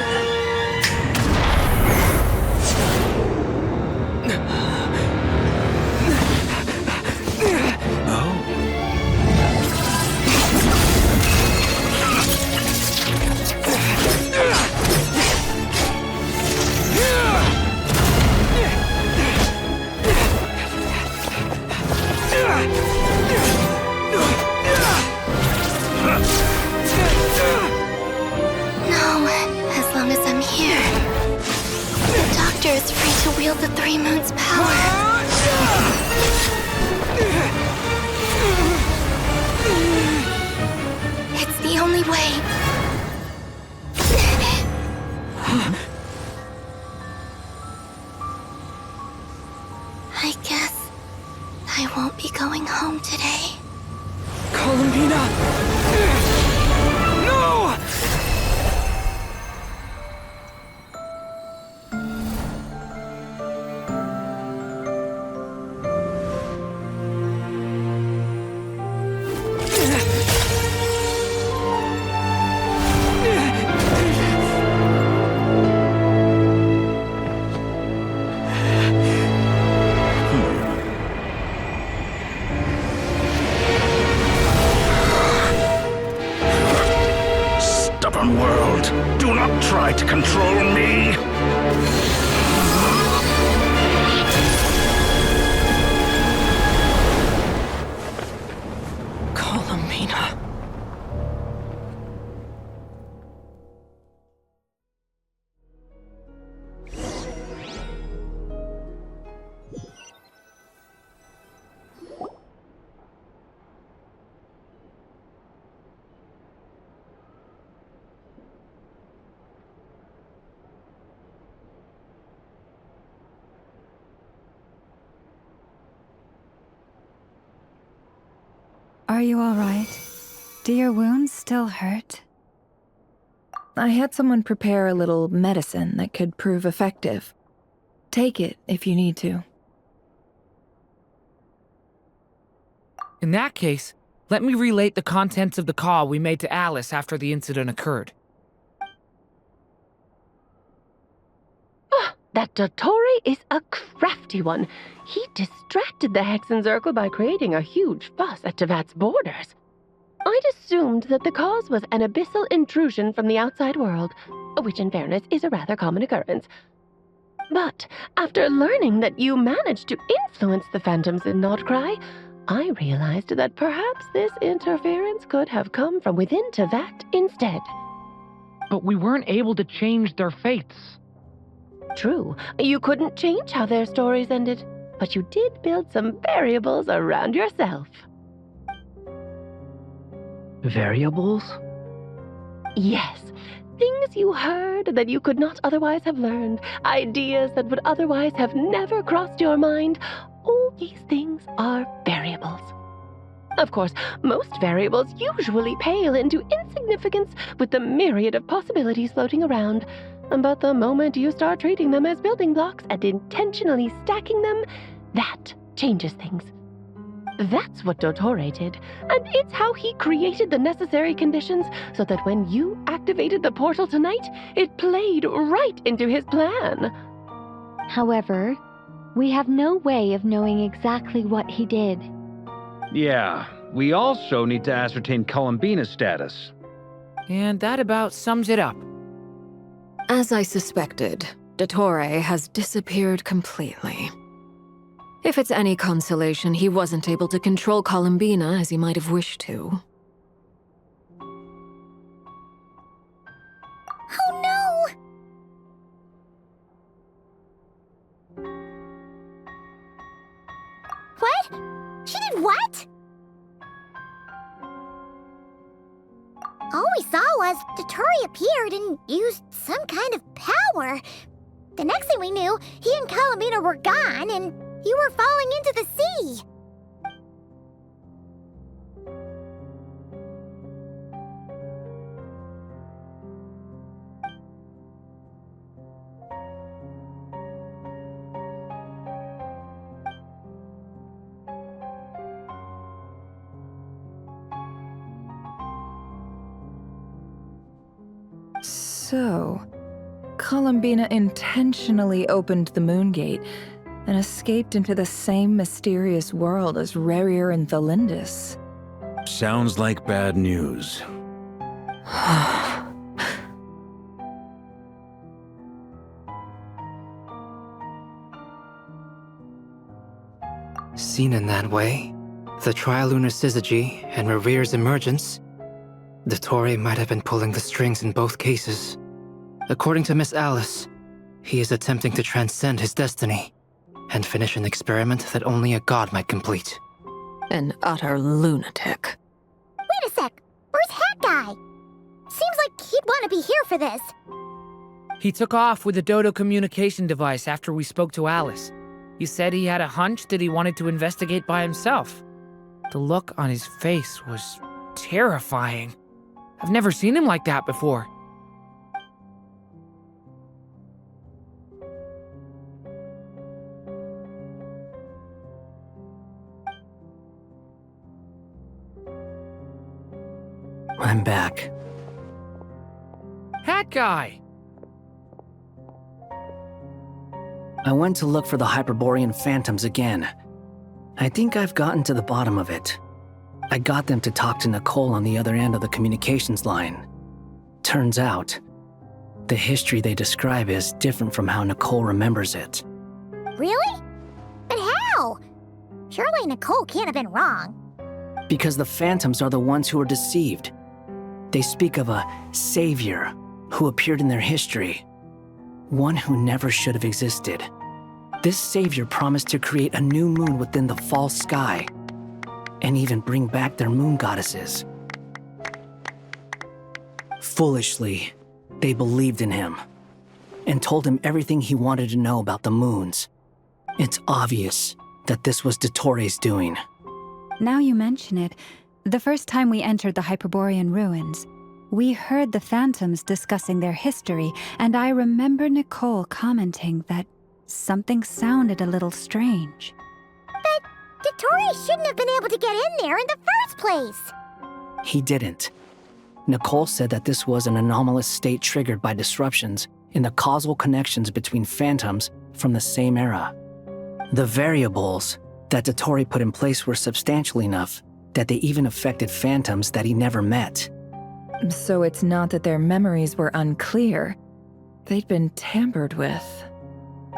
character is free to wield the Three Moons' power. It's the only way. I guess I won't be going home today. Columbina! No! Stubborn world, do not try to control me! Columbina. Are you all right? Do your wounds still hurt? I had someone prepare a little medicine that could prove effective. Take it if you need to. In that case, let me relate the contents of the call we made to Alice after the incident occurred. That Dottore is a crafty one. He distracted the Hexenzirkel by creating a huge fuss at Tevat's borders. I'd assumed that the cause was an abyssal intrusion from the outside world, which in fairness is a rather common occurrence. But after learning that you managed to influence the phantoms in Krai, I realized that perhaps this interference could have come from within Tevat instead. But we weren't able to change their fates. True, you couldn't change how their stories ended, but you did build some variables around yourself. Variables? Yes, things you heard that you could not otherwise have learned, ideas that would otherwise have never crossed your mind. All these things are variables. Of course, most variables usually pale into insignificance with the myriad of possibilities floating around. But the moment you start treating them as building blocks and intentionally stacking them, that changes things. That's what Dottore did, and it's how he created the necessary conditions so that when you activated the portal tonight, it played right into his plan. However, we have no way of knowing exactly what he did. Yeah, we also need to ascertain Columbina's status. And that about sums it up. As I suspected, Dottore has disappeared completely. If it's any consolation, he wasn't able to control Columbina as he might have wished to. Oh no! What? She did what? All we saw was Dottore appeared and used some kind of power. The next thing we knew, he and Columbina were gone and you were falling into the sea. So, Columbina intentionally opened the Moon Gate and escaped into the same mysterious world as Rerir and Thalindus. Sounds like bad news. Seen in that way, the Trilunar Syzygy and Rerir's emergence, Dottore might have been pulling the strings in both cases. According to Miss Alice, He is attempting to transcend his destiny and finish an experiment that only a god might complete. An utter lunatic. Wait a sec. Where's Hat Guy? Seems like he'd want to be here for this. He took off with the Dodo communication device after we spoke to Alice. He said he had a hunch that he wanted to investigate by himself. The look on his face was terrifying. I've never seen him like that before. I'm back. Hat Guy! I went to look for the Hyperborean phantoms again. I think I've gotten to the bottom of it. I got them to talk to Nicole on the other end of the communications line. Turns out, the history they describe is different from how Nicole remembers it. Really? But how? Surely Nicole can't have been wrong. Because the phantoms are the ones who are deceived. They speak of a savior who appeared in their history. One who never should have existed. This savior promised to create a new moon within the false sky, and even bring back their moon goddesses. Foolishly, they believed in him, and told him everything he wanted to know about the moons. It's obvious that this was Dottores' doing. Now you mention it, the first time we entered the Hyperborean ruins, we heard the phantoms discussing their history, and I remember Nicole commenting that something sounded a little strange. But Dottore shouldn't have been able to get in there in the first place. He didn't. Nicole said that this was an anomalous state triggered by disruptions in the causal connections between phantoms from the same era. The variables that Dottore put in place were substantial enough that they even affected phantoms that he never met. So it's not that their memories were unclear. They'd been tampered with.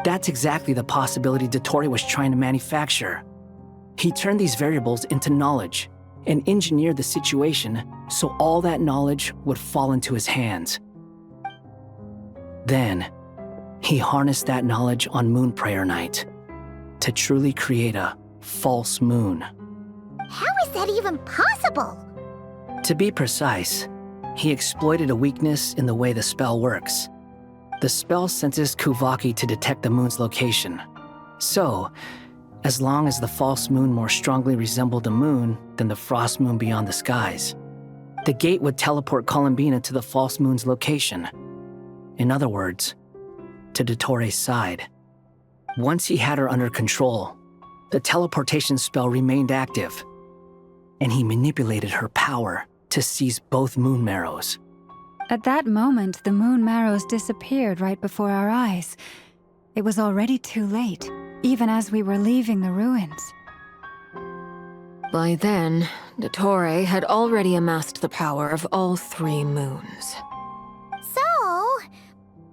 That's exactly the possibility Dottore was trying to manufacture. He turned these variables into knowledge and engineered the situation so all that knowledge would fall into his hands. Then, he harnessed that knowledge on Moon Prayer Night to truly create a false moon. How is that even possible? To be precise, he exploited a weakness in the way the spell works. The spell senses Kuvaki to detect the moon's location. So, as long as the false moon more strongly resembled the moon than the frost moon beyond the skies, the gate would teleport Columbina to the false moon's location. In other words, to Dottore's side. Once he had her under control, the teleportation spell remained active, and he manipulated her power to seize both moon marrows. At that moment, the moon marrows disappeared right before our eyes. It was already too late, even as we were leaving the ruins. By then, Dottore had already amassed the power of all 3 moons. So,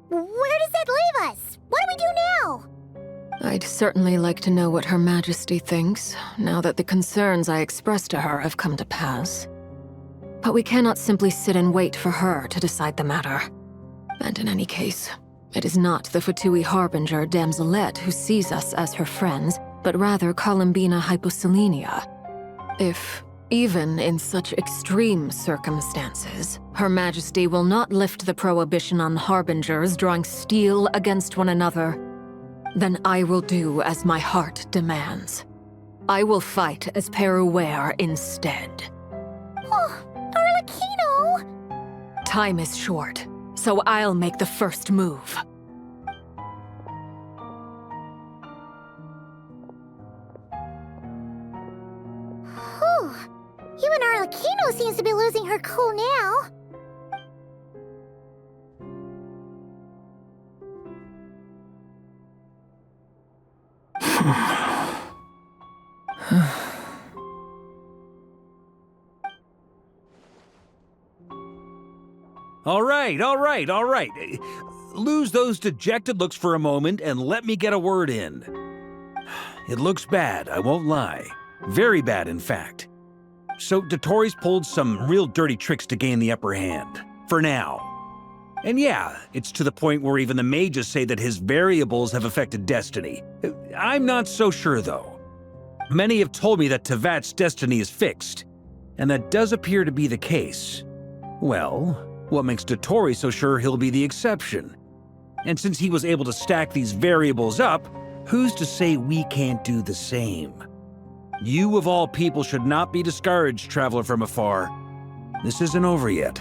where does that leave us? What do we do now? I'd certainly like to know what Her Majesty thinks, now that the concerns I expressed to her have come to pass. But we cannot simply sit and wait for her to decide the matter. And in any case, it is not the Fatui Harbinger Damselette who sees us as her friends, but rather Columbina Hyposelenia. If, even in such extreme circumstances, Her Majesty will not lift the prohibition on Harbingers drawing steel against one another, then I will do as my heart demands. I will fight as Peruware instead. Oh, Arlecchino! Time is short, so I'll make the first move. Whew. Even Arlecchino seems to be losing her cool now. All right. Lose those dejected looks for a moment and let me get a word in. It looks bad, I won't lie. Very bad, in fact. So Dottore's pulled some real dirty tricks to gain the upper hand. For now. And yeah, it's to the point where even the mages say that his variables have affected destiny. I'm not so sure, though. Many have told me that Tevat's destiny is fixed, and that does appear to be the case. Well, what makes Dotori so sure he'll be the exception? And since he was able to stack these variables up, who's to say we can't do the same? You of all people should not be discouraged, traveler from afar. This isn't over yet.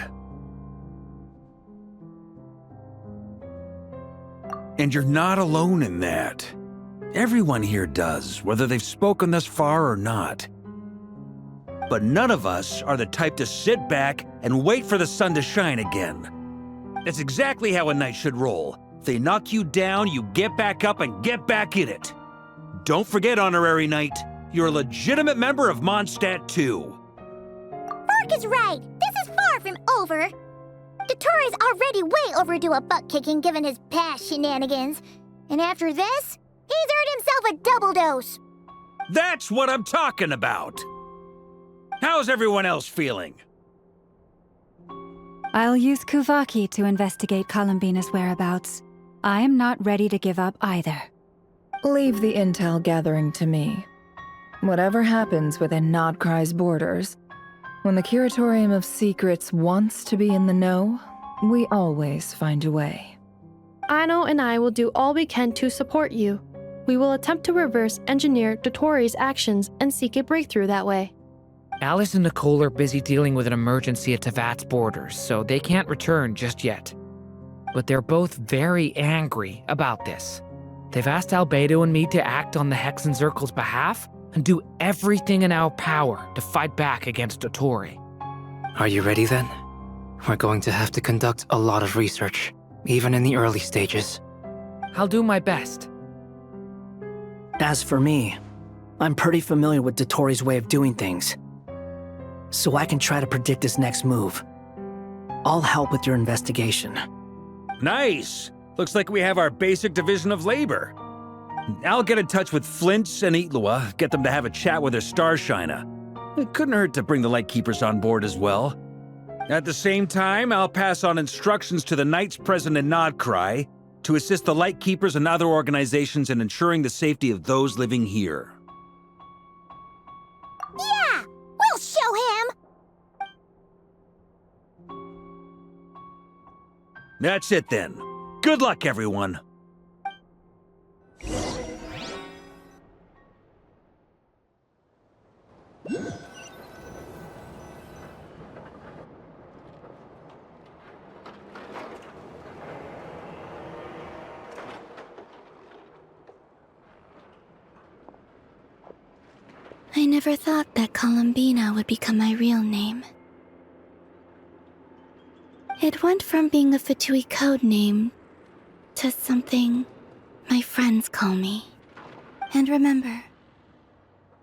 And you're not alone in that. Everyone here does, whether they've spoken thus far or not. But none of us are the type to sit back and wait for the sun to shine again. That's exactly how a knight should roll. If they knock you down, you get back up and get back in it. Don't forget, Honorary Knight, you're a legitimate member of Mondstadt too. Fork is right. This is far from over. Dotori's already way overdue a butt-kicking given his past shenanigans. And after this, he's earned himself a double dose. That's what I'm talking about. How's everyone else feeling? I'll use Kuvaki to investigate Columbina's whereabouts. I am not ready to give up either. Leave the intel gathering to me. Whatever happens within Krai's borders, when the Curatorium of Secrets wants to be in the know, we always find a way. Ano and I will do all we can to support you. We will attempt to reverse engineer Dotori's actions and seek a breakthrough that way. Alice and Nicole are busy dealing with an emergency at Tevat's borders, so they can't return just yet. But they're both very angry about this. They've asked Albedo and me to act on the Hexen Circle's behalf and do everything in our power to fight back against Dotori. Are you ready then? We're going to have to conduct a lot of research, even in the early stages. I'll do my best. As for me, I'm pretty familiar with Dotori's way of doing things, so I can try to predict his next move. I'll help with your investigation. Nice! Looks like we have our basic division of labor. I'll get in touch with Flint's and Itlua, get them to have a chat with their Starshiner. It couldn't hurt to bring the Lightkeepers on board as well. At the same time, I'll pass on instructions to the knights present in Krai to assist the Lightkeepers and other organizations in ensuring the safety of those living here. Yeah! We'll show him! That's it then. Good luck, everyone. I never thought that Columbina would become my real name. It went from being a Fatui code name to something my friends call me. And remember,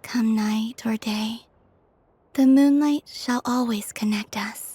come night or day, the moonlight shall always connect us.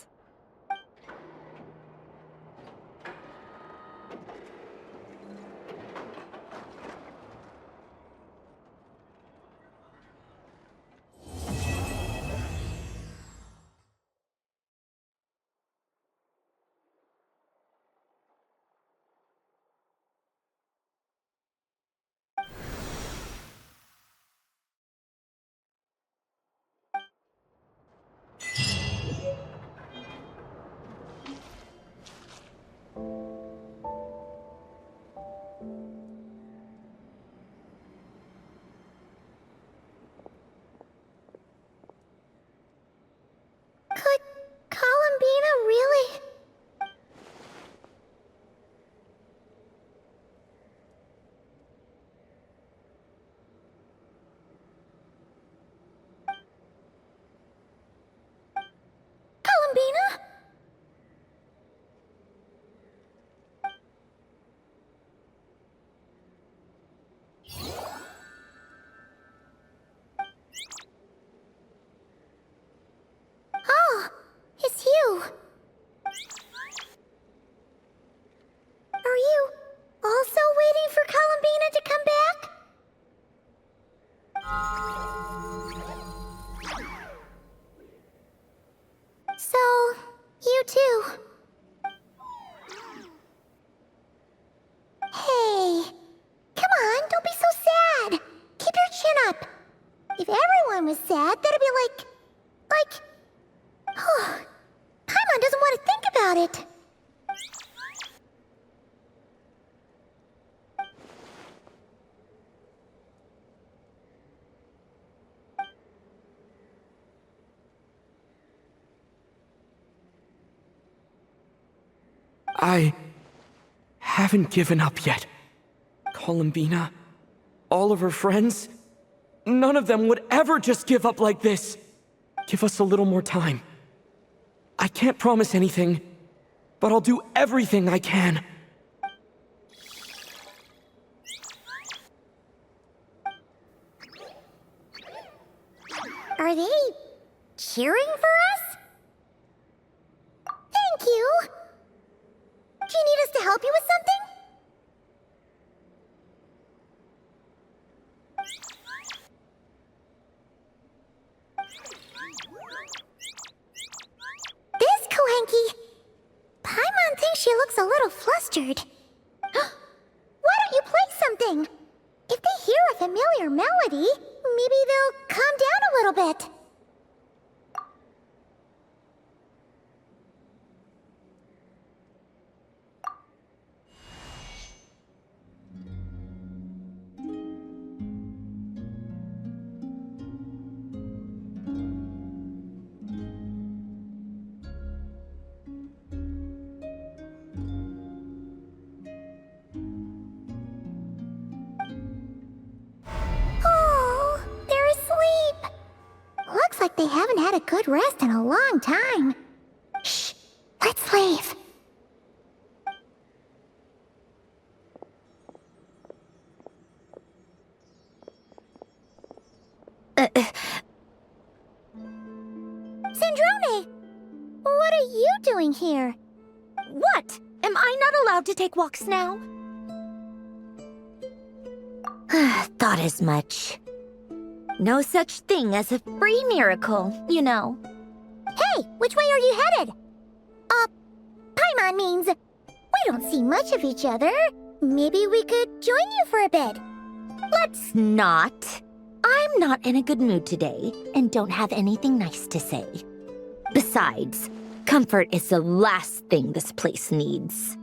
I haven't given up yet. Columbina, all of her friends, none of them would ever just give up like this. Give us a little more time. I can't promise anything, but I'll do everything I can. Are they cheering for us? Thank you. Do you need us to help you with something? This Kohenki. Paimon thinks she looks a little flustered. Why don't you play something? If they hear a familiar melody, maybe they'll calm down a little bit. Like they haven't had a good rest in a long time. Shh, let's leave. Sandrone! What are you doing here? What? Am I not allowed to take walks now? Thought as much. No such thing as a free miracle, you know. Hey, which way are you headed? Paimon means we don't see much of each other. Maybe we could join you for a bit. Let's not. I'm not in a good mood today and don't have anything nice to say. Besides, comfort is the last thing this place needs.